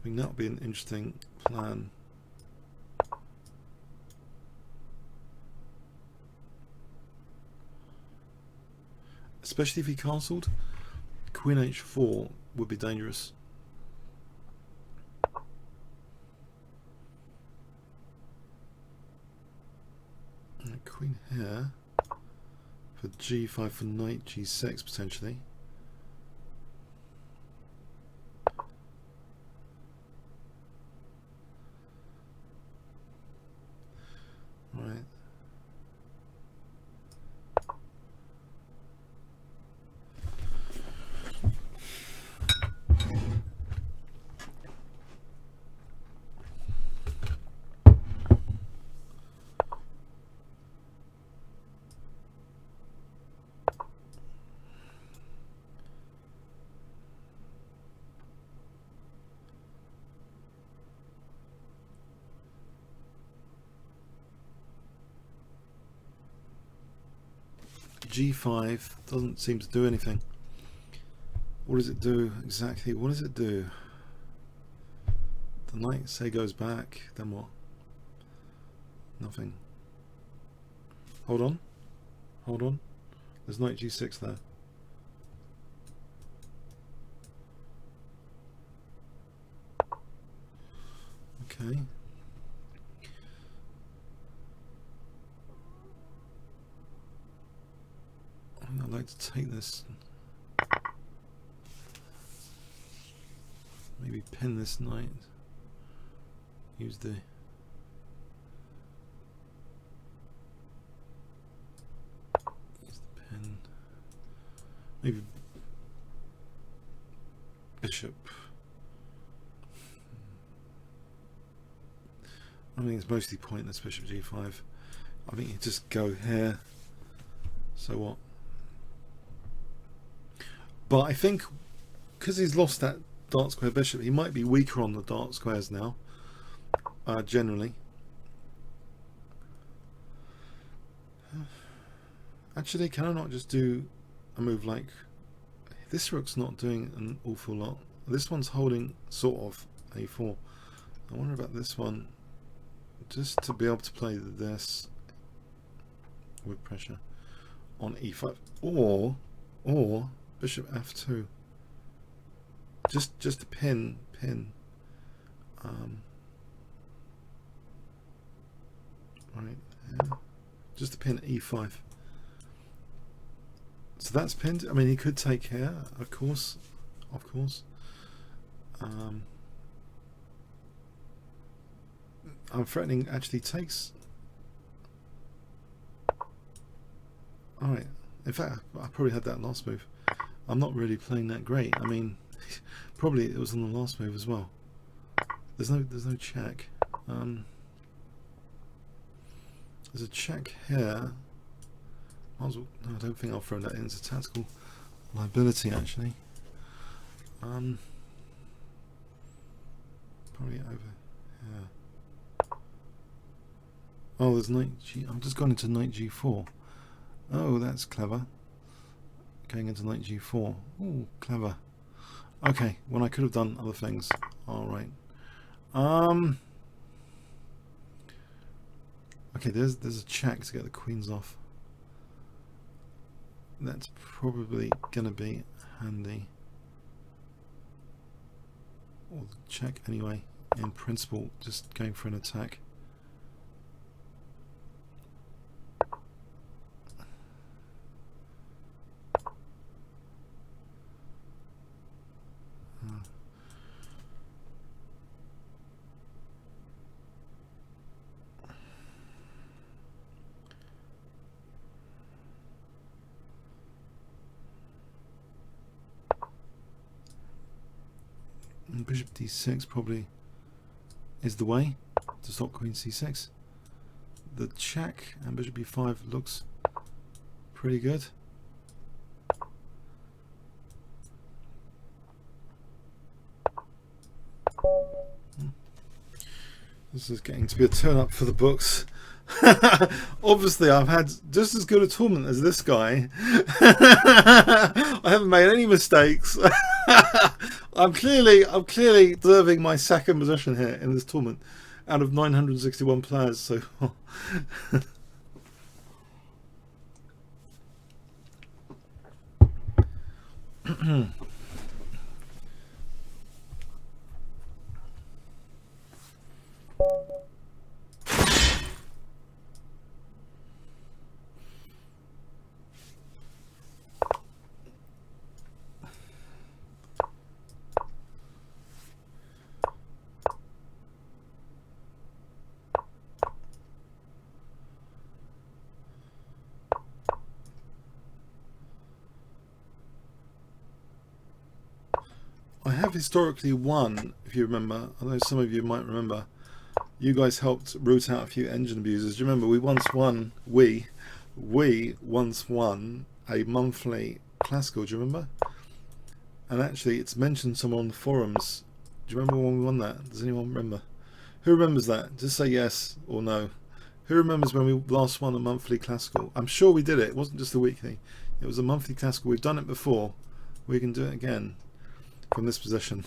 think that would be an interesting plan. Especially if he castled. Queen H4 would be dangerous. Queen here for G5 for knight G6 potentially. Right. G5 doesn't seem to do anything. What does it do exactly? What does it do? The knight say goes back, then what? Nothing. Hold on. Hold on. There's knight G6 there. Okay. I'd like to take this, maybe pin this knight, use the pin, maybe bishop. I think it's mostly pointless, bishop G5. I think you just go here, so what? But I think because he's lost that dark square bishop, he might be weaker on the dark squares now, generally. Actually, can I not just do a move like this? Rook's not doing an awful lot. This one's holding sort of a4. I wonder about this one, just to be able to play this. with pressure on e5, or bishop f2. Just to pin. Right, yeah. Just to pin e5. So that's pinned. I mean, he could take here, of course. I'm threatening actually takes. Alright, in fact, I probably had that last move. I'm not really playing that great. I mean, probably it was on the last move as well. There's no check. There's a check here. Might as well, no, I don't think I'll throw that in. It's a tactical liability, actually. Probably over here. Oh, there's knight G. I've just gone into knight G4. Oh, that's clever. Going into knight G4. Oh, clever. Okay, when I could have done other things. All right. Okay, there's a check to get the queens off. That's probably gonna be handy. Or check anyway. In principle, just going for an attack. Bishop d6 probably is the way to stop queen c6. The check and bishop b5 looks pretty good. This is getting to be a turn up for the books. Obviously I've had just as good a tournament as this guy. I haven't made any mistakes. I'm clearly deserving my second position here in this tournament out of 961 players so far. I have historically won, if you remember. I know some of you might remember. You guys helped root out a few engine abusers. Do you remember we once won, we once won a monthly classical, do you remember? And actually it's mentioned somewhere on the forums. Do you remember when we won that? Does anyone remember? Who remembers that? Just say yes or no. Who remembers when we last won a monthly classical? I'm sure we did it. It wasn't just a weekly. It was a monthly classical. We've done it before. We can do it again from this position.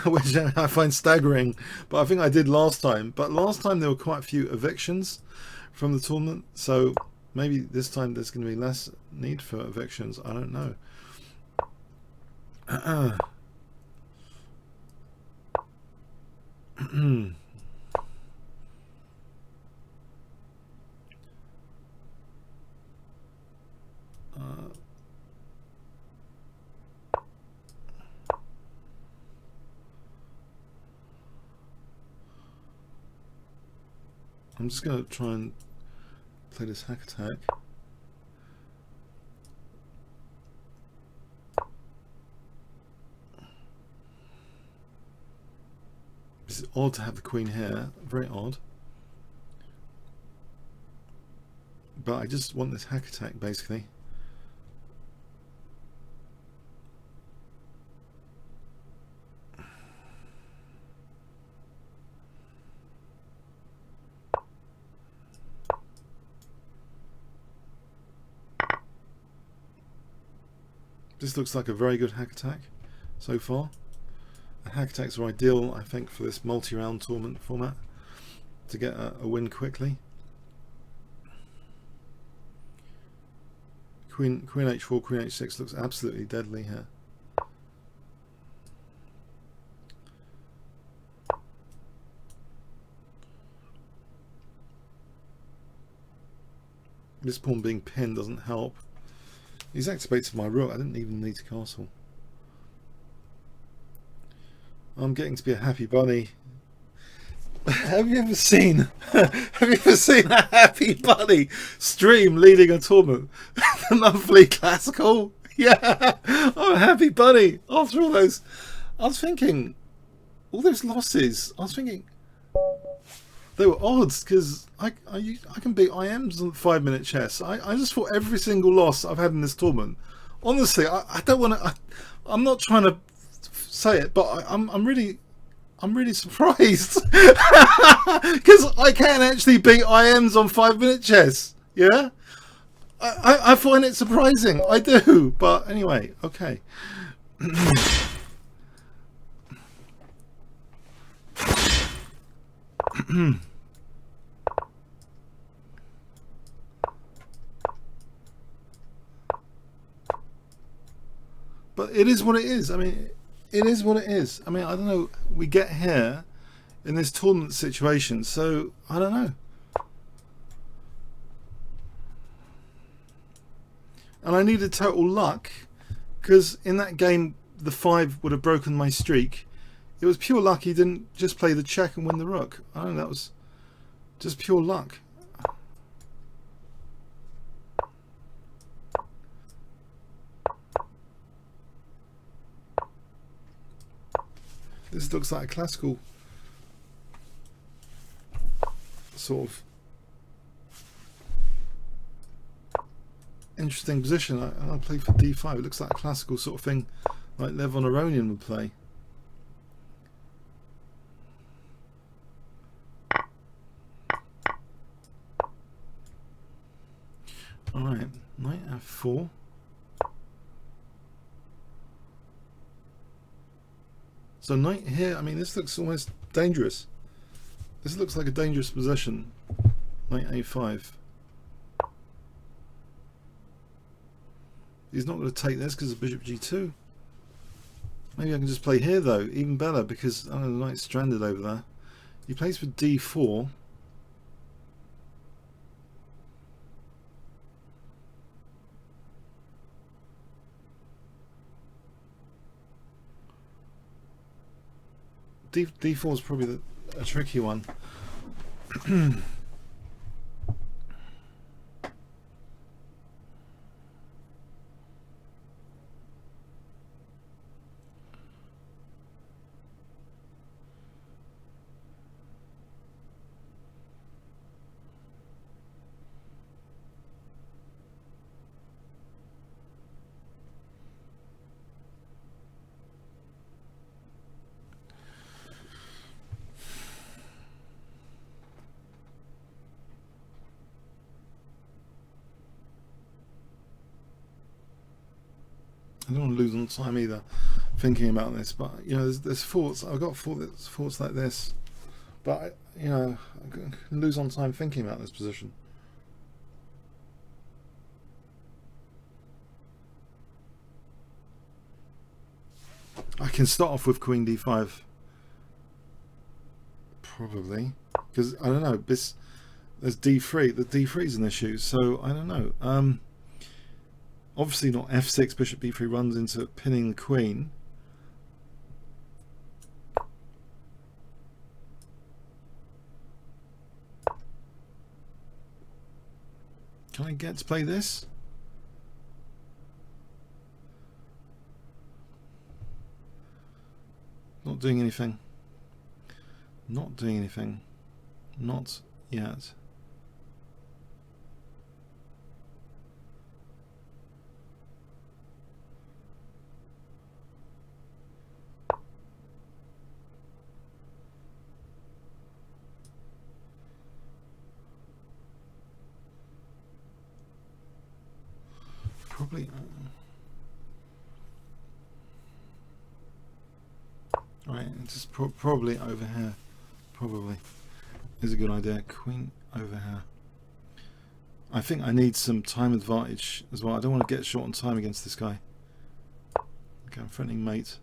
Which I find staggering, but I think I did last time. But last time there were quite a few evictions from the tournament, so maybe this time there's going to be less need for evictions. I don't know. I'm just going to try and play this hack attack. It's odd to have the queen here, very odd. But I just want this hack attack basically. This looks like a very good hack attack so far. Hack attacks are ideal, I think, for this multi-round tournament format to get a win quickly. Queen h4, Queen h6 looks absolutely deadly here. This pawn being pinned doesn't help. He's activated my rook. I didn't even need to castle. I'm getting to be a happy bunny. Have you ever seen a happy bunny stream leading a tournament? The monthly classical? Yeah, I'm a happy bunny. After all those, I was thinking, all those losses, I was thinking they were odds, because I can beat IMs on 5-minute chess. I just thought every single loss I've had in this tournament. Honestly, I don't want to. I'm not trying to say it, but I'm really surprised because I can actually beat IMs on 5-minute chess. Yeah, I find it surprising. I do, but anyway, okay. But it is what it is. I mean, it is what it is. I mean, I don't know. We get here in this tournament situation, so I don't know. And I needed total luck, because in that game the 5 would have broken my streak. It was pure luck he didn't just play the check and win the rook. I don't know, that was just pure luck. This looks like a classical sort of interesting position. I'll play for d5. It looks like a classical sort of thing like Lev von Aronian would play. Alright, knight f4. So knight here, I mean, this looks almost dangerous. This looks like a dangerous position. Knight a5. He's not going to take this because of bishop g2. Maybe I can just play here though, even better, because I don't know, the knight's stranded over there. He plays for d4. D4 is probably a tricky one. I don't want to lose on time either thinking about this, but you know, there's thoughts. I've got thoughts like this, but you know, I can lose on time thinking about this position. I can start off with queen d5 probably, because I don't know, there's d3. The d3 is an issue, so I don't know. Obviously not f6, bishop b3 runs into pinning the queen. Can I get to play this? Not doing anything. Not doing anything. Not yet. Probably. Right, just probably over here. Probably is a good idea. Queen over here. I think I need some time advantage as well. I don't want to get short on time against this guy. Okay, I'm threatening mate.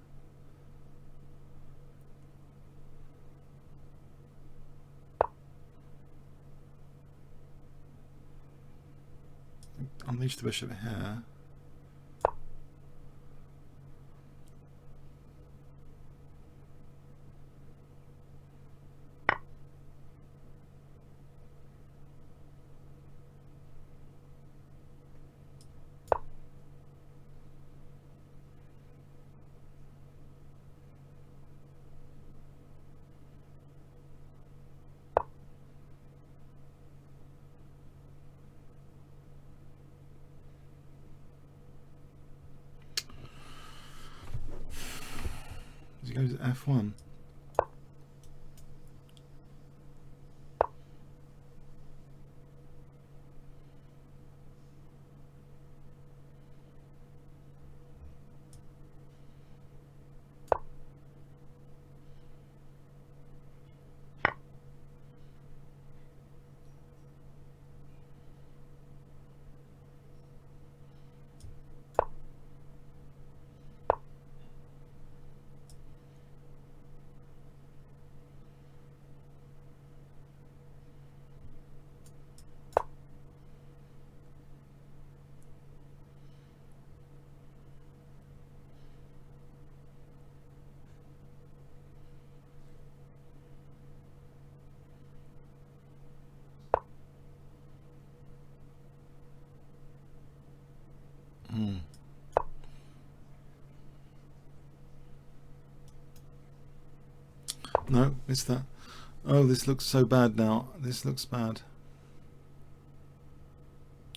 Unleash the bishop here. He goes F1. No, missed that. Oh, this looks so bad now. This looks bad.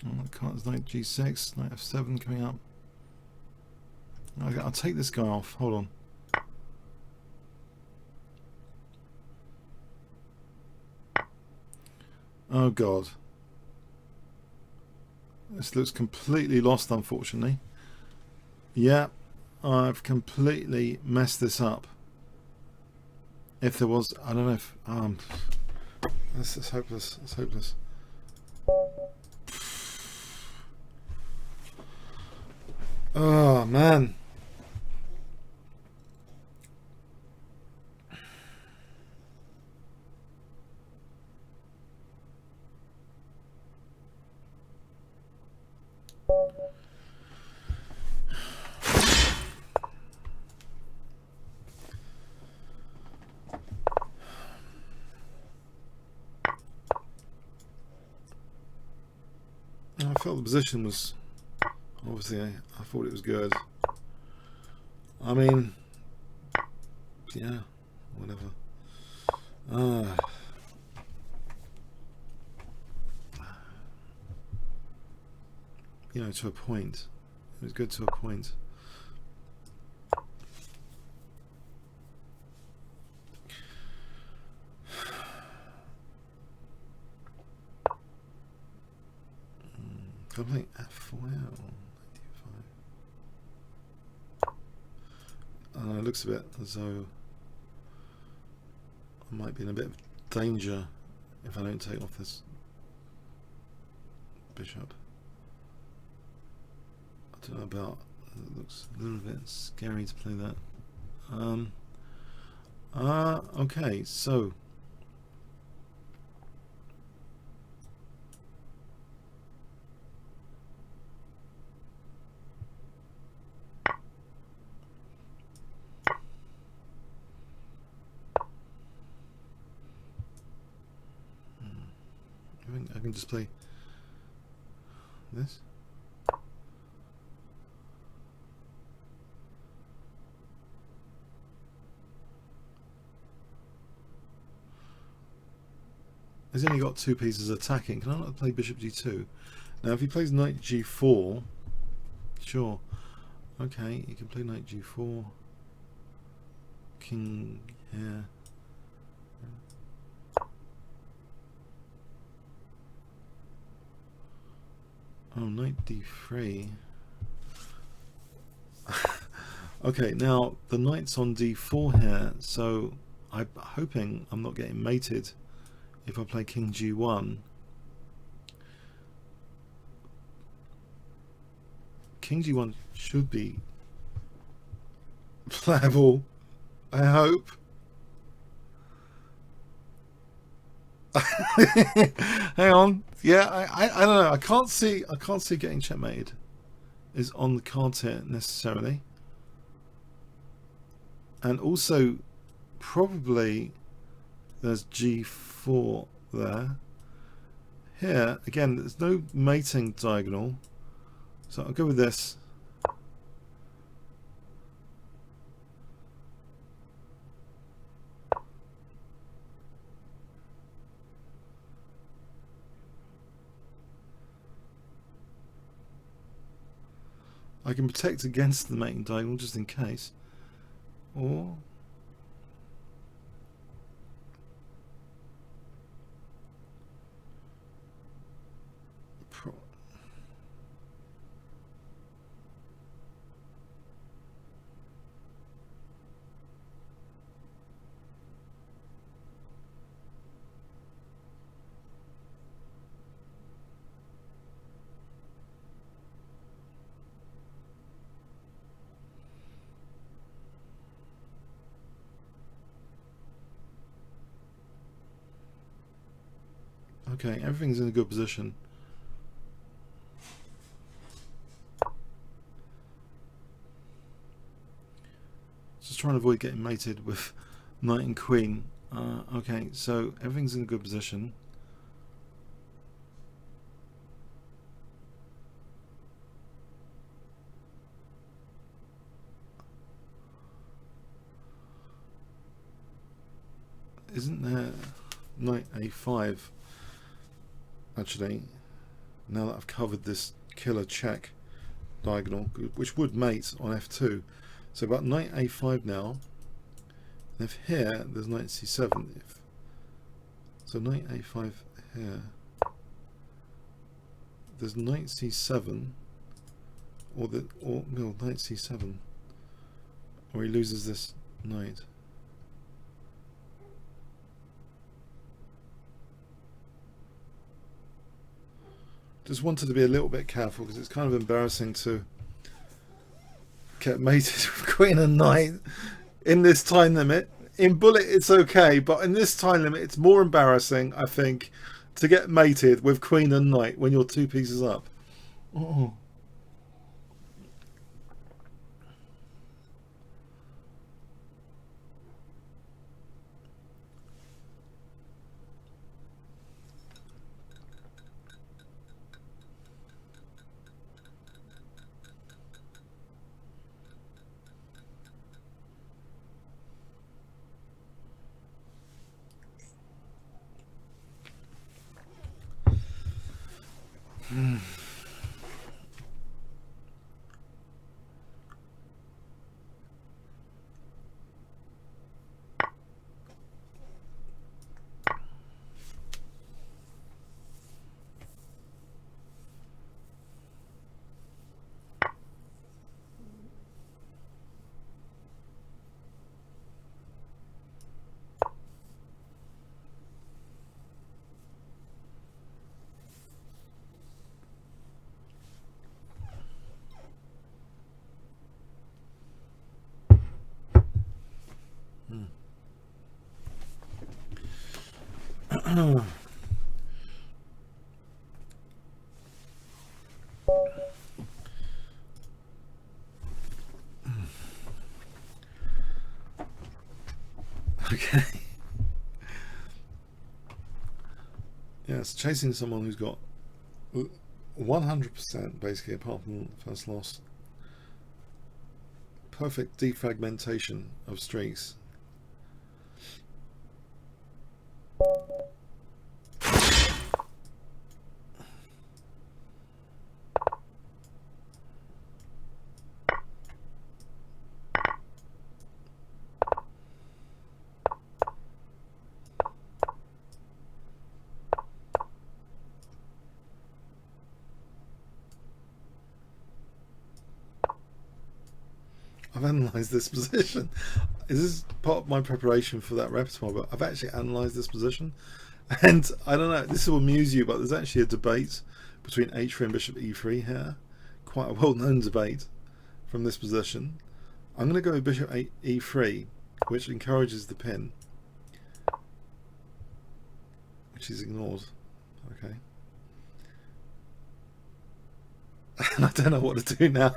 Oh, I can't. It's knight G6, knight F7 coming up. I'll take this guy off. Hold on. Oh God. This looks completely lost, unfortunately. Yeah, I've completely messed this up. If there was, I don't know if this is hopeless. It's hopeless. Oh man. I felt the position was obviously I thought it was good. I mean, yeah, whatever. You know, to a point. It was good to a point. I'm playing F4. It looks a bit as though I might be in a bit of danger if I don't take off this bishop. I don't know about. It looks a little bit scary to play that. Okay, so. I can just play this. He's only got two pieces attacking. Can I not play bishop g2? Now if he plays knight g4, sure. Okay, you can play knight g4. King here. Oh, knight d3. Okay, now the knight's on d4 here, so I'm hoping I'm not getting mated if I play king g1. king g1 should be playable, I hope. Hang on. Yeah, I don't know. I can't see getting checkmated is on the cards here necessarily. And also probably there's g4 there. Here again there's no mating diagonal, so I'll go with this. I can protect against the mating diagonal just in case. Or okay, everything's in a good position. Just trying to avoid getting mated with knight and queen. Okay, so everything's in a good position. Isn't there knight a5? Actually, now that I've covered this killer check diagonal, which would mate on f2, so about knight a5 now. And if here there's knight c7, so knight a5 here, there's knight c7, or no, knight c7, or he loses this knight. Just wanted to be a little bit careful because it's kind of embarrassing to get mated with queen and knight in this time limit. In bullet it's okay, but in this time limit it's more embarrassing, I think, to get mated with queen and knight when you're 2 pieces up. Oh. Okay. Yes, chasing someone who's got 100% basically, apart from first loss. Perfect defragmentation of streaks. I've analysed this position. Is this part of my preparation for that repertoire? But I've actually analysed this position, and I don't know. This will amuse you, but there's actually a debate between h3 and bishop e3 here, quite a well-known debate from this position. I'm going to go with bishop e3, which encourages the pin, which is ignored. Okay. And I don't know what to do now.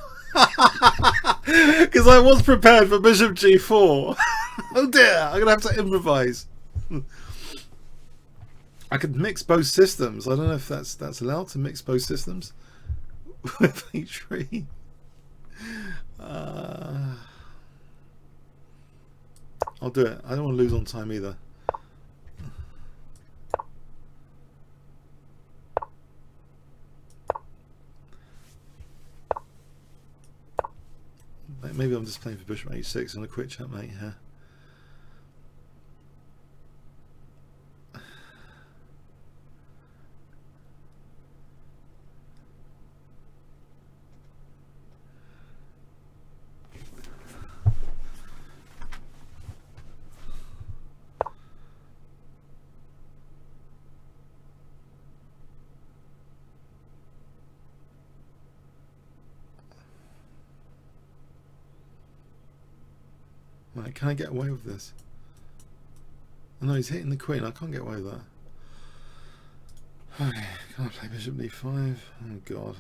Because I was prepared for bishop g4. Oh dear, I'm going to have to improvise. I could mix both systems. I don't know if that's allowed to mix both systems with h3. I'll do it. I don't want to lose on time either. Maybe I'm just playing for bishop h6 on a quick checkmate here. Right, can I get away with this? Oh, no, he's hitting the queen. I can't get away with that. Okay, can I play bishop d5? Oh god.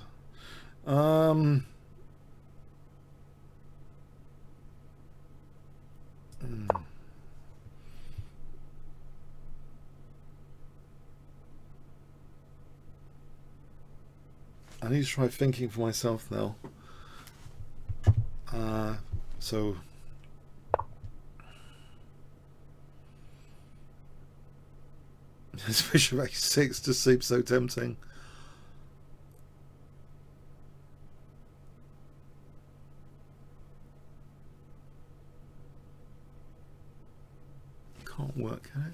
I need to try thinking for myself now. So this bishop h6 just seems so tempting. Can't work, can it?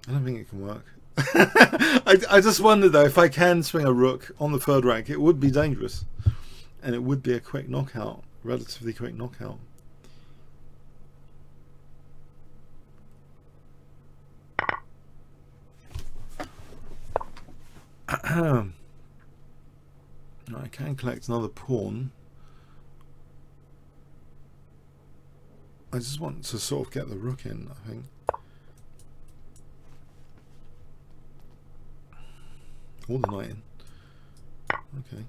I don't think it can work. I just wonder though, if I can swing a rook on the third rank, it would be dangerous, and it would be a quick knockout, relatively quick knockout. I can collect another pawn. I just want to sort of get the rook in, I think. Or the knight in. Okay.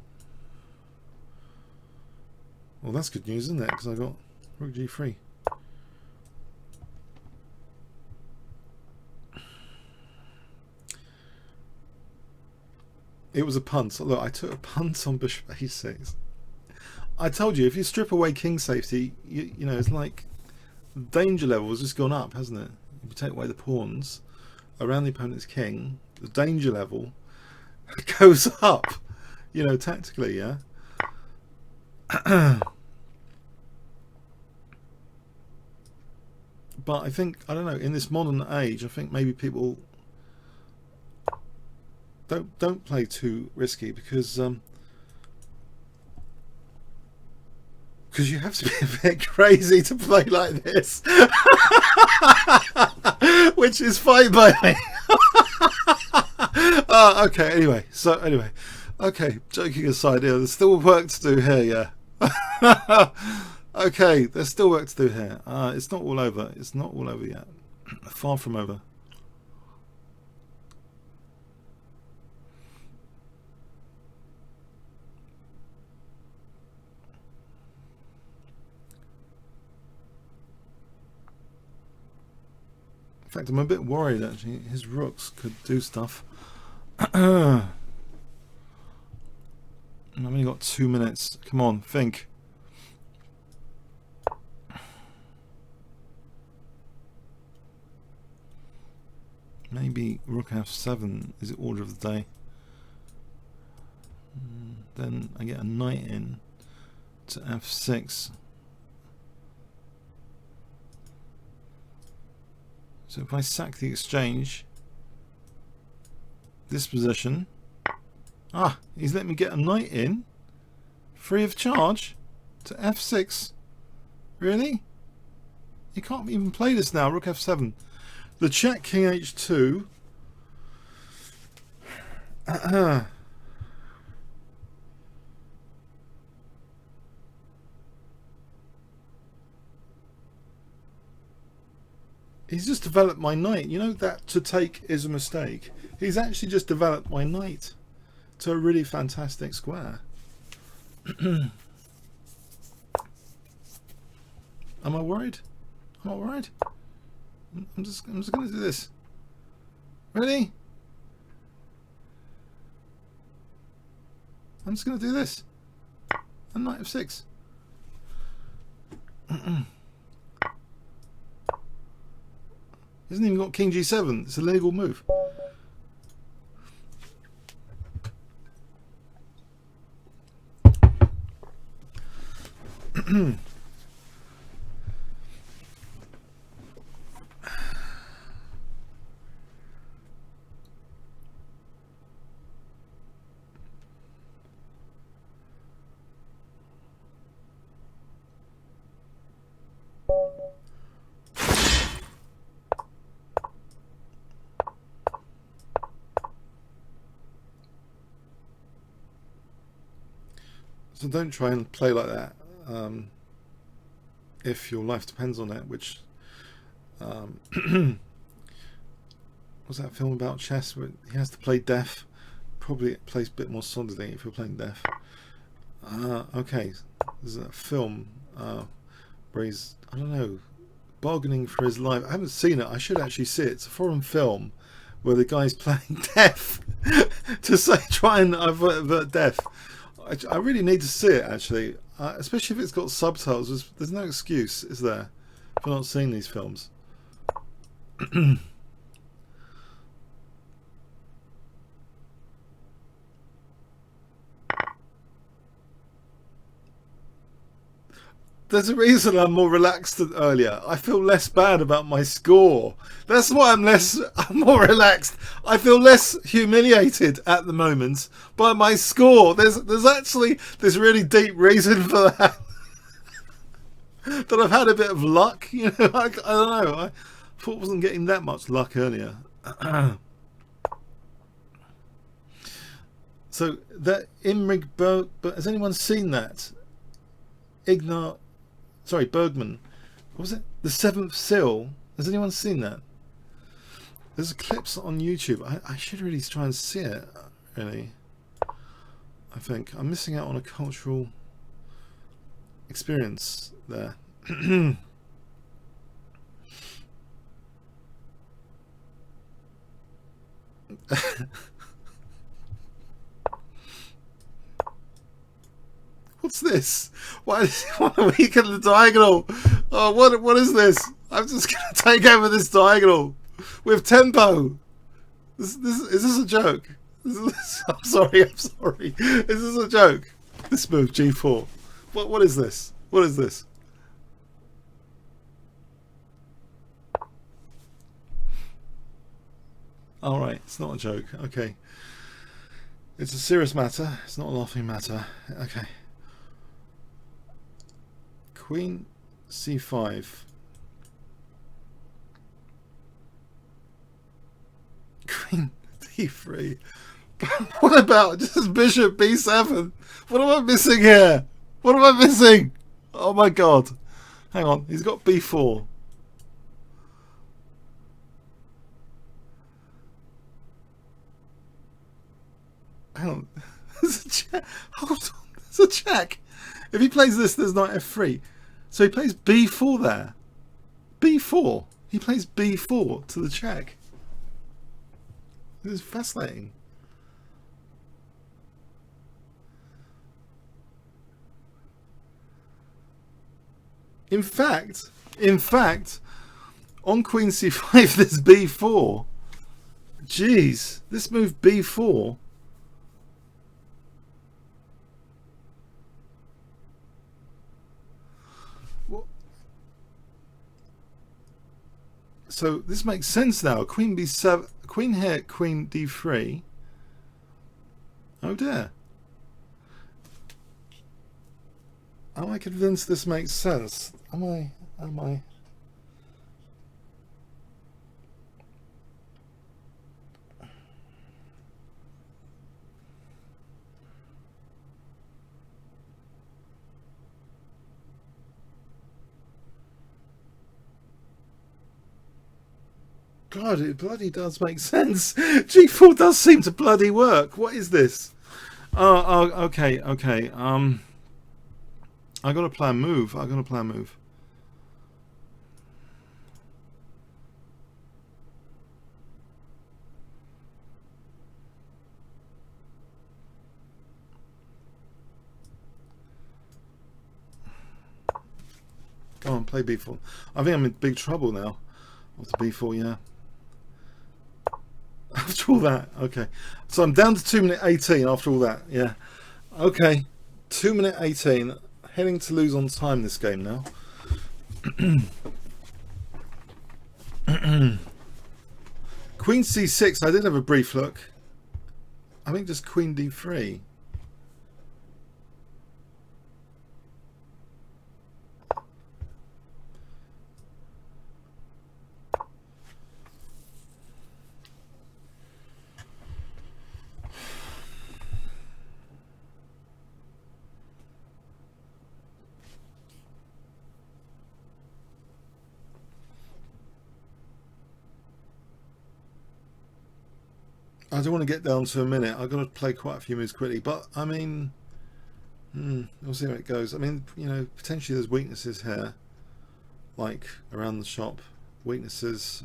Well, that's good news, isn't it? Because I got rook g3. It was a punt. Look, I took a punt on bishop a6. I told you, if you strip away king safety, you know, it's like danger level has just gone up, hasn't it? If you take away the pawns around the opponent's king, the danger level goes up, you know, tactically, yeah. But I think, I don't know, in this modern age, I think maybe people don't play too risky, because you have to be a bit crazy to play like this. Which is fine by me. Okay, anyway, okay, joking aside here, there's still work to do here, yeah. Okay, there's still work to do here. It's not all over. It's not all over yet. Far from over. In fact, I'm a bit worried actually. His rooks could do stuff. I've only got 2 minutes. Come on, think. Maybe rook f7 is the order of the day. Then I get a knight in to f6. So if I sack the exchange, this position, he's let me get a knight in, free of charge, to f6. Really? You can't even play this now, rook f7. The check king h2 He's just developed my knight. You know that to take is a mistake. He's actually just developed my knight to a really fantastic square. Am I worried? I'm not worried. I'm just going to do this. Really? I'm just going to do this. A knight of 6. He hasn't even got king g7. It's a legal move. So don't try and play like that if your life depends on it, which was that film about chess where he has to play deaf? Probably it plays a bit more solidly if you're playing deaf. Okay, there's a film where he's, I don't know, bargaining for his life. I haven't seen it. I should actually see it. It's a foreign film where the guy's playing deaf to say try and avert death. I really need to see it actually, especially if it's got subtitles. There's no excuse, is there, for not seeing these films? There's a reason I'm more relaxed than earlier. I feel less bad about my score. That's why I'm more relaxed. I feel less humiliated at the moment by my score. There's actually this really deep reason for that. That I've had a bit of luck, you know. I don't know. I thought I wasn't getting that much luck earlier. So that Imrig has anyone seen that? Bergman. What was it? The Seventh Seal. Has anyone seen that? There's clips on YouTube. I should really try and see it. Really, I think I'm missing out on a cultural experience there. What's this? Why does he want to weaken the diagonal? Oh, what is this? I'm just going to take over this diagonal with tempo. Is this a joke? I'm sorry. Is this a joke? This move, G4. What is this? What is this? All right, it's not a joke. Okay. It's a serious matter. It's not a laughing matter. Okay. Queen c5. Queen d3. What about just bishop b7? What am I missing here? What am I missing? Oh my god. Hang on, he's got b4. Hang on. There's a check. Hold on. There's a check. If he plays this, there's knight f3. So he plays b4 there. b4. He plays b4 to the check. This is fascinating. In fact, on queen c5 there's b4. Jeez, this move b4. So this makes sense now. Queen b7, queen here, queen d3. Oh dear. Am I convinced this makes sense? Am I? God, it bloody does make sense. G4 does seem to bloody work. What is this? Oh, okay. I got to plan move. Go on, play b4. I think I'm in big trouble now. After b4, yeah. After all that, okay. So I'm down to 2 minute 18 after all that, yeah. Okay, 2 minute 18. Heading to lose on time this game now. Queen c6, I did have a brief look. I think just queen d3. I don't want to get down to a minute. I've got to play quite a few moves quickly, but I mean, we'll see how it goes. I mean, you know, potentially there's weaknesses here, like around the shop. Weaknesses.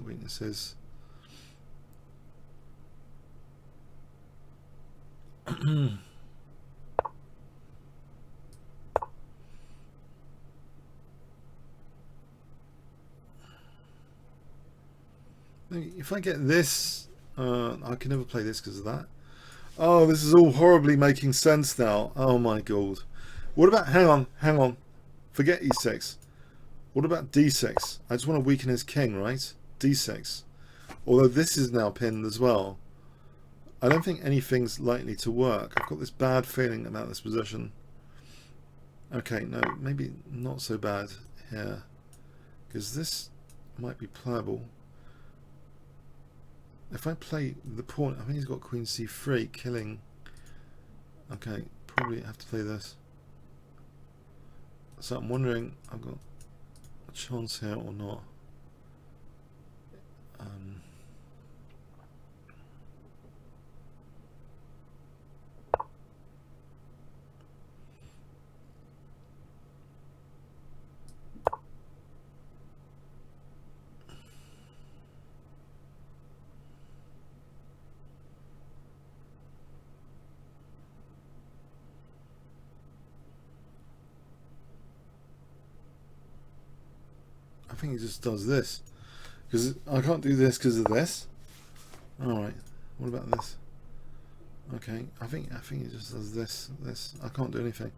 If I get this, I can never play this because of that. Oh, this is all horribly making sense now. Oh my god. What about, hang on. Forget e6. What about d6? I just want to weaken his king, right? d6. Although this is now pinned as well. I don't think anything's likely to work. I've got this bad feeling about this position. Okay, no, maybe not so bad here. Because this might be pliable. If I play the pawn, I think he's got queen c3, killing. Okay, probably have to play this. So I'm wondering, I've got a chance here or not. I think he just does this because I can't do this because of this. All right, what about this? Okay, I think he just does this. I can't do anything.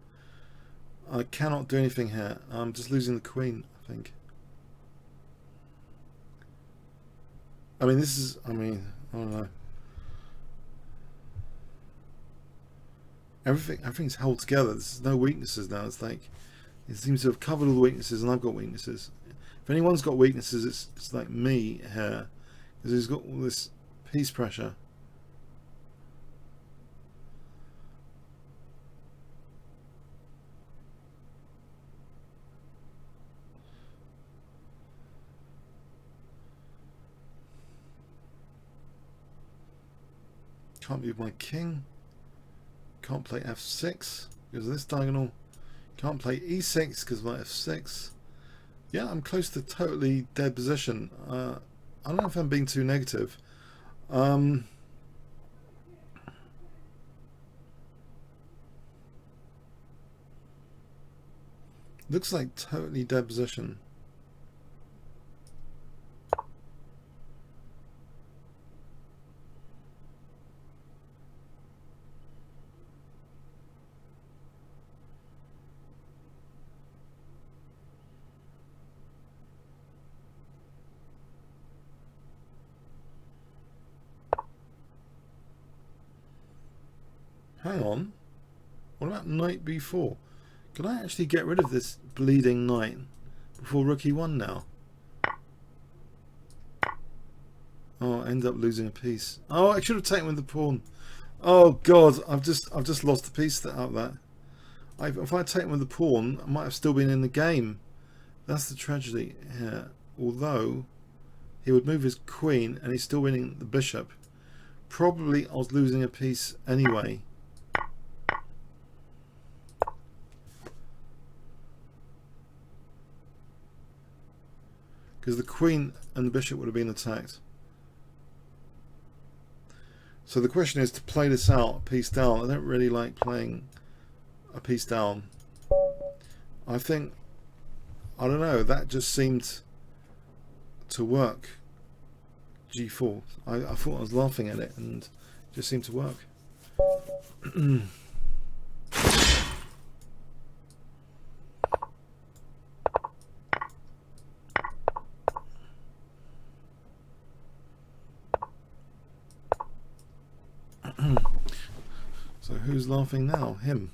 I cannot do anything here. I'm just losing the queen, I think. I mean, this is. I don't know. Everything's held together. There's no weaknesses now. It's like it seems to have covered all the weaknesses, and I've got weaknesses. If anyone's got weaknesses, it's like me here, because he's got all this piece pressure. Can't move my king. Can't play f6 because of this diagonal. Can't play e6 because of my f6. Yeah, I'm close to totally dead position. I don't know if I'm being too negative. Looks like totally dead position. Hang on. What about knight b4? Can I actually get rid of this bleeding knight before rook e1 now? Oh, I end up losing a piece. Oh, I should have taken with the pawn. Oh god, I've just lost the piece out of that. If I'd taken with the pawn, I might have still been in the game. That's the tragedy here. Although he would move his queen and he's still winning the bishop. Probably I was losing a piece anyway. Because the queen and the bishop would have been attacked. So the question is to play this out a piece down. I don't really like playing a piece down. I think, I don't know, that just seemed to work. G4. I thought I was laughing at it and it just seemed to work. So who's laughing now? Him.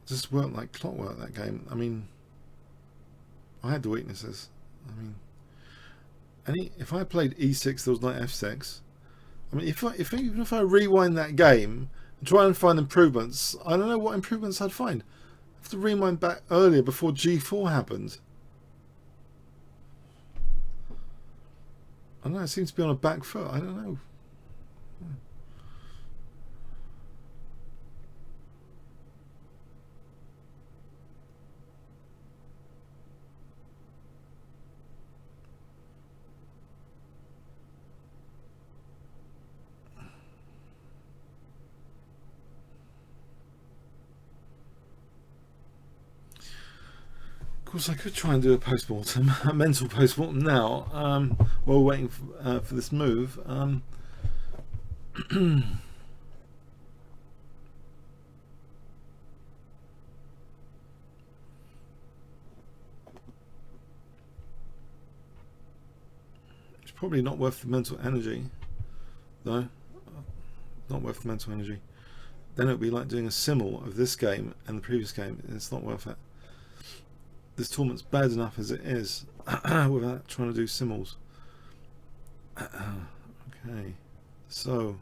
Just worked like clockwork, that game. I mean, I had the weaknesses. I mean, if I played e6, there was like f6. I mean, even if I rewind that game and try and find improvements, I don't know what improvements I'd find. I have to rewind back earlier before g4 happened. I don't know, it seems to be on a back foot. I don't know. Of course, I could try and do a post-mortem, a mental post-mortem now, while waiting for this move. It's probably not worth the mental energy, though. Not worth the mental energy. Then it would be like doing a simul of this game and the previous game, and it's not worth it. This tournament's bad enough as it is without trying to do simuls. Okay, so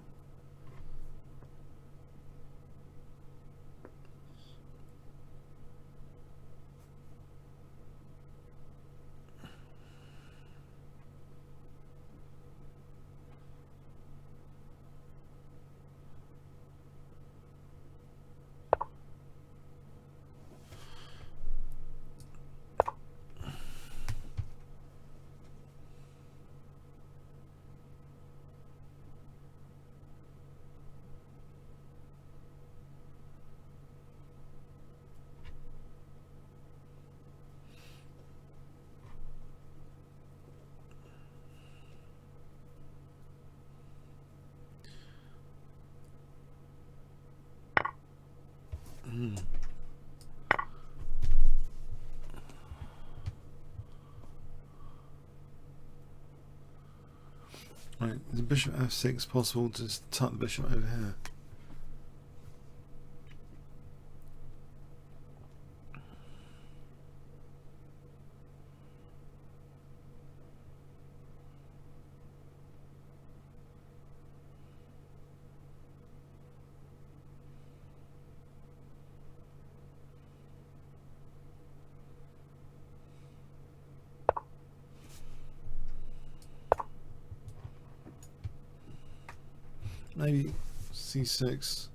right, is bishop f6 possible to just tuck the bishop over here? Maybe c6.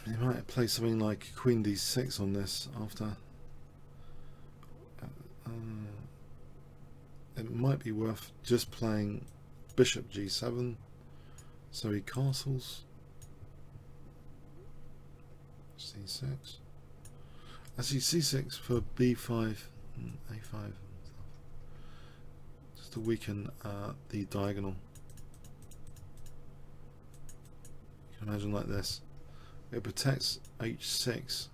You might play something like queen d6 on this after. It might be worth just playing bishop g7, so he castles. c6. Actually, c6 for b5 and a5 and stuff, just to weaken the diagonal. You can imagine like this. It protects h6,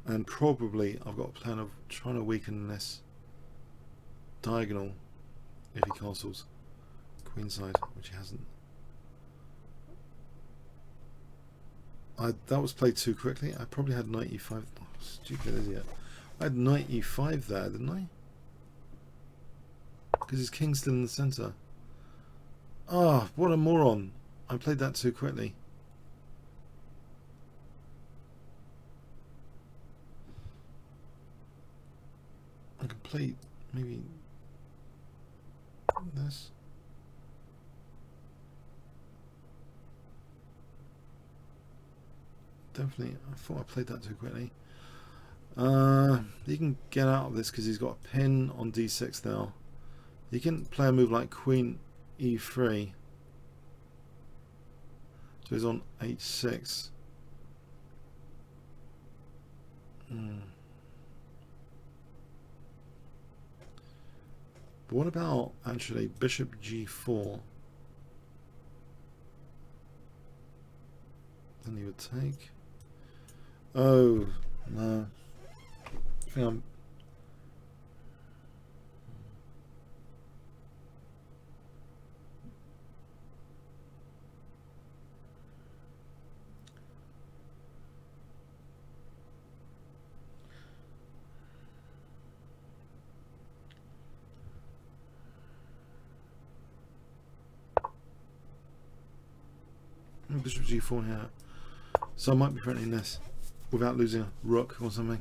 and probably I've got a plan of trying to weaken this diagonal if he castles queenside, which he hasn't. That was played too quickly. I probably had knight e5. Oh, stupid idiot. I had knight e5 there, didn't I? because his king's still in the centre. Ah, oh, what a moron. I played that too quickly. I can play maybe this. Definitely, I thought I played that too quickly. He can get out of this because he's got a pin on d6 now. He can play a move like Queen e3. So he's on h6. But what about actually bishop g4? Then he would take. Oh no. I think I'm. Bishop g4 here. So I might be threatening this without losing a rook or something.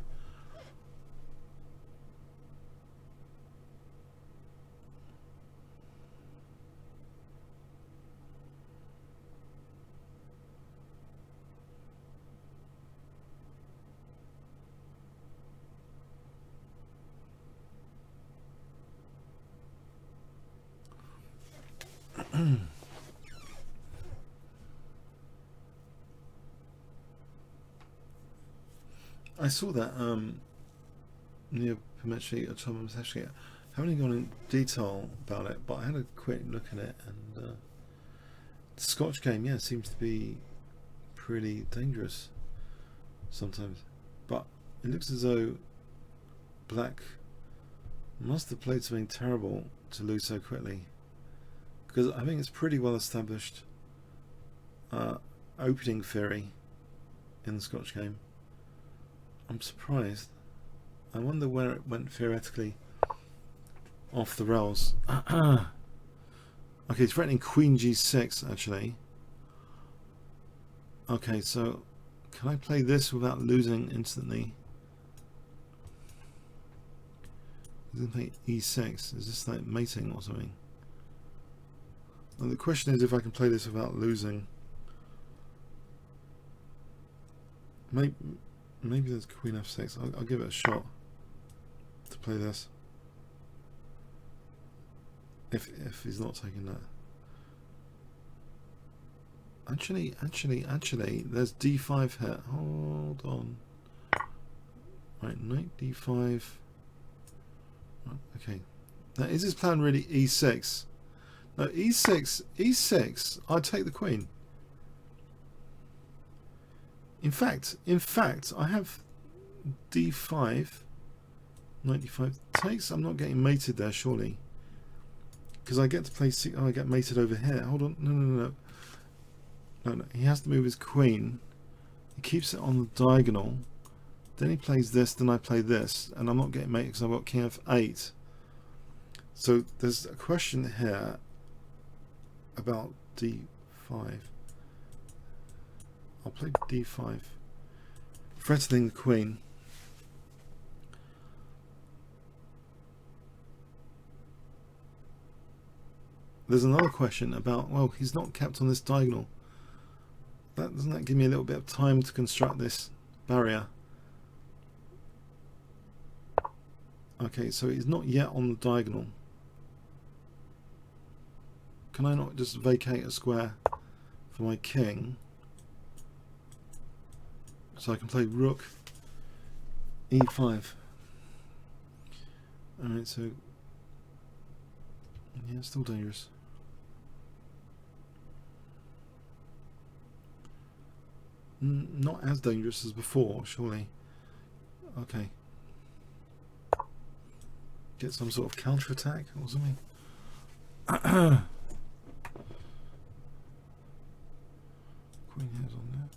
I saw that neopometry autonomous actually. I haven't even gone in detail about it, but I had a quick look at it, and the Scotch game, yeah, seems to be pretty dangerous sometimes. But it looks as though black must have played something terrible to lose so quickly, because I think it's pretty well established opening theory in the Scotch game. I'm surprised. I wonder where it went theoretically off the rails. Okay, it's threatening Queen g6 actually. Okay, so can I play this without losing instantly? He's going to play e6. Is this like mating or something? Well, the question is if I can play this without losing. Maybe there's Queen f6. I'll give it a shot to play this. If he's not taking that. Actually, there's d5 here. Hold on. Right, knight d5. Right, okay. Now, is his plan really e6? No, e6. I'd take the queen. In fact, I have d5, knight d5 takes. I'm not getting mated there, surely, because I get to play. I get mated over here. Hold on, no. He has to move his queen. He keeps it on the diagonal. Then he plays this. Then I play this, and I'm not getting mated because I've got king f8. So there's a question here about d5. I'll play d5, threatening the queen. There's another question about, well, he's not kept on this diagonal. Doesn't that give me a little bit of time to construct this barrier? Okay, so he's not yet on the diagonal. Can I not just vacate a square for my king? So I can play rook e5. Alright, so yeah, it's still dangerous. Not as dangerous as before, surely. Okay. Get some sort of counter attack or something. Queen has on there.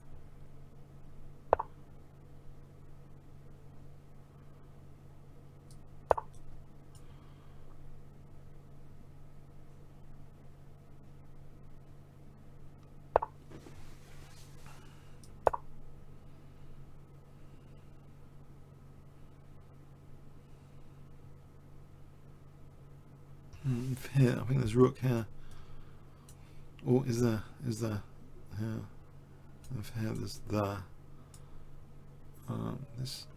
here. I think there's rook here. Or is there? Here. If here, there's there. This.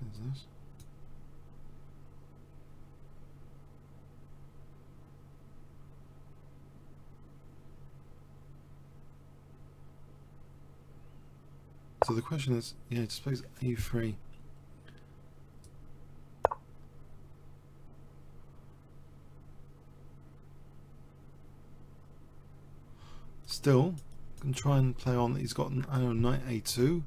Is this? So the question is, yeah, just plays a3. Still, can try and play on that he's got, I don't know, knight a2.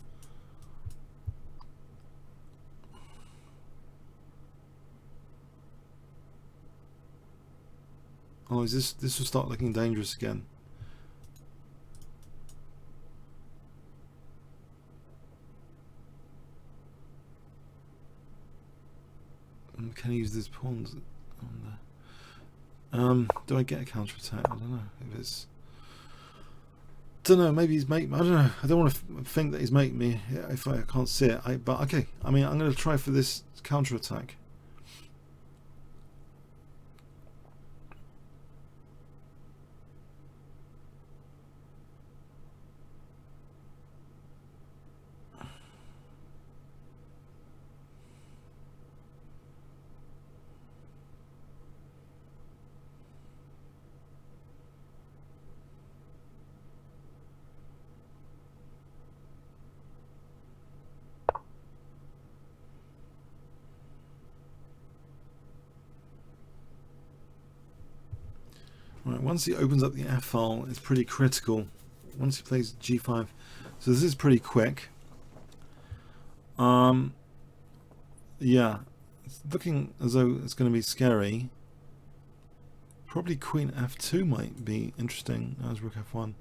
Oh, is this will start looking dangerous again. Can I use these pawns on there? Do I get a counter attack? I don't know if it's. Don't know. Maybe he's making. I don't know. I don't want to think that he's making me if I can't see it. But okay. I mean, I'm going to try for this counter attack. Right, once he opens up the F file, it's pretty critical. Once he plays G5, so this is pretty quick. Yeah, it's looking as though it's going to be scary. Probably Queen F2 might be interesting. As Rook F1.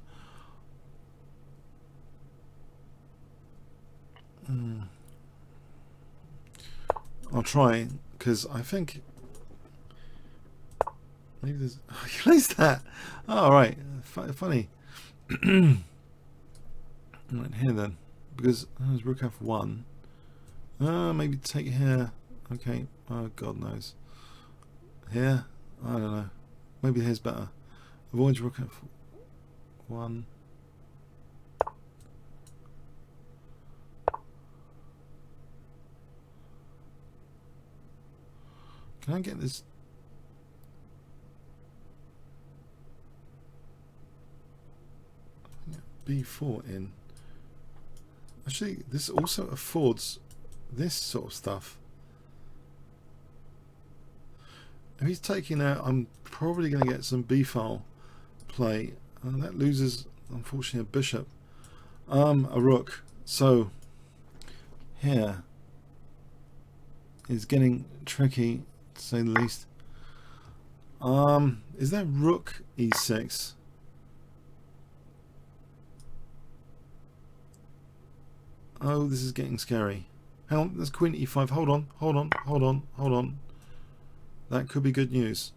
I'll try, because I think. Maybe there's. Oh, he plays that. Oh, right. Funny. Right here then, because there's Rook F1. Maybe take here. Okay. Oh, God knows. Here. I don't know. Maybe here's better. Avoid Rook F1. Can I get this? B4 in. Actually, this also affords this sort of stuff. If he's taking out, I'm probably going to get some B file play, and that loses, unfortunately, a bishop, a rook. So here is getting tricky, to say the least. Is that Rook E6? Oh, this is getting scary. Hang on, there's Queen E5. Hold on, hold on, hold on, hold on. That could be good news.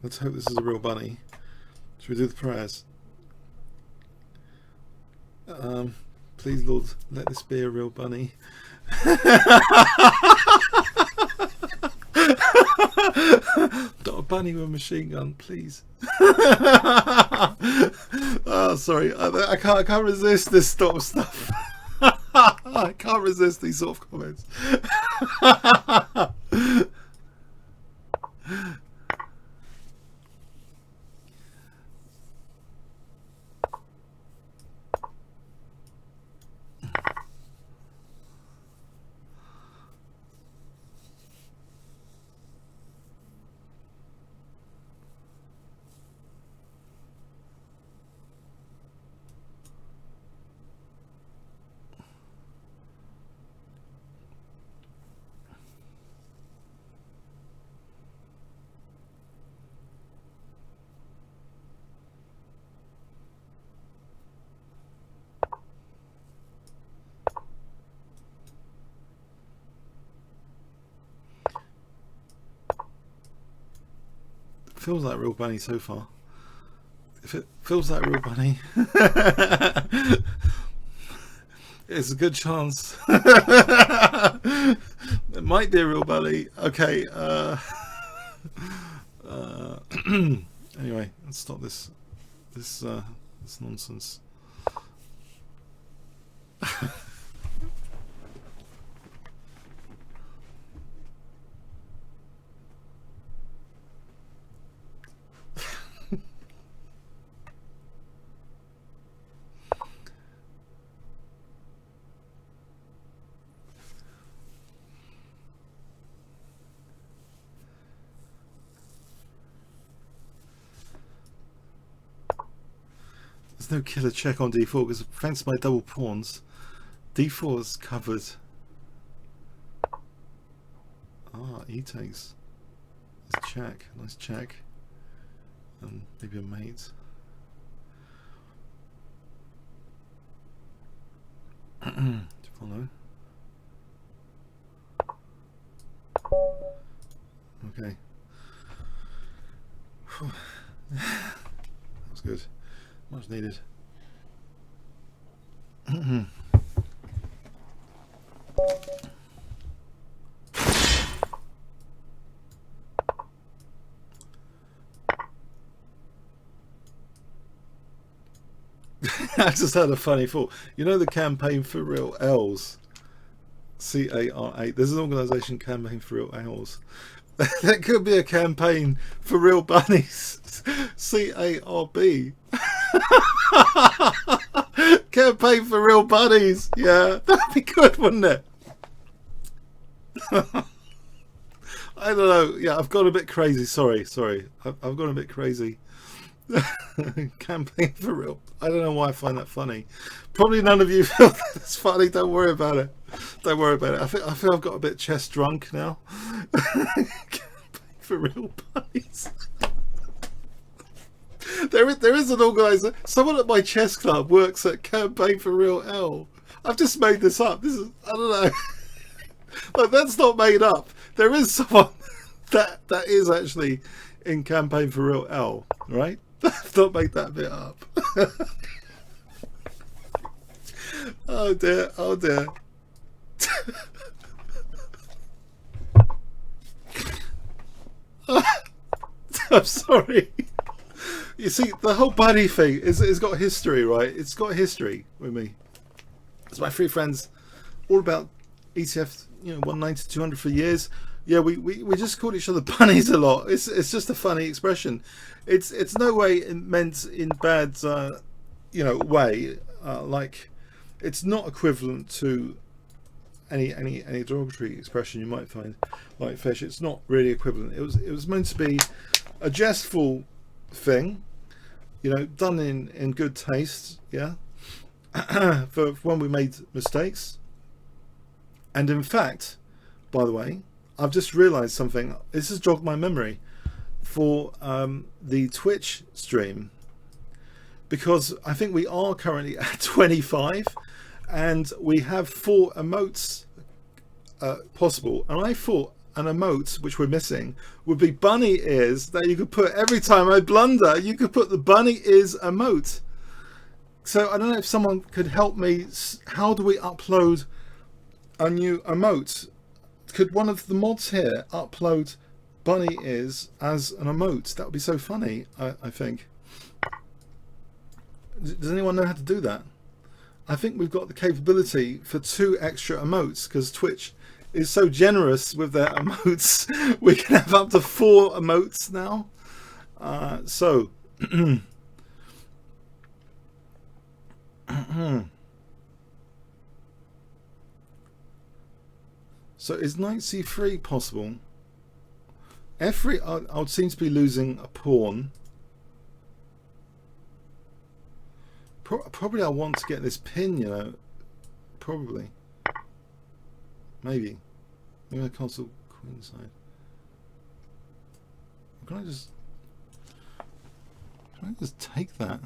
Let's hope this is a real bunny. Should we do the prayers? Please, Lord, let this be a real bunny. Not a bunny with a machine gun, please. Oh, sorry, I can't resist this sort of stuff. I can't resist these sort of comments. feels like real bunny so far. If it feels like real bunny, it's a good chance. It might be a real bunny. Okay. Anyway, let's stop this nonsense. There's no killer check on d4 because thanks to my double pawns, d4 is covered. Ah, he takes. There's a check, nice check, and maybe a mate. To follow. Okay. That was good. Much needed. I just had a funny thought. You know the campaign for real L's? CAR8. There's an organisation, campaign for real L's. That could be a campaign for real bunnies. CARB. Campaign for real bunnies. Yeah, that'd be good, wouldn't it? I don't know. Yeah, I've gone a bit crazy. Sorry. I've gone a bit crazy. Campaign for real. I don't know why I find that funny. Probably none of you feel that's funny. Don't worry about it. Don't worry about it. I feel I've got a bit chest drunk now. Campaign for real bunnies. There is an organizer. Someone at my chess club works at Campaign for Real L. I've just made this up. This is, I don't know. Like, that's not made up. There is someone that is actually in Campaign for Real L, right? I've not made that bit up. Oh dear, oh dear. I'm sorry. You see, the whole bunny thing it's got history, right? It's got history with me. It's my three friends, all about ETF, 190, 200 for years. Yeah, we just called each other bunnies a lot. It's just a funny expression. It's no way meant in bad, way. Like, it's not equivalent to any derogatory expression you might find, like fish. It's not really equivalent. It was meant to be a jestful thing, done in good taste. Yeah, for when we made mistakes. And in fact, by the way, I've just realised something. This has jogged my memory for the Twitch stream, because I think we are currently at 25 and we have 4 emotes possible, and I thought an emote which we're missing would be bunny ears, that you could put every time I blunder. You could put the bunny ears emote. So I don't know if someone could help me. How do we upload a new emote? Could one of the mods here upload bunny ears as an emote? That would be so funny. I think. Does anyone know how to do that? I think we've got the capability for 2 extra emotes, because Twitch is so generous with their emotes. We can have up to 4 emotes now. So so is knight c3 possible? F3, I would seem to be losing a pawn. Probably I want to get this pin, probably. Maybe I castle queenside. Can I just take that?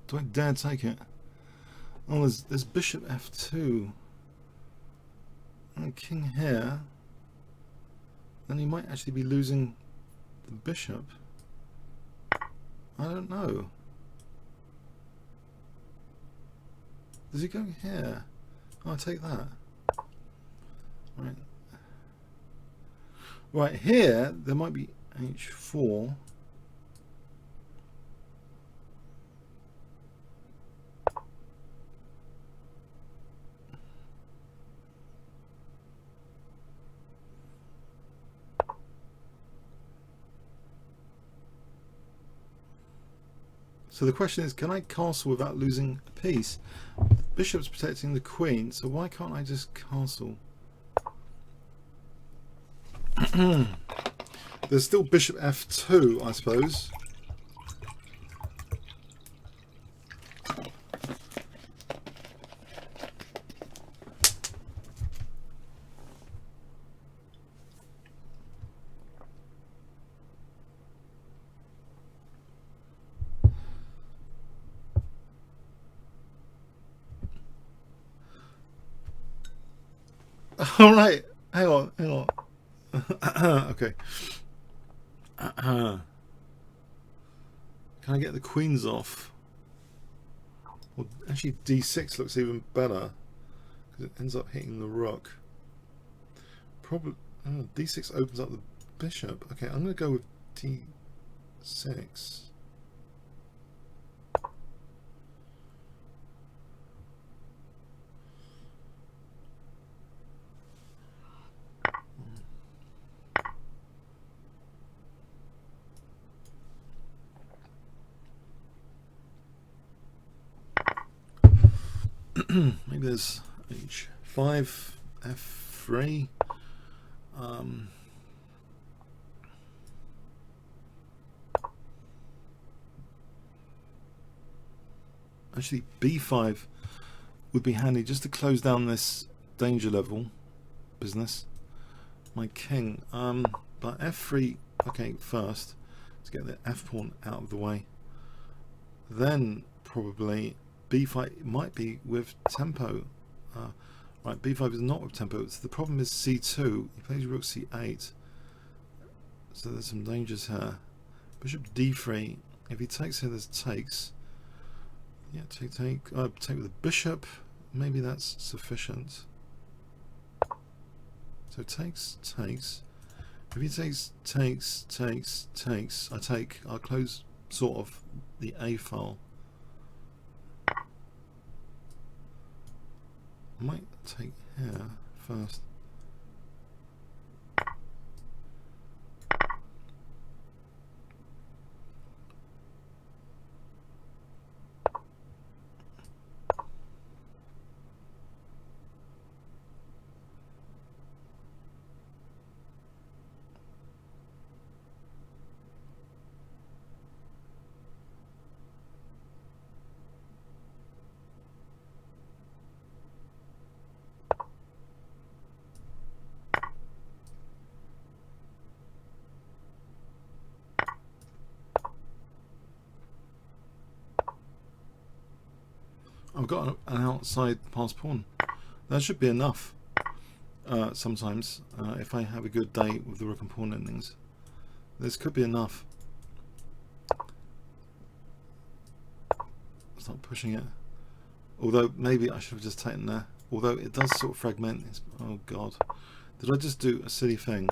Do I dare take it? Oh, there's bishop f2 and king here. then he might actually be losing the bishop. I don't know. Does he go here? Oh, I'll take that. Right. Right, here there might be h4. So the question is, can I castle without losing a piece? Bishop's protecting the queen, so why can't I just castle? There's still bishop f2, I suppose. All right, hang on. Okay. Can I get the queens off? Well, actually, d6 looks even better because it ends up hitting the rook. Probably d6 opens up the bishop. Okay, I'm going to go with d6. Maybe there's h5, f3. Actually, b5 would be handy just to close down this danger level business. My king. But f3. Okay, first to get the f pawn out of the way. Then probably b5 might be with tempo. Right, b5 is not with tempo. So the problem is c2. He plays rook c8. So there's some dangers here. Bishop d3. If he takes here, there's takes. Yeah, take with the bishop. Maybe that's sufficient. So takes. If he takes, I take. I'll close sort of the A file. I might take here first. I've got an outside pass pawn. That should be enough. Sometimes, if I have a good day with the rook and pawn endings, this could be enough. Start pushing it. Although maybe I should have just taken there. Although it does sort of fragment. Oh god, did I just do a silly thing?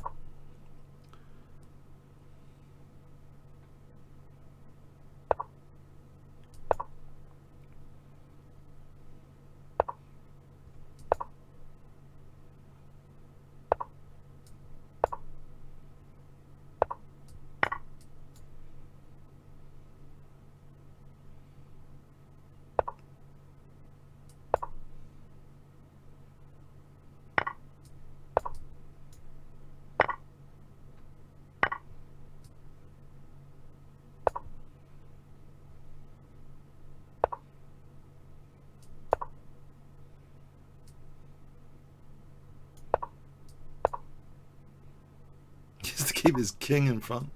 Just to keep his king in front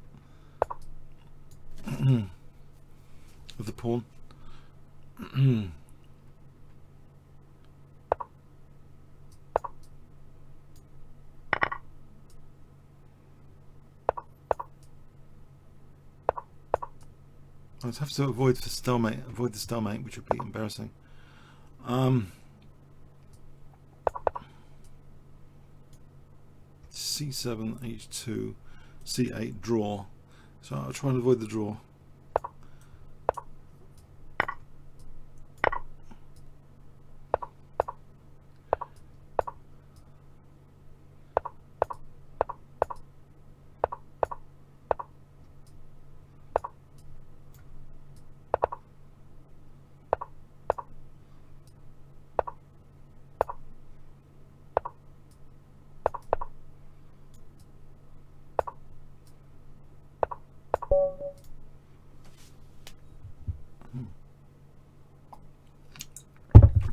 of the pawn. I'd have to avoid the stalemate, which would be embarrassing. C7, H2, C8, draw. So I'll try and avoid the draw.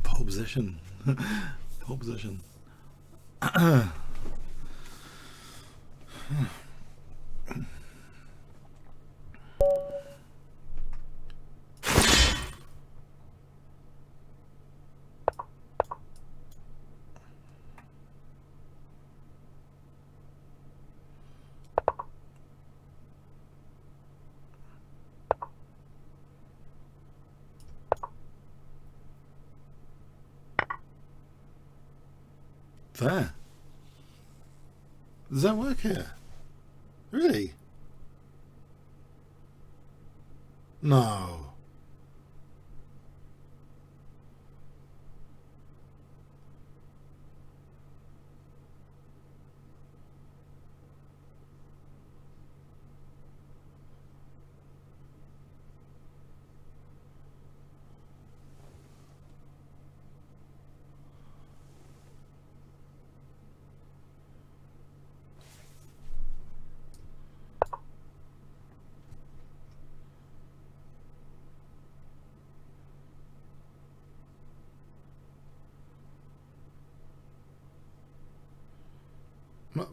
Pole position. Pole position. There. Does that work here? Really? No.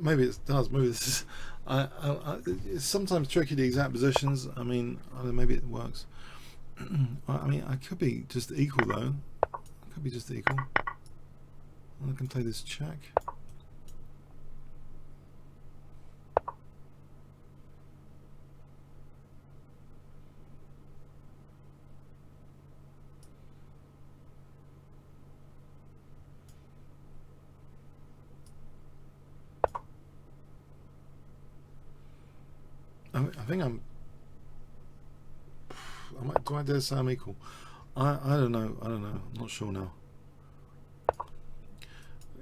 Maybe it does. Maybe this is. It's sometimes tricky the exact positions. I mean, maybe it works. I mean, I could be just equal though. I could be just equal. I can play this check. I think do I dare say I'm equal? I don't know. I'm not sure now.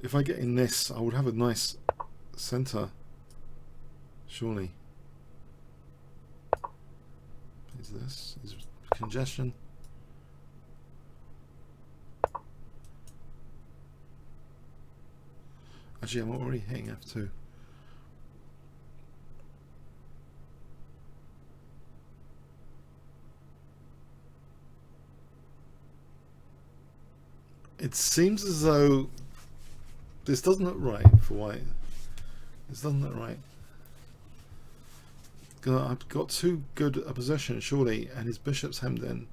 If I get in this, I would have a nice center. Surely. Is this? Is congestion? Actually, I'm already hitting F2. It seems as though this doesn't look right for white. This doesn't look right. I've got too good a position, surely, and his bishop's hemmed in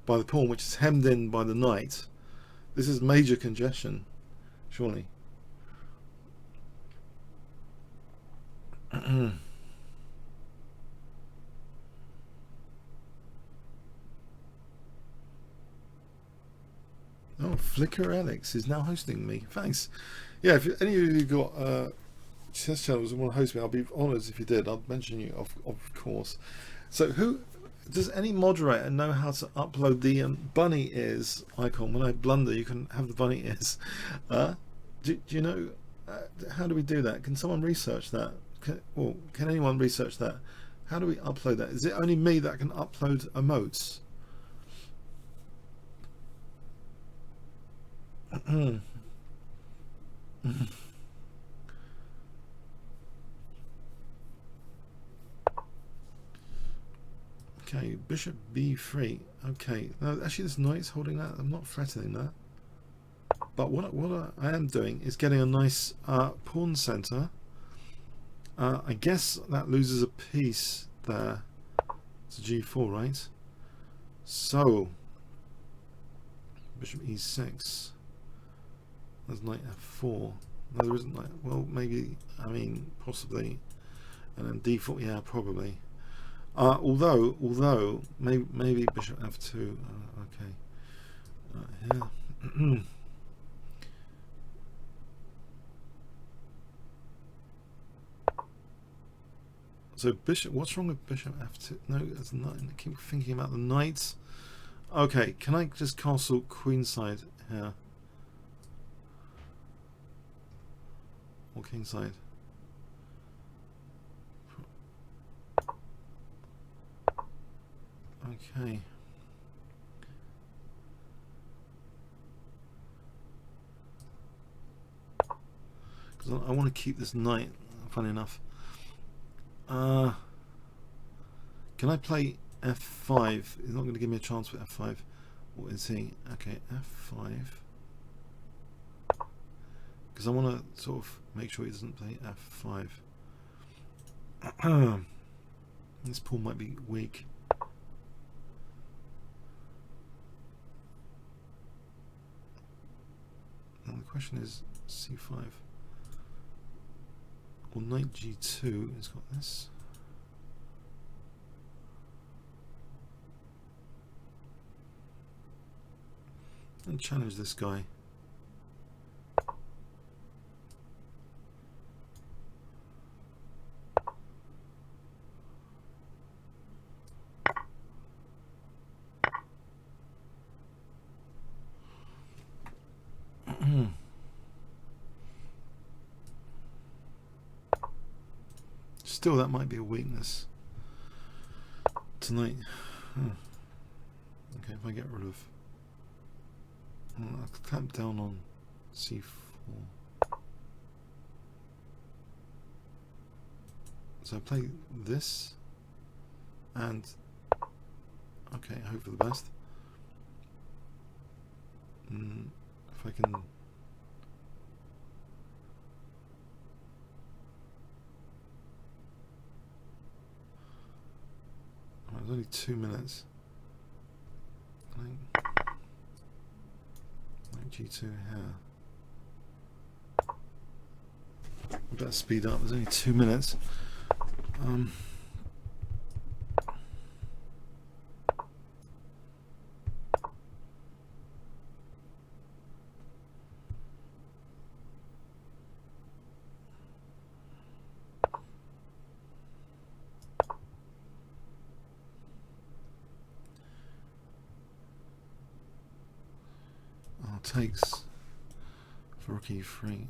by the pawn, which is hemmed in by the knight. This is major congestion, surely. Oh, Flickr Alex is now hosting me. Thanks. Yeah, if any of you got chess channels and want to host me, I'll be honoured if you did. I'll mention you, of course. So, who does any moderator know how to upload the bunny ears icon? When I blunder, you can have the bunny ears. Do you know how do we do that? Can someone research that? Can anyone research that? How do we upload that? Is it only me that can upload emotes? Okay, bishop b3. Okay, no, actually this knight's holding that. I'm not threatening that. But what I am doing is getting a nice pawn center. I guess that loses a piece there to g4, right? So bishop e6. There's knight f4. No, there isn't knight. Well, maybe. I mean, possibly. And then d4. Yeah, probably. Although maybe bishop f2. Okay. Here. So bishop. What's wrong with bishop f2? No, it's not. I keep thinking about the knights. Okay, can I just castle queenside here? Or kingside? Okay. Because I want to keep this knight, funny enough. Can I play f5? He's not going to give me a chance with f5. What is he? Okay, f5. Because I want to sort of make sure he doesn't play f5. This pawn might be weak. And the question is c5. Well, knight g2 has got this. And challenge this guy. Still, that might be a weakness tonight. Okay, if I get rid of, I'll clamp down on c4. So I play this, and okay, hope for the best. If I can. There's only 2 minutes. Like G2 here. I better speed up. There's only 2 minutes. Takes for rook e3.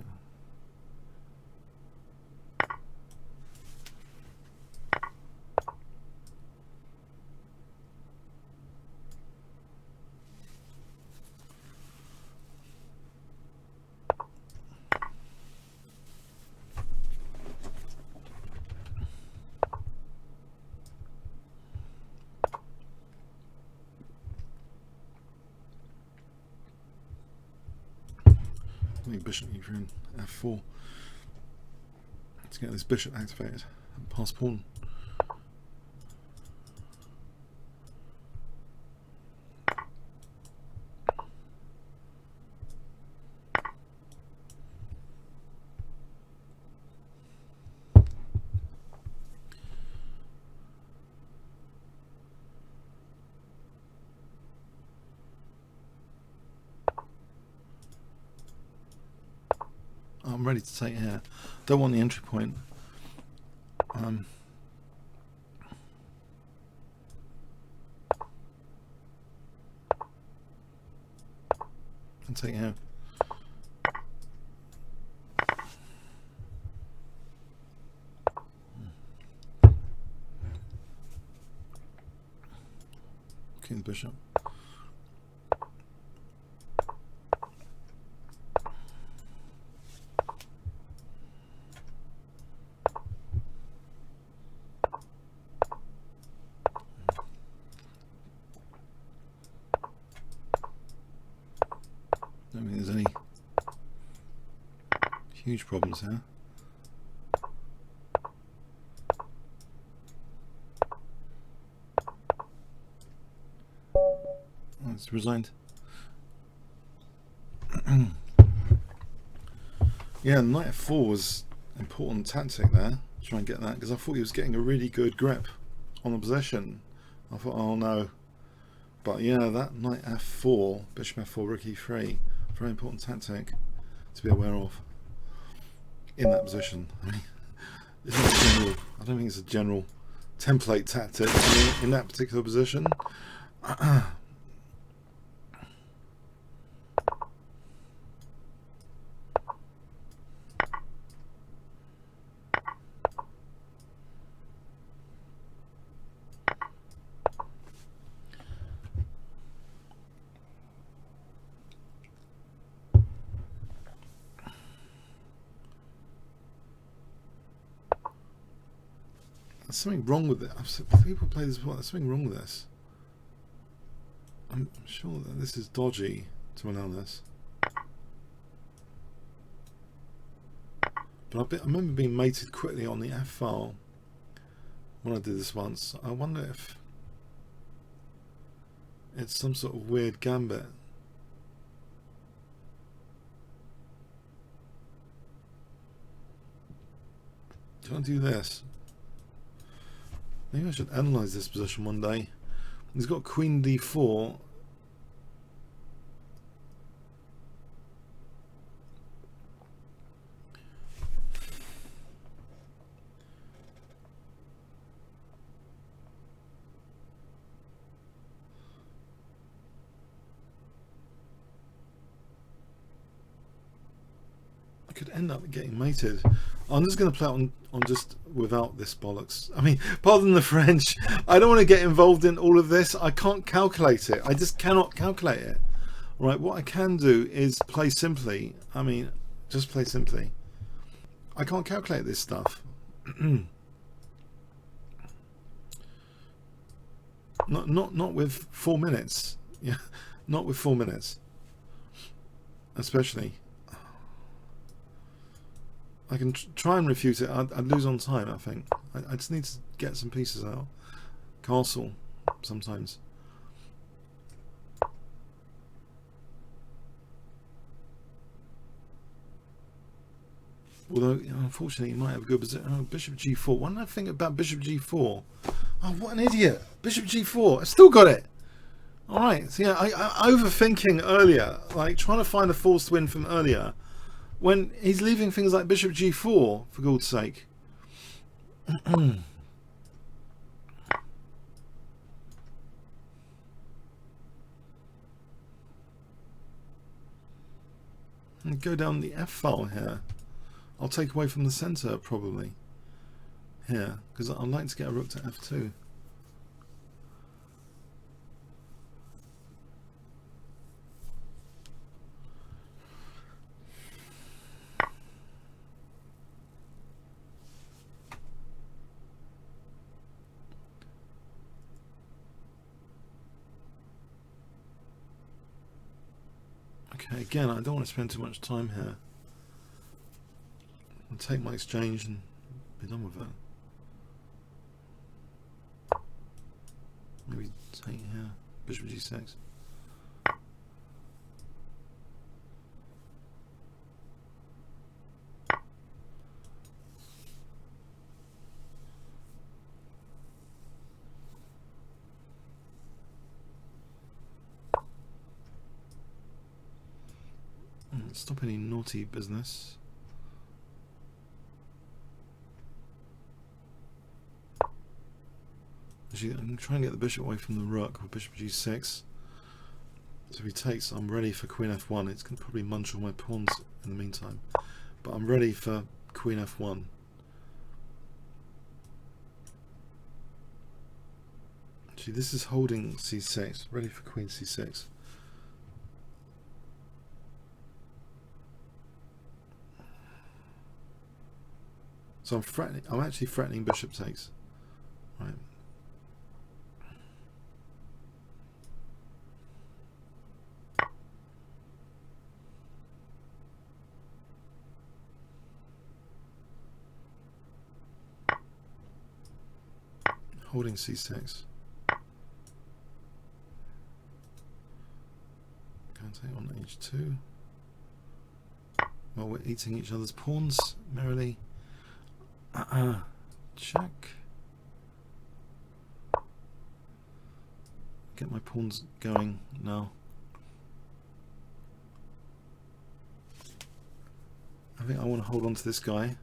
Bishop e3 and f4 to get this bishop activated and pass pawn. I'm ready to take here. Don't want the entry point. And take here. King the bishop. I don't think there's any huge problems here. Oh, it's resigned. Yeah, knight f4 was an important tactic there. Try and get that, because I thought he was getting a really good grip on the position. I thought, oh no. But yeah, that knight f4, bishop f4, rook e3, very important tactic to be aware of in that position. I mean, it's not general, I don't think it's a general template tactic in that particular position. There's something wrong with it. People play this before. There's something wrong with this. I'm sure that this is dodgy to allow this. But I remember being mated quickly on the F file when I did this once. I wonder if it's some sort of weird gambit. Can I do this? Maybe I should analyse this position one day. He's got queen d4. I could end up getting mated. I'm just going to play it on just without this bollocks. I mean, pardon the French. I don't want to get involved in all of this. I can't calculate it. I just cannot calculate it. Right, what I can do is play simply. I mean, just play simply. I can't calculate this stuff. Not with 4 minutes. Yeah, not with 4 minutes. Especially. I can try and refute it. I'd lose on time, I think. I just need to get some pieces out. Castle, sometimes. Although, you know, unfortunately, he might have a good position. Oh, bishop g4. Why did I think about bishop g4? Oh, what an idiot. Bishop g4. I still got it. Alright, so yeah, I overthinking earlier. Like, trying to find a forced win from earlier. When he's leaving things like bishop g4, for God's sake. And go down the f file here. I'll take away from the center probably here, because I'd like to get a rook to f2. Okay, again, I don't want to spend too much time here. I'll take my exchange and be done with it. Maybe take here, bishop g6. Stop any naughty business. Actually, I'm going to try and get the bishop away from the rook with bishop g6. So if he takes, I'm ready for queen f1. It's going to probably munch all my pawns in the meantime. But I'm ready for queen f1. Actually, this is holding c6. Ready for queen c6. So I'm actually threatening bishop takes. Right. Holding c6. Can take on h2. While we're eating each other's pawns merrily. Check. get my pawns going now. I think I want to hold on to this guy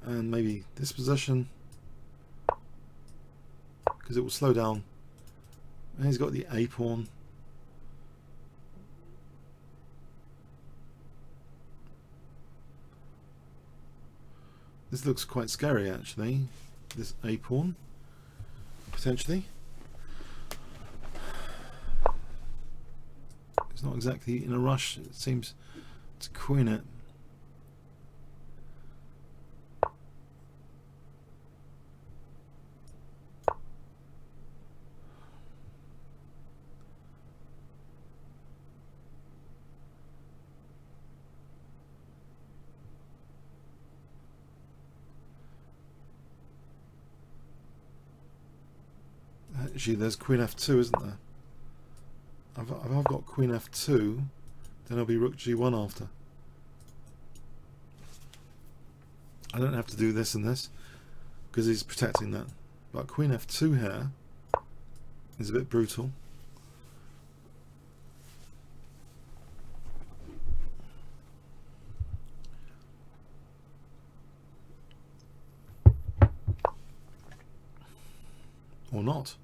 and maybe this position because it will slow down. And he's got the A pawn. This looks quite scary actually, this A pawn, potentially. It's not exactly in a rush, it seems, to queen it. Actually, there's queen f2, isn't there? If I've got queen f2, then there'll be rook g1 after. I don't have to do this and this because he's protecting that. But queen f2 here is a bit brutal. Or not.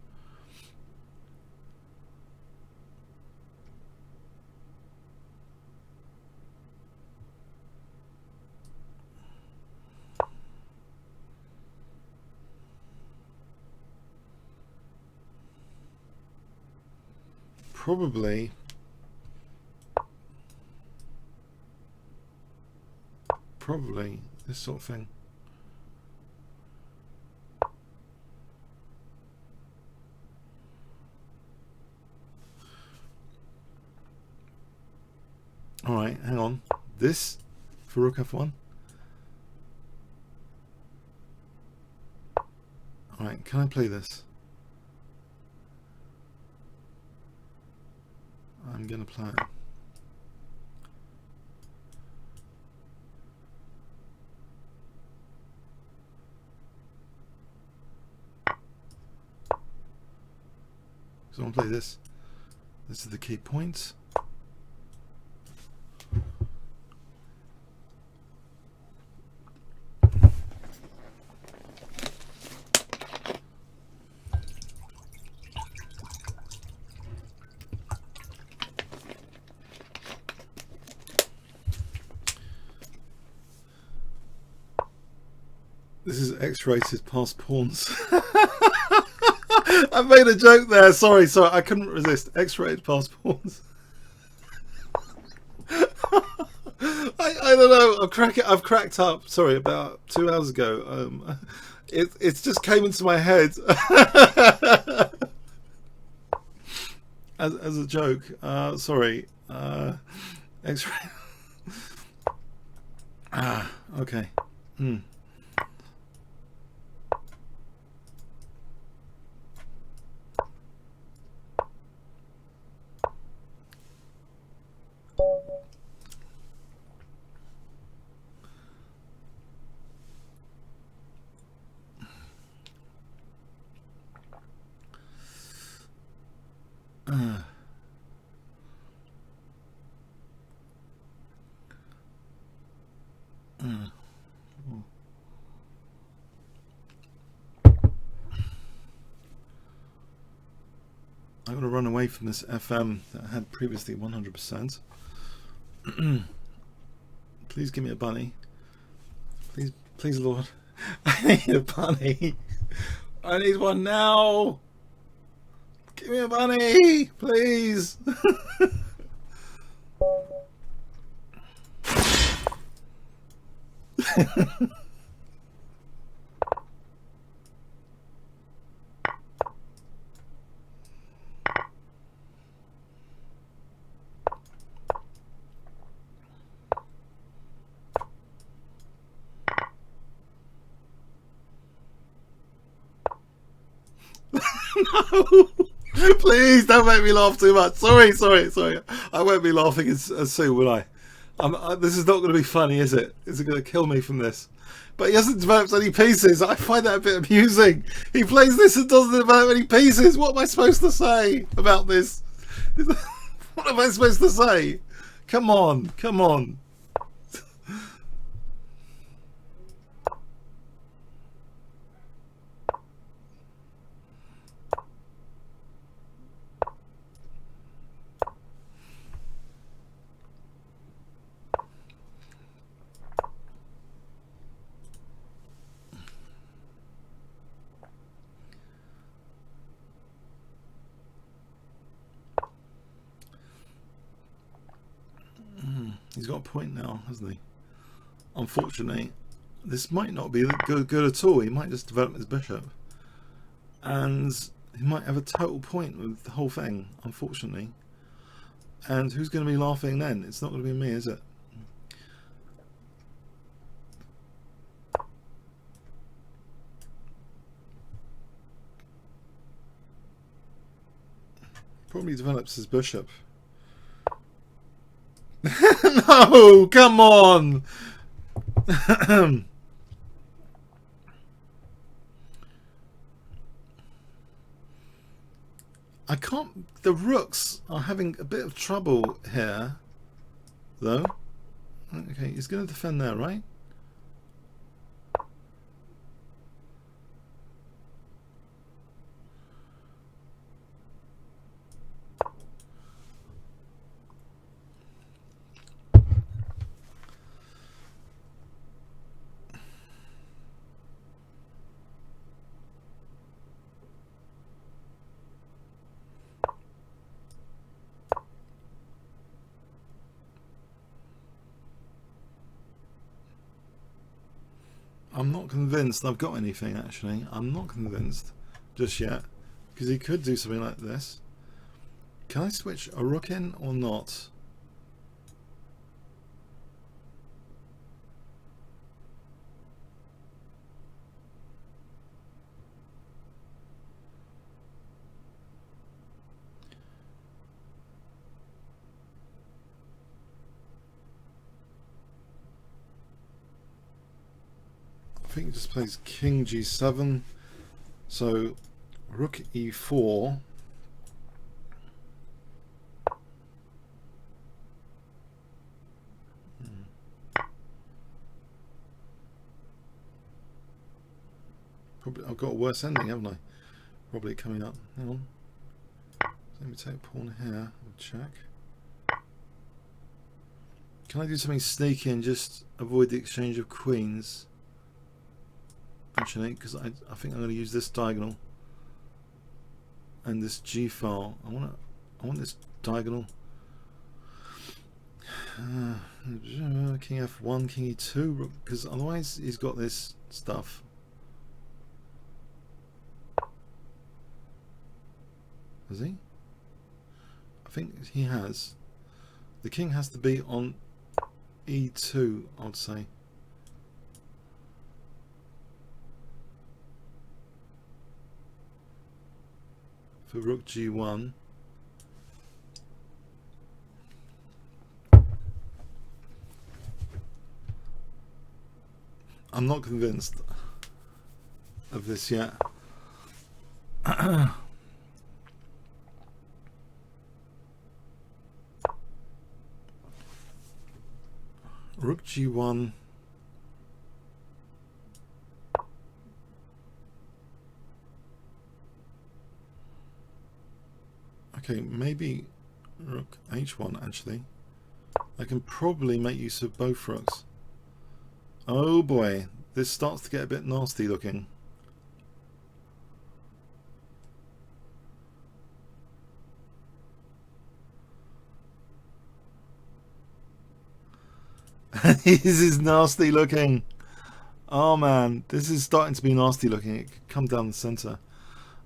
Probably this sort of thing. Alright, hang on. This for rook f1. Alright, can I play this? I'm going to play it. So I want to play this. This is the key point. This is X-rated past pawns. I made a joke there. Sorry, I couldn't resist. X-rated past pawns. I don't know. I've cracked up. Sorry, about 2 hours ago. It just came into my head as a joke. Sorry. X-ray. Okay. I'm going to run away from this FM that I had previously 100%. Please give me a bunny. Please, Lord. I need a bunny. I need one now. Give me a bunny, please. No, please don't make me laugh too much. Sorry. I won't be laughing as soon, will I? This is not going to be funny, is it? Is it going to kill me from this? But he hasn't developed any pieces. I find that a bit amusing. He plays this and doesn't develop any pieces. What am I supposed to say about this? What am I supposed to say? Come on, come on. He's got a point now, hasn't he? Unfortunately, this might not be good at all. He might just develop his bishop. And he might have a total point with the whole thing, unfortunately. And who's going to be laughing then? It's not going to be me, is it? Probably develops his bishop. No, come on. I can't. The rooks are having a bit of trouble here, though. Okay, he's going to defend there, right? I'm not convinced I've got anything, actually. I'm not convinced just yet, because he could do something like this. Can I switch a rook in or not? I think he just plays king g7, so rook e4. Probably I've got a worse ending, haven't I? Probably coming up. Hang on. Let me take pawn here. Check. Can I do something sneaky and just avoid the exchange of queens? Actually, because I think I'm going to use this diagonal and this G file. I want this diagonal. King F1, King E2, because otherwise he's got this stuff. Has he? I think he has. The king has to be on E2, I would say. For rook G1. I'm not convinced of this yet. Rook G1. Okay, maybe rook H1 actually. I can probably make use of both rooks. Oh boy, this starts to get a bit nasty looking. This is nasty looking. Oh man, this is starting to be nasty looking. It could come down the center.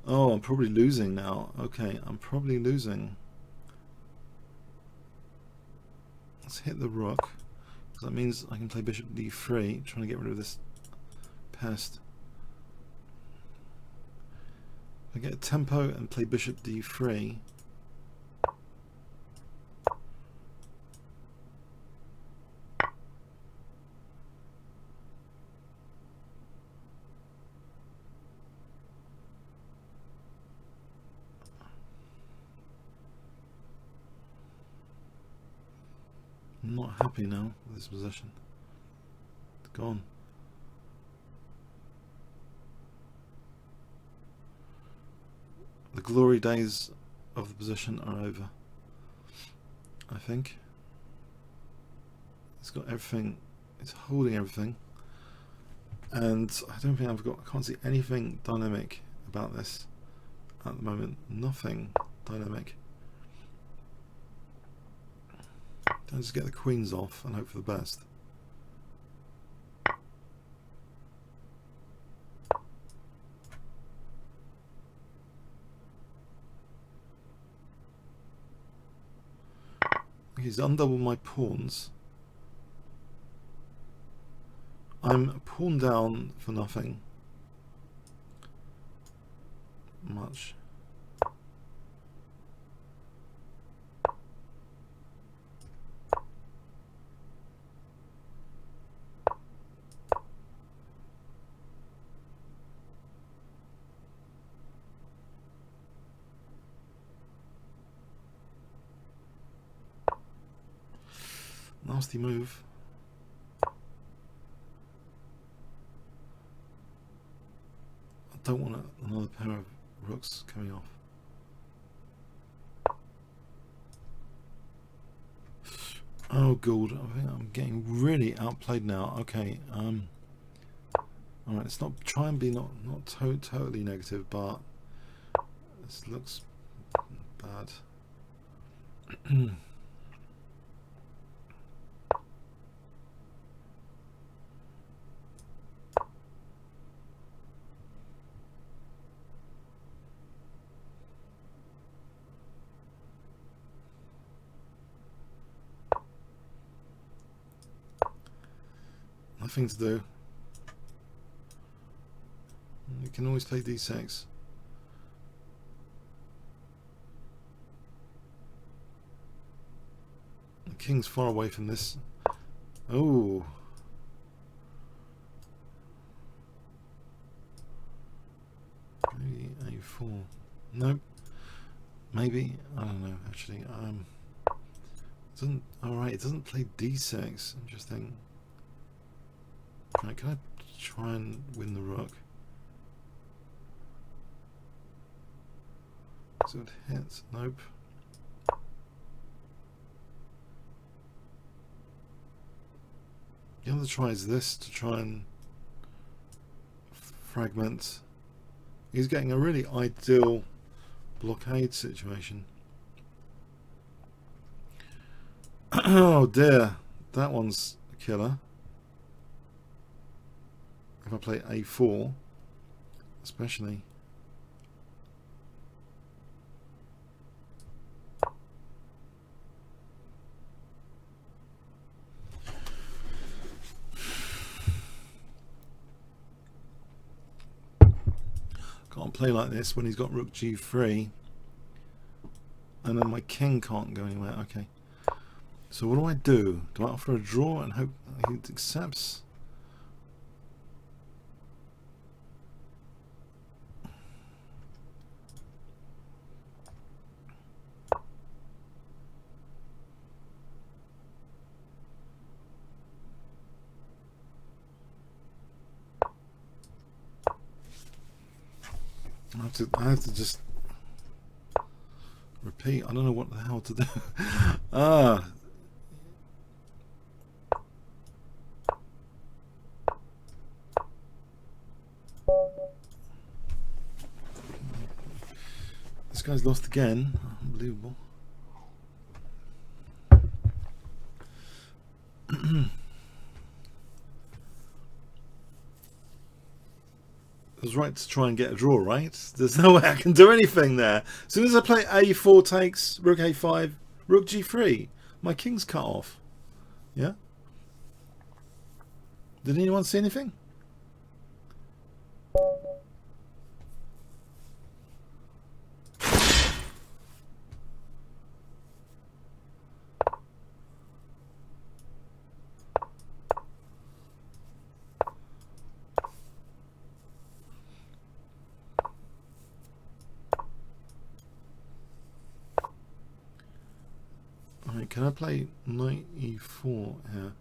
Oh, I'm probably losing now. Okay, I'm probably losing. Let's hit the rook. That means I can play bishop d3, trying to get rid of this pest. I get a tempo and play bishop d3. I'm not happy now with this position. It's gone. The glory days of the position are over, I think. It's got everything, it's holding everything, and I don't think I can't see anything dynamic about this at the moment. Nothing dynamic. Don't just get the queens off and hope for the best. He's undoubled my pawns. I'm pawn down for nothing much. Nasty move. I don't want another pair of rooks coming off. Oh god, I think I'm getting really outplayed now. Okay, alright, let's not try and be not totally negative, but this looks bad. Nothing to do. You can always play d6. The king's far away from this. Oh. Maybe a4. Nope. Maybe. I don't know actually. Doesn't. Alright, it doesn't play d6. Interesting. Right, can I try and win the rook? So it hits. Nope. The other try is this to try and fragment. He's getting a really ideal blockade situation. Oh dear, that one's a killer. If I play a4, especially. Can't play like this when he's got rook g3 and then my king can't go anywhere. Okay, so what do? Do I offer a draw and hope he accepts? I have to just repeat. I don't know what the hell to do. This guy's lost again. Unbelievable. I was right to try and get a draw, right? There's no way I can do anything there. As soon as I play a4 takes, rook a5, rook g3, my king's cut off. Yeah? Did anyone see anything? Right, can I play knight e4 here?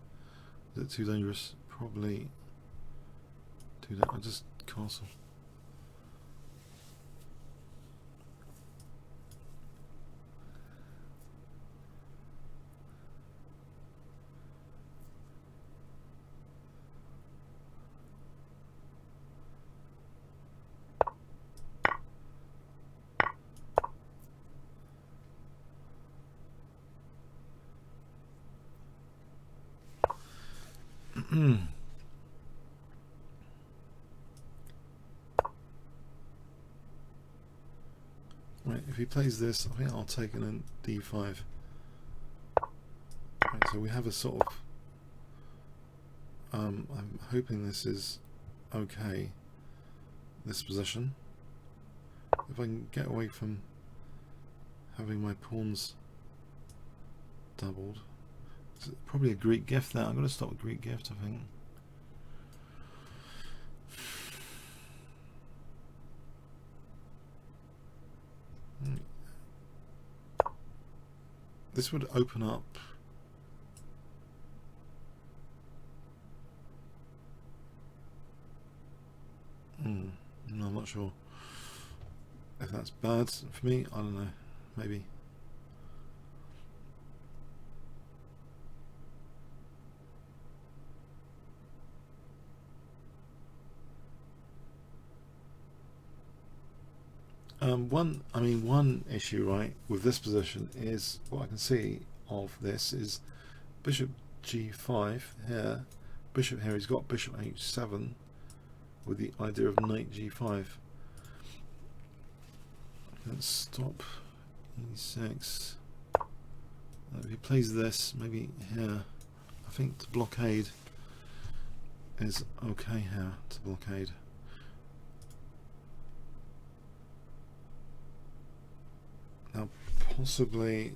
Is it too dangerous? Probably do that. I'll just castle. Right, if he plays this, I think I'll take it in d5. Right, so we have a sort of I'm hoping this is okay, this position. If I can get away from having my pawns doubled. It's probably a Greek gift there. I'm going to stop with Greek gift, I think. This would open up no, I'm not sure if that's bad for me. I don't know, maybe. One issue, right, with this position is what I can see of this is bishop g5 here, bishop here. He's got bishop h7 with the idea of knight g5. Let's stop e6. If he plays this, maybe here, I think to blockade is okay here, to blockade. Now possibly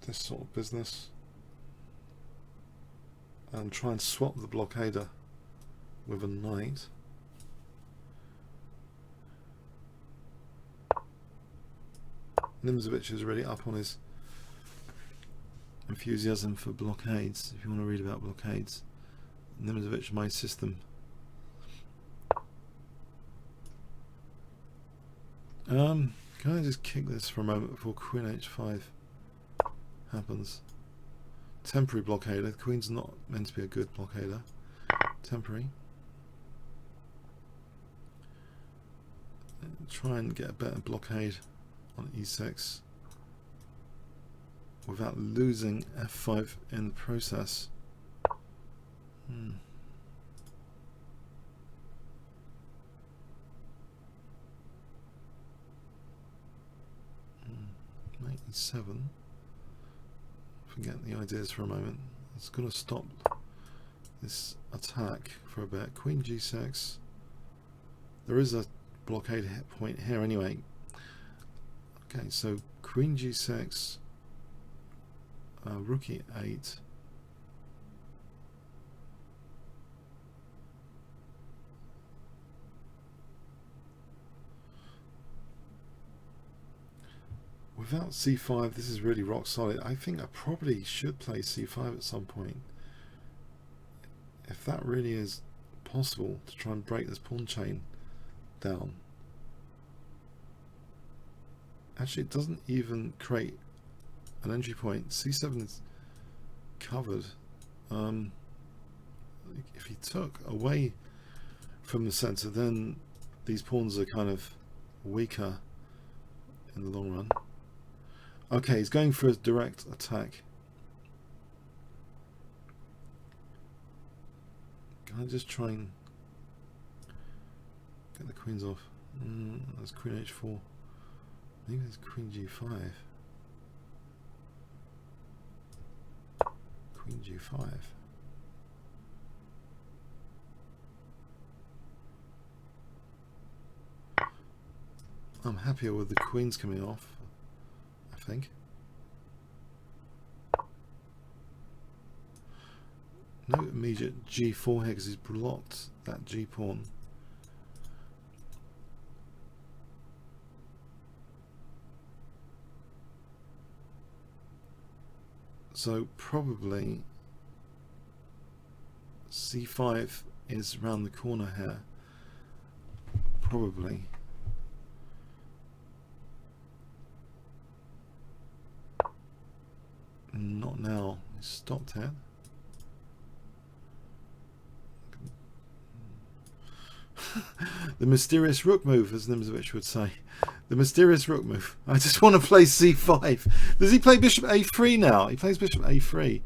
this sort of business and try and swap the blockader with a knight. Nimzovich is really up on his enthusiasm for blockades. If you want to read about blockades, Nimzovich, my system. Can I just kick this for a moment before queen h5 happens? Temporary blockader. The queen's not meant to be a good blockader. Temporary. Try and get a better blockade on e6 without losing f5 in the process. Knight e7. Forget the ideas for a moment. It's going to stop this attack for a bit. Queen g6. There is a blockade hit point here anyway. Okay, so queen g6, rook e8. Without c5, this is really rock solid. I think I probably should play c5 at some point. If that really is possible, to try and break this pawn chain down. Actually, it doesn't even create an entry point. c7 is covered. If he took away from the center, then these pawns are kind of weaker in the long run. Okay, he's going for a direct attack. Can I just try and get the queens off? That's queen h4. Maybe it's queen g5. Queen g5. I'm happier with the queens coming off, I think. No immediate g4 here because he's blocked that g pawn. So probably c5 is round the corner here. Probably. Not now. It's stopped here. The mysterious rook move, as Nimzovich would say. The mysterious rook move. I just want to play c5. Does he play bishop a3 now? He plays bishop a3.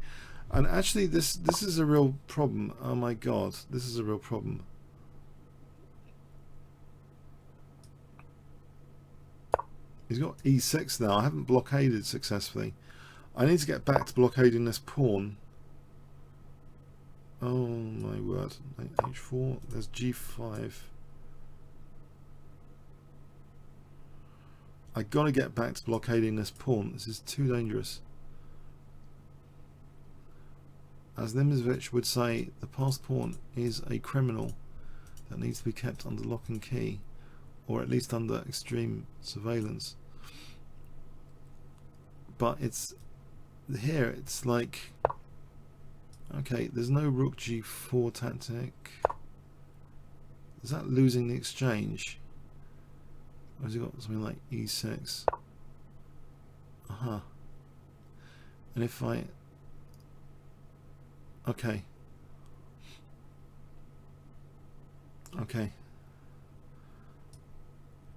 And actually this is a real problem. Oh my god, this is a real problem. He's got e6 now. I haven't blockaded successfully. I need to get back to blockading this pawn. Oh my word. h4. There's g5. I gotta get back to blockading this pawn. This is too dangerous. As Nimzovich would say, the passed pawn is a criminal that needs to be kept under lock and key, or at least under extreme surveillance. But it's here, it's like, okay, there's no rook g4 tactic. Is that losing the exchange? Or has he got something like e6? Aha. And if I, okay,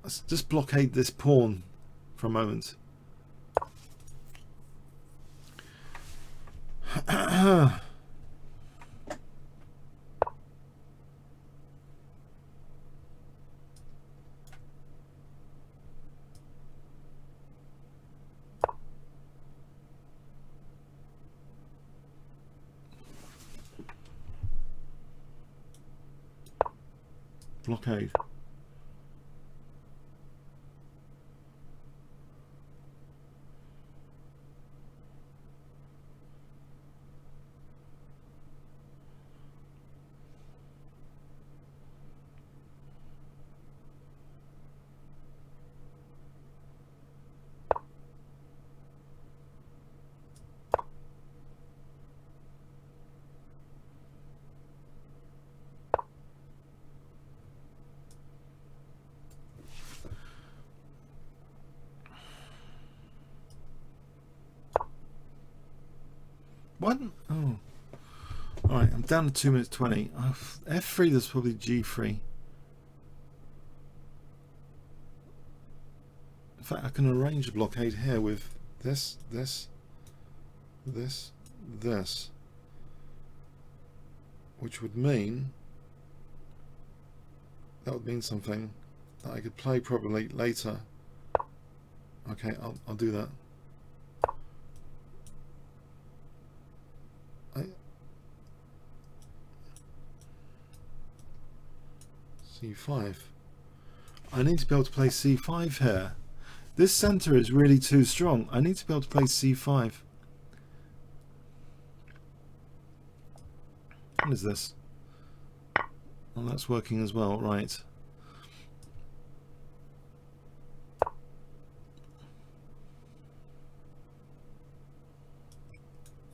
let's just blockade this pawn for a moment. Blockade. What? Oh. Alright, I'm down to 2 minutes 20. F3, there's probably G3. In fact, I can arrange a blockade here with this, which would mean, that would mean something that I could play probably later. Okay, I'll do that. C5. I need to be able to play C5 here. This center is really too strong. I need to be able to play C5. What is this? Well, that's working as well, right.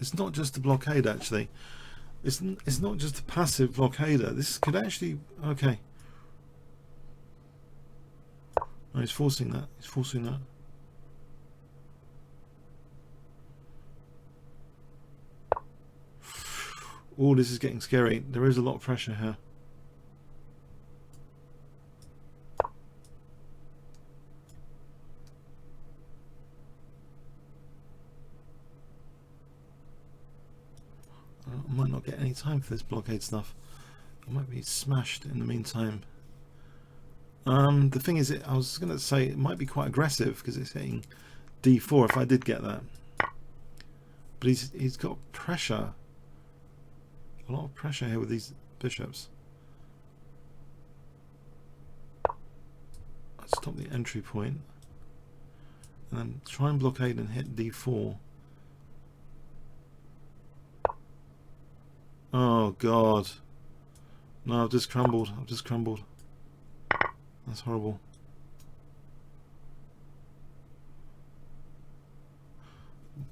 It's not just a blockade, actually. It's not just a passive blockader. This could actually, okay. No, he's forcing that. He's forcing that. Oh, this is getting scary. There is a lot of pressure here. I might not get any time for this blockade stuff. I might be smashed in the meantime. The thing is, I was going to say it might be quite aggressive because it's hitting d4 if I did get that. But he's got pressure. A lot of pressure here with these bishops. I'll stop the entry point. And then try and blockade and hit d4. Oh god. No, I've just crumbled. I've just crumbled. That's horrible.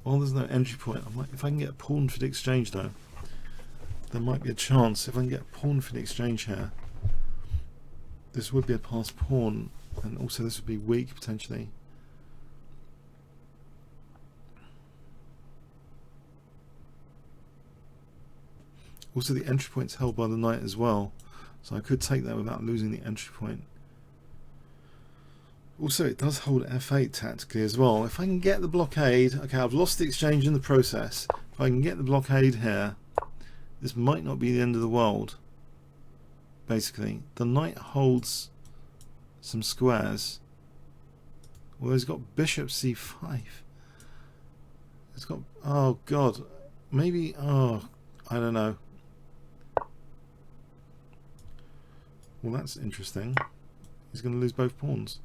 Well, there's no entry point. If I can get a pawn for the exchange though, there might be a chance. If I can get a pawn for the exchange here, this would be a passed pawn, and also this would be weak potentially. Also the entry point's held by the knight as well, so I could take that without losing the entry point. Also it does hold f8 tactically as well. If I can get the blockade, okay, I've lost the exchange in the process. If I can get the blockade here, this might not be the end of the world. Basically, the knight holds some squares. Well, he's got bishop c5. It's got, oh god, maybe, oh, I don't know. Well, that's interesting. He's going to lose both pawns.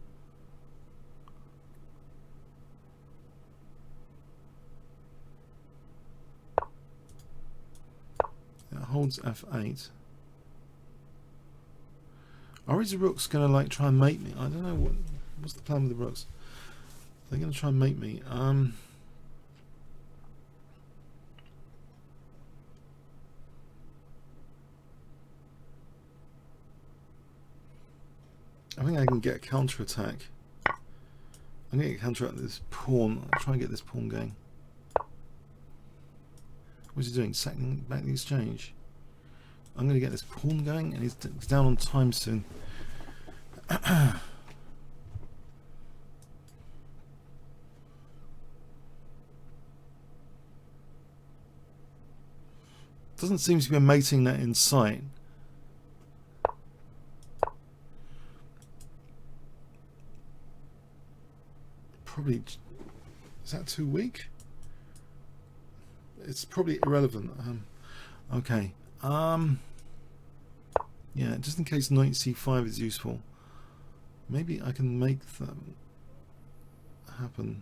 It holds f8. Are his rooks going to like try and mate me? I don't know. What's the plan with the rooks? They're going to try and mate me. I think I can get a counter attack. I'm going to counter attack this pawn. I'll try and get this pawn going. What's he doing? Sacking back the exchange. I'm going to get this pawn going, and he's down on time soon. Doesn't seem to be a mating net in sight. Probably, is that too weak? It's probably irrelevant. Okay. Yeah, just in case knight c5 is useful. Maybe I can make that happen.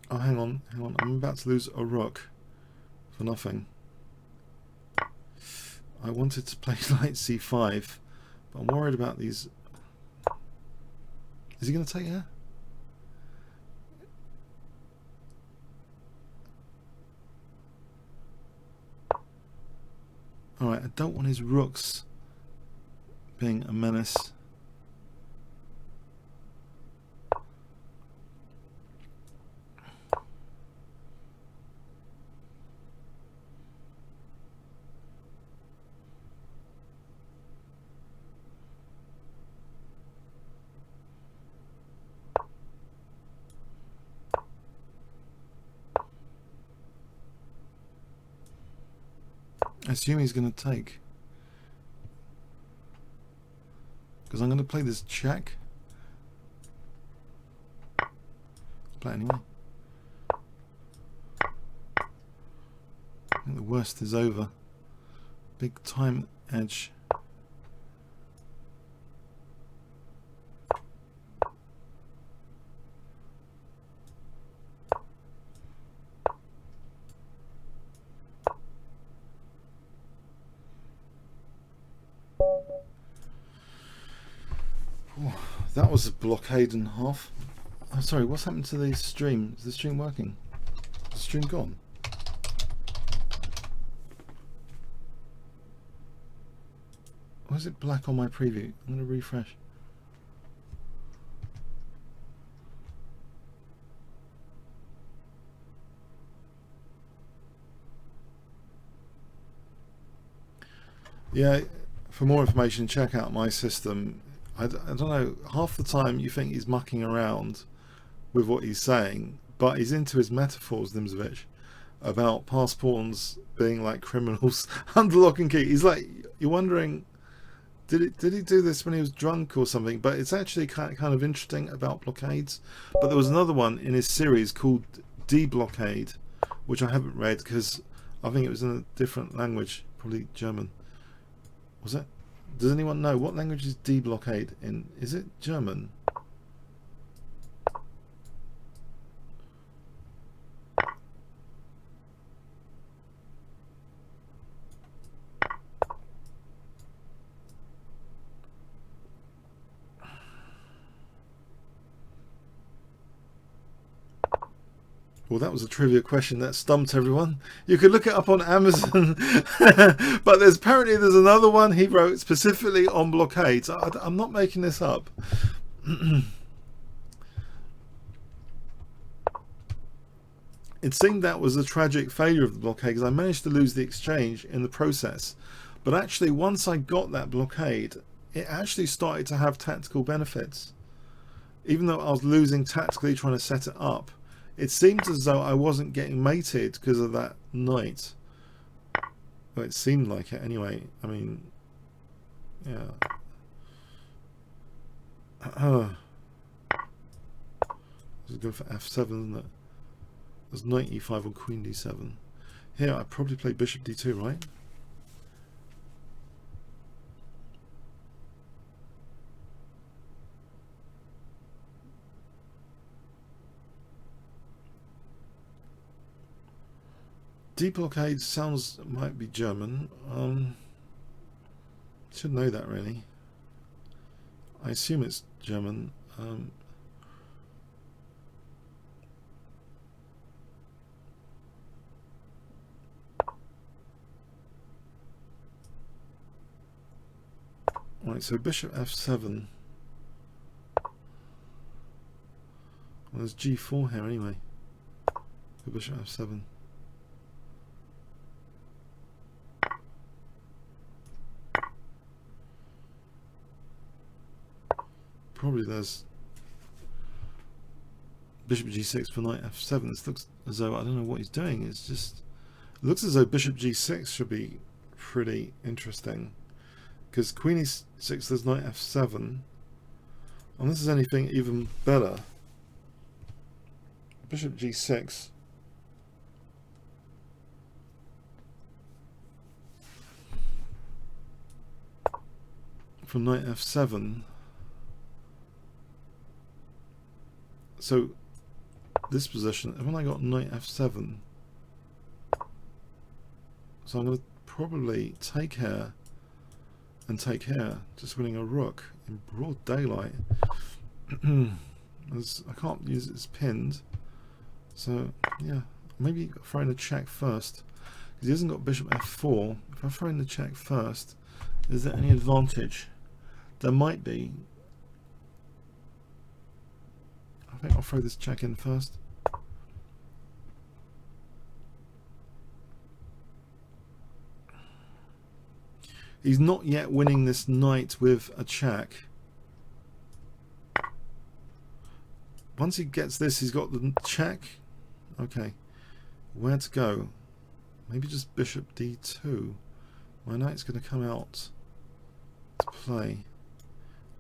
Oh, hang on. I'm about to lose a rook for nothing. I wanted to play knight c5, but I'm worried about these. Is he going to take her? Alright, I don't want his rooks being a menace. I assume he's going to take, because I'm going to play this check. Play anyway. I think the worst is over. Big time edge. That was a blockade and a half. Oh, sorry, what's happened to the stream? Is the stream working? Is the stream gone? Why is it black on my preview? I'm going to refresh. Yeah, for more information, check out my system. I don't know, half the time you think he's mucking around with what he's saying, but he's into his metaphors, Nimzovich, about past pawns being like criminals under lock and key. He's like, you're wondering, did he do this when he was drunk or something? But it's actually kind of interesting about blockades. But there was another one in his series called D-Blockade, which I haven't read because I think it was in a different language, probably German. Was it? Does anyone know what language is D-Blockade in? Is it German? Well, that was a trivia question that stumped everyone. You could look it up on Amazon, but apparently there's another one he wrote specifically on blockades. I'm not making this up. It seemed that was a tragic failure of the blockade because I managed to lose the exchange in the process. But actually, once I got that blockade, it actually started to have tactical benefits. Even though I was losing tactically trying to set it up, it seemed as though I wasn't getting mated because of that knight. Well, it seemed like it anyway. I mean, yeah. This is good for f7, isn't it? There's knight e5 on queen d7. Here, I probably play bishop d2, right? Deblockade sounds might be German. Should know that really. I assume it's German. Right, so bishop f7. Well, there's g4 here anyway. For bishop f7. Probably there's bishop g6 for knight f7. This looks as though, I don't know what he's doing. It's just, it looks as though bishop g6 should be pretty interesting. Because queen e6, there's knight f7. And this is anything even better. Bishop g6. For knight f7. So this position, when I got knight f7, so I'm going to probably take here and take here, just winning a rook in broad daylight. I can't use it as pinned, so yeah, maybe throw in a check first because he hasn't got bishop f4. If I throw in the check first, is there any advantage? There might be. I think I'll throw this check in first. He's not yet winning this knight with a check. Once he gets this, he's got the check. Okay, where to go? Maybe just bishop d2. My knight's going to come out to play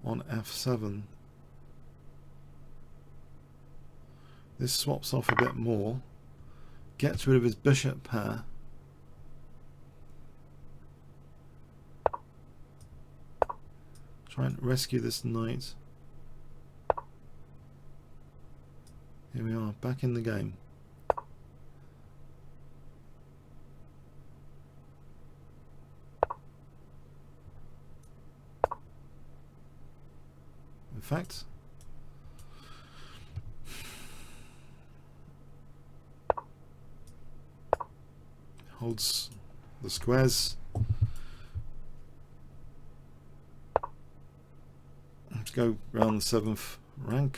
on f7. This swaps off a bit more, gets rid of his bishop pair. Try and rescue this knight. Here we are, back in the game. In fact, holds the squares. Let's go round the 7th rank.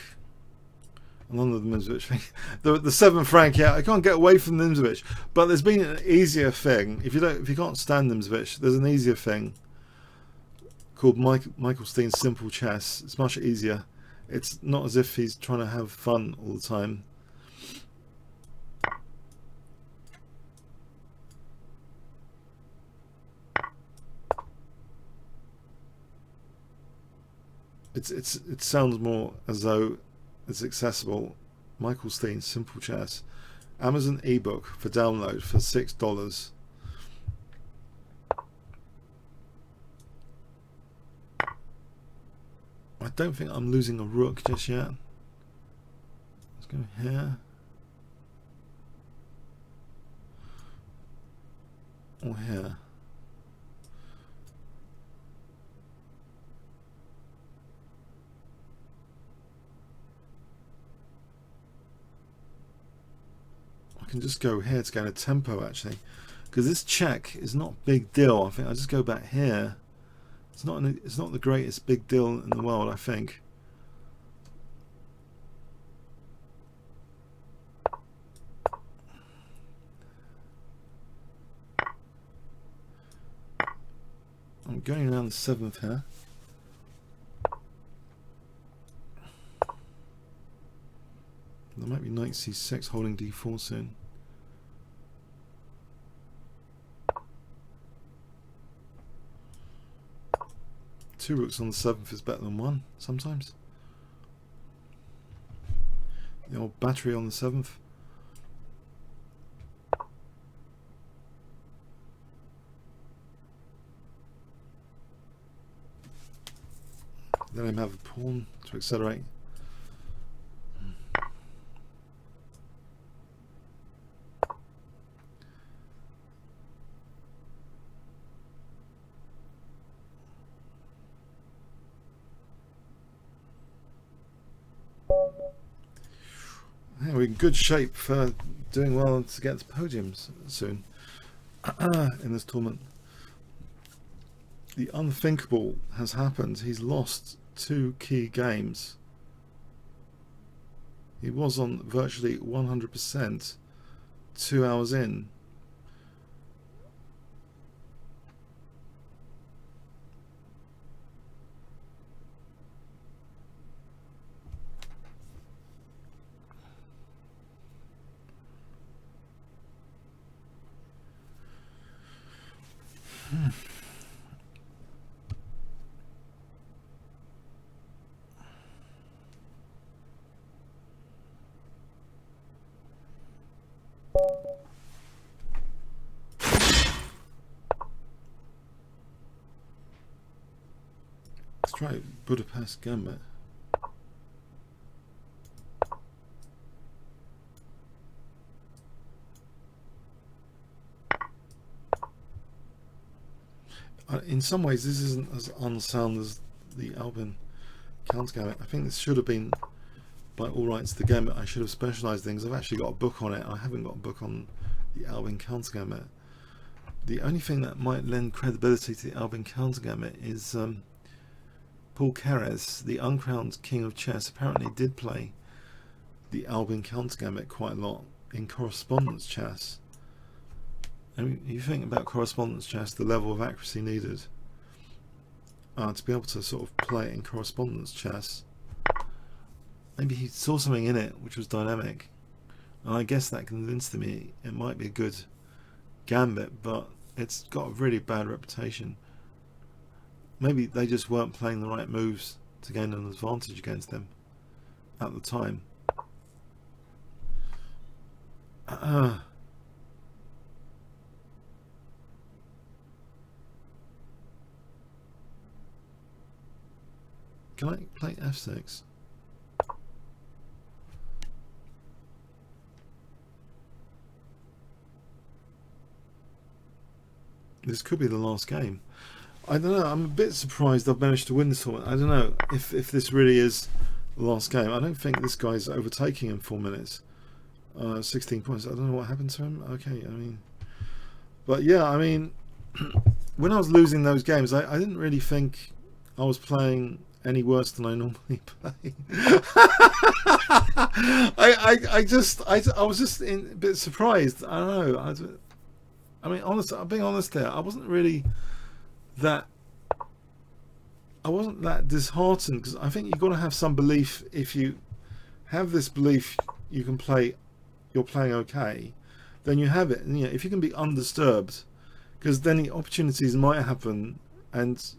I'm on the Nimzowitsch thing. The 7th rank, yeah, I can't get away from Nimzowitsch. But there's been an easier thing. If you can't stand Nimzowitsch, there's an easier thing called Michael Steen's Simple Chess. It's much easier. It's not as if he's trying to have fun all the time. It sounds more as though it's accessible. Michael Steen's Simple Chess, Amazon ebook for download for $6. I don't think I'm losing a rook just yet. Let's go here. Or here. can just go here to gain a tempo actually, because this check is not a big deal. I think I just go back here. It's not the greatest big deal in the world, I think. I'm going around the 7th here. There might be knight c6 holding d4 soon. Two rooks on the 7th is better than one sometimes. The old battery on the 7th. Let him have a pawn to accelerate. Yeah, we're in good shape for doing well to get to podiums soon in this tournament. The unthinkable has happened. He's lost 2 key games. He was on virtually 100% 2 hours in. Let's try Budapest gambit. In some ways this isn't as unsound as the Albin counter gambit. I think this should have been, by all rights, the gambit I should have specialised in, because I've actually got a book on it. I haven't got a book on the Albin counter gambit. The only thing that might lend credibility to the Albin counter gambit is Paul Keres, the uncrowned king of chess, apparently did play the Albin counter gambit quite a lot in correspondence chess. I mean, you think about correspondence chess, the level of accuracy needed to be able to sort of play it in correspondence chess. Maybe he saw something in it which was dynamic, and I guess that convinced me it might be a good gambit, but it's got a really bad reputation. Maybe they just weren't playing the right moves to gain an advantage against them at the time. Can I play f6? This could be the last game. I don't know, I'm a bit surprised I've managed to win this tournament. I don't know if this really is the last game. I don't think this guy's overtaking in 4 minutes. 16 points. I don't know what happened to him. Okay, I mean... But yeah, I mean... when I was losing those games, I didn't really think I was playing any worse than I normally play. I was just a bit surprised. I don't know. I mean, honestly, I'm being honest there. I wasn't that disheartened, because I think you've got to have some belief. If you have this belief you can play, you're playing okay, then you have it. And, you know, if you can be undisturbed, because then the opportunities might happen, and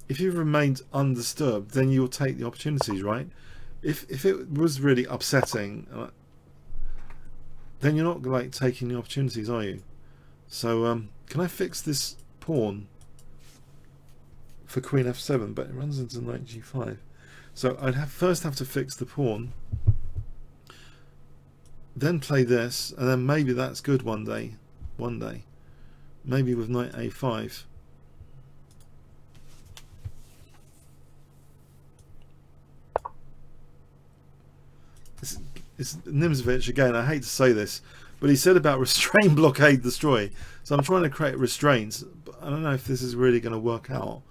if you've remained undisturbed, then you'll take the opportunities, right? If it was really upsetting, then you're not like taking the opportunities, are you? So can I fix this pawn for queen f7? But it runs into knight g5, so I'd first have to fix the pawn, then play this, and then maybe that's good one day, maybe with knight a5. it's Nimzovich again. I hate to say this, but he said about restrain, blockade, destroy. So I'm trying to create restraints, but I don't know if this is really going to work out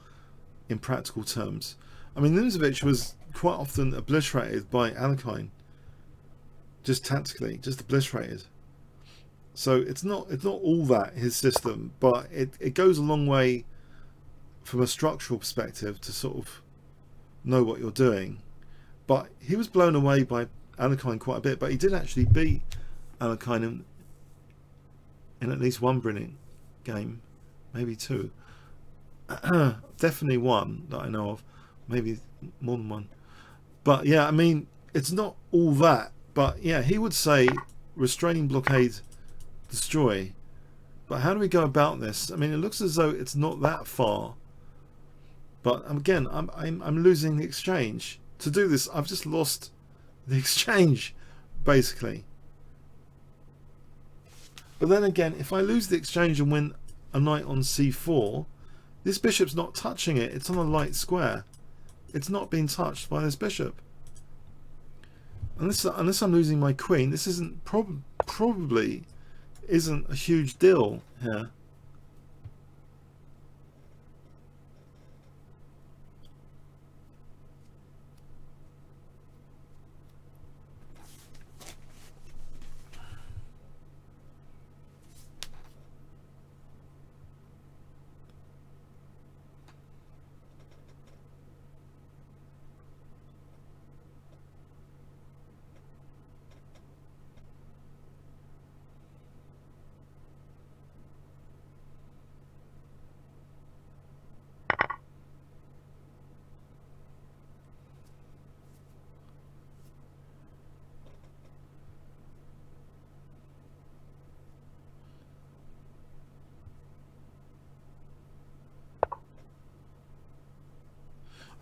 in practical terms. I mean, Nimzovich was quite often obliterated by Alekhine, just tactically, just obliterated. So it's not all that his system, but it goes a long way from a structural perspective to sort of know what you're doing. But he was blown away by Alekhine quite a bit, but he did actually beat Alekhine in at least one brilliant game, maybe two. Definitely one that I know of, maybe more than one. But yeah, I mean, it's not all that, but yeah, he would say restrain, blockade, destroy. But how do we go about this? I mean, it looks as though it's not that far, but again, I'm losing the exchange. To do this, I've just lost the exchange, basically. But then again, if I lose the exchange and win a knight on c4, this bishop's not touching it. It's on a light square. It's not being touched by this bishop. Unless I'm losing my queen, this isn't probably isn't a huge deal here.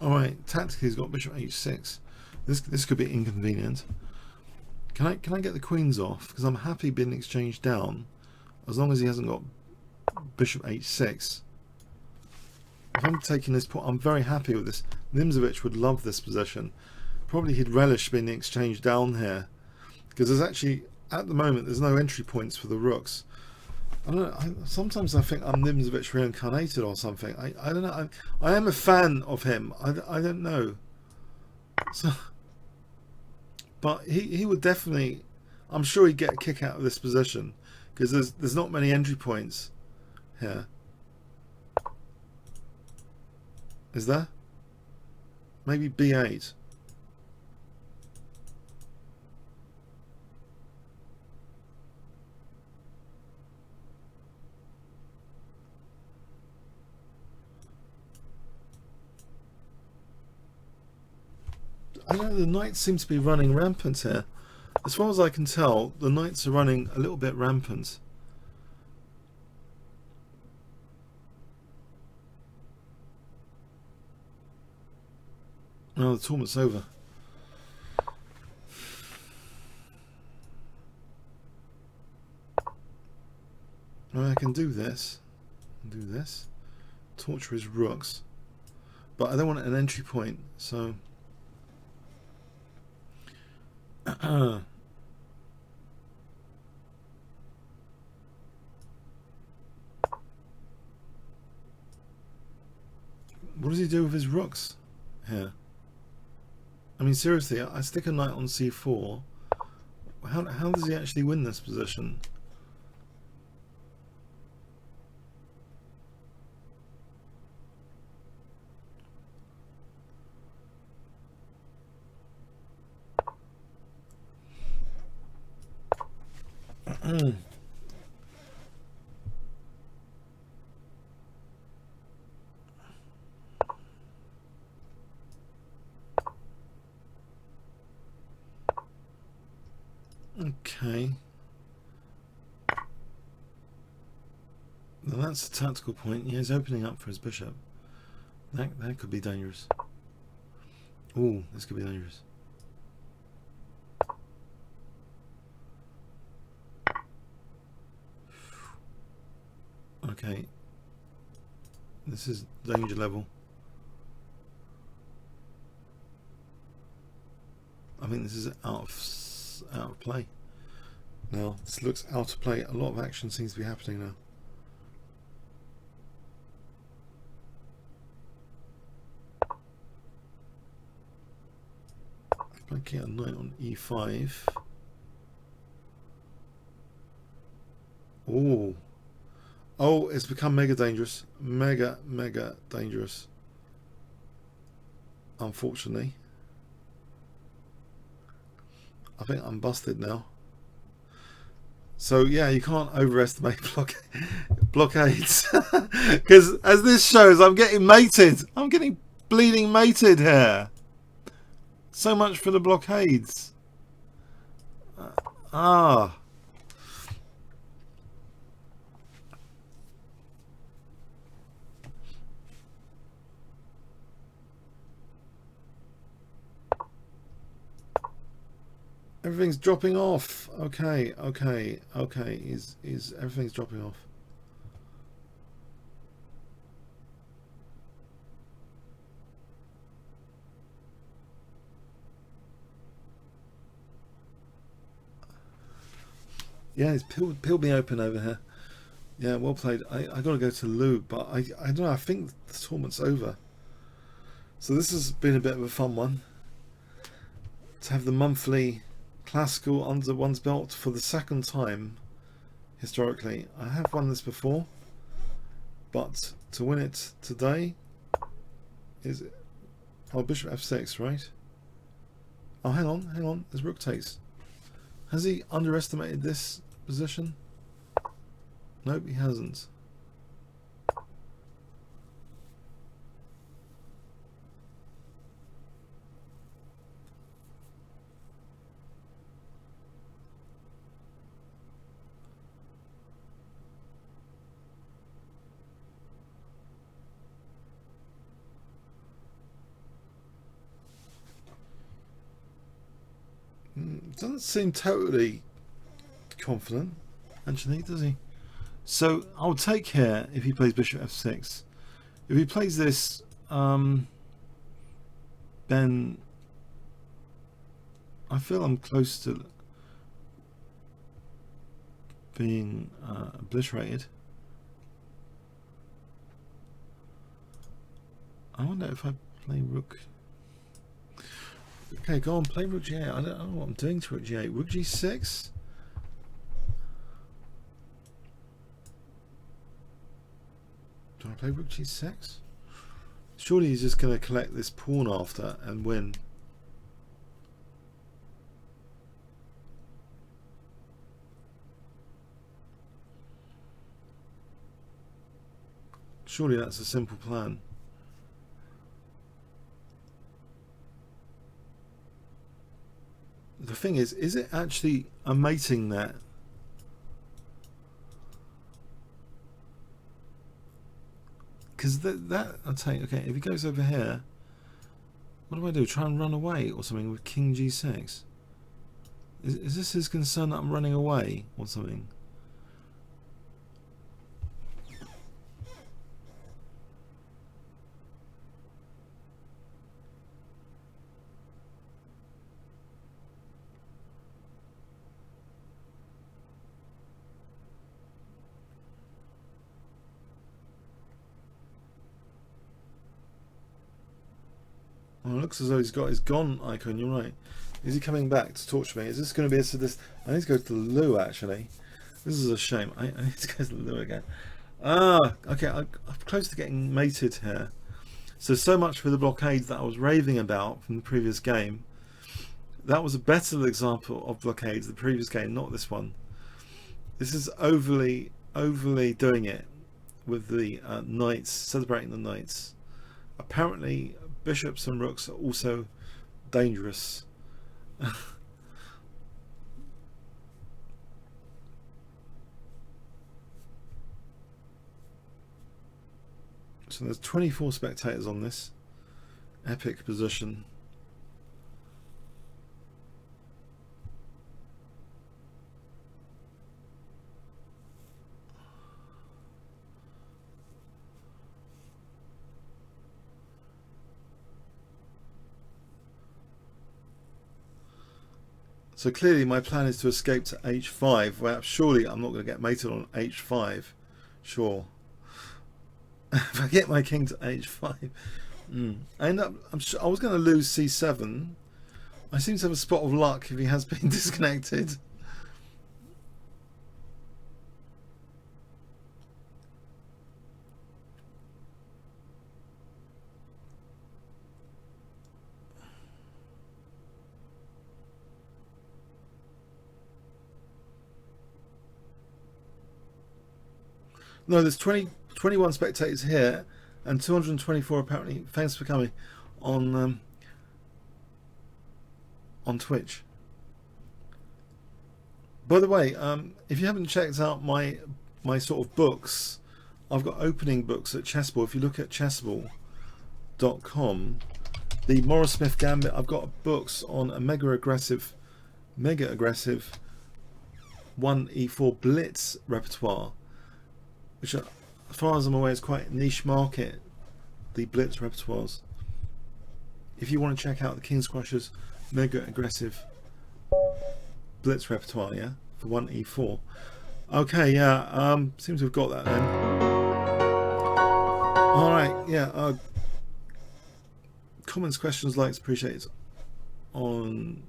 Alright, tactically he's got bishop h6. This could be inconvenient. Can I get the queens off? Because I'm happy being exchanged down as long as he hasn't got bishop h6. If I'm taking this point, I'm very happy with this. Nimzovich would love this position. Probably he'd relish being exchanged down here, because there's actually, at the moment, there's no entry points for the rooks. I don't know, sometimes I think I'm Nimzovich reincarnated or something. I don't know. I am a fan of him. I don't know. So, but he would definitely, I'm sure he'd get a kick out of this position, because there's not many entry points here. Is there? Maybe b8. I know the knights seem to be running rampant here. As far as I can tell, the knights are running a little bit rampant. Oh, the tournament's over. I can do this. Do this. Torture his rooks. But I don't want an entry point, so... What does he do with his rooks here? I mean, seriously, I stick a knight on c4. How does he actually win this position? Okay. Well, that's a tactical point. Yeah, he's opening up for his bishop. That could be dangerous. Ooh, this could be dangerous. Okay. This is danger level. think this is out of play. Now this looks out of play. A lot of action seems to be happening now. Blanking a knight on e5. Oh. Oh, it's become mega dangerous. Mega dangerous. Unfortunately. I think I'm busted now. So yeah, you can't overestimate blockades. Because as this shows, I'm getting mated. I'm getting bleeding mated here. So much for the blockades. Everything's dropping off. Okay. Is everything's dropping off? Yeah, it's peeled me open over here. Yeah, well played. I got to go to Lou, but I don't know. I think the tournament's over. So this has been a bit of a fun one. To have the monthly classical under one's belt for the second time historically. I have won this before, but to win it today is bishop f6, right? Oh, hang on. There's rook takes. Has he underestimated this position? Nope, he hasn't. Doesn't seem totally confident, actually, does he? So I'll take here if he plays bishop f6. If he plays this, then I feel I'm close to being obliterated. I wonder if I play rook. Okay, go on, play rook g8. I don't know what I'm doing to rook g8. Rook g6? Do I play rook g6? Surely he's just going to collect this pawn after and win. Surely that's a simple plan. The thing is it actually a mating net? Because that I'll take. Okay, if he goes over here, what do I do? Try and run away or something with king g6? Is this his concern that I'm running away or something? Well, it looks as though he's got his gone icon. You're right. Is he coming back to torture me? Is this going to be this? I need to go to the loo actually. This is a shame. I need to go to the loo again. Okay. I'm close to getting mated here. So much for the blockades that I was raving about from the previous game. That was a better example of blockades, the previous game, not this one. This is overly doing it with the knights, celebrating the knights. Apparently, bishops and rooks are also dangerous. So there's 24 spectators on this epic position. So clearly my plan is to escape to h5. Well, surely I'm not going to get mated on h5. Sure. If I get my king to h5. I was going to lose c7. I seem to have a spot of luck if he has been disconnected. No, there's 21 spectators here and 224 apparently. Thanks for coming on Twitch. By the way, if you haven't checked out my sort of books, I've got opening books at Chessable. If you look at chessable.com, the Morris Smith Gambit, I've got books on a mega aggressive 1e4 blitz repertoire, which, as far as I'm aware, is quite a niche market, the blitz repertoires. If you want to check out the kingscrusher's mega aggressive blitz repertoire, yeah, for 1e4. Okay, yeah, seems to have got that then. Alright, yeah, comments, questions, likes, appreciate it on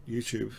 YouTube.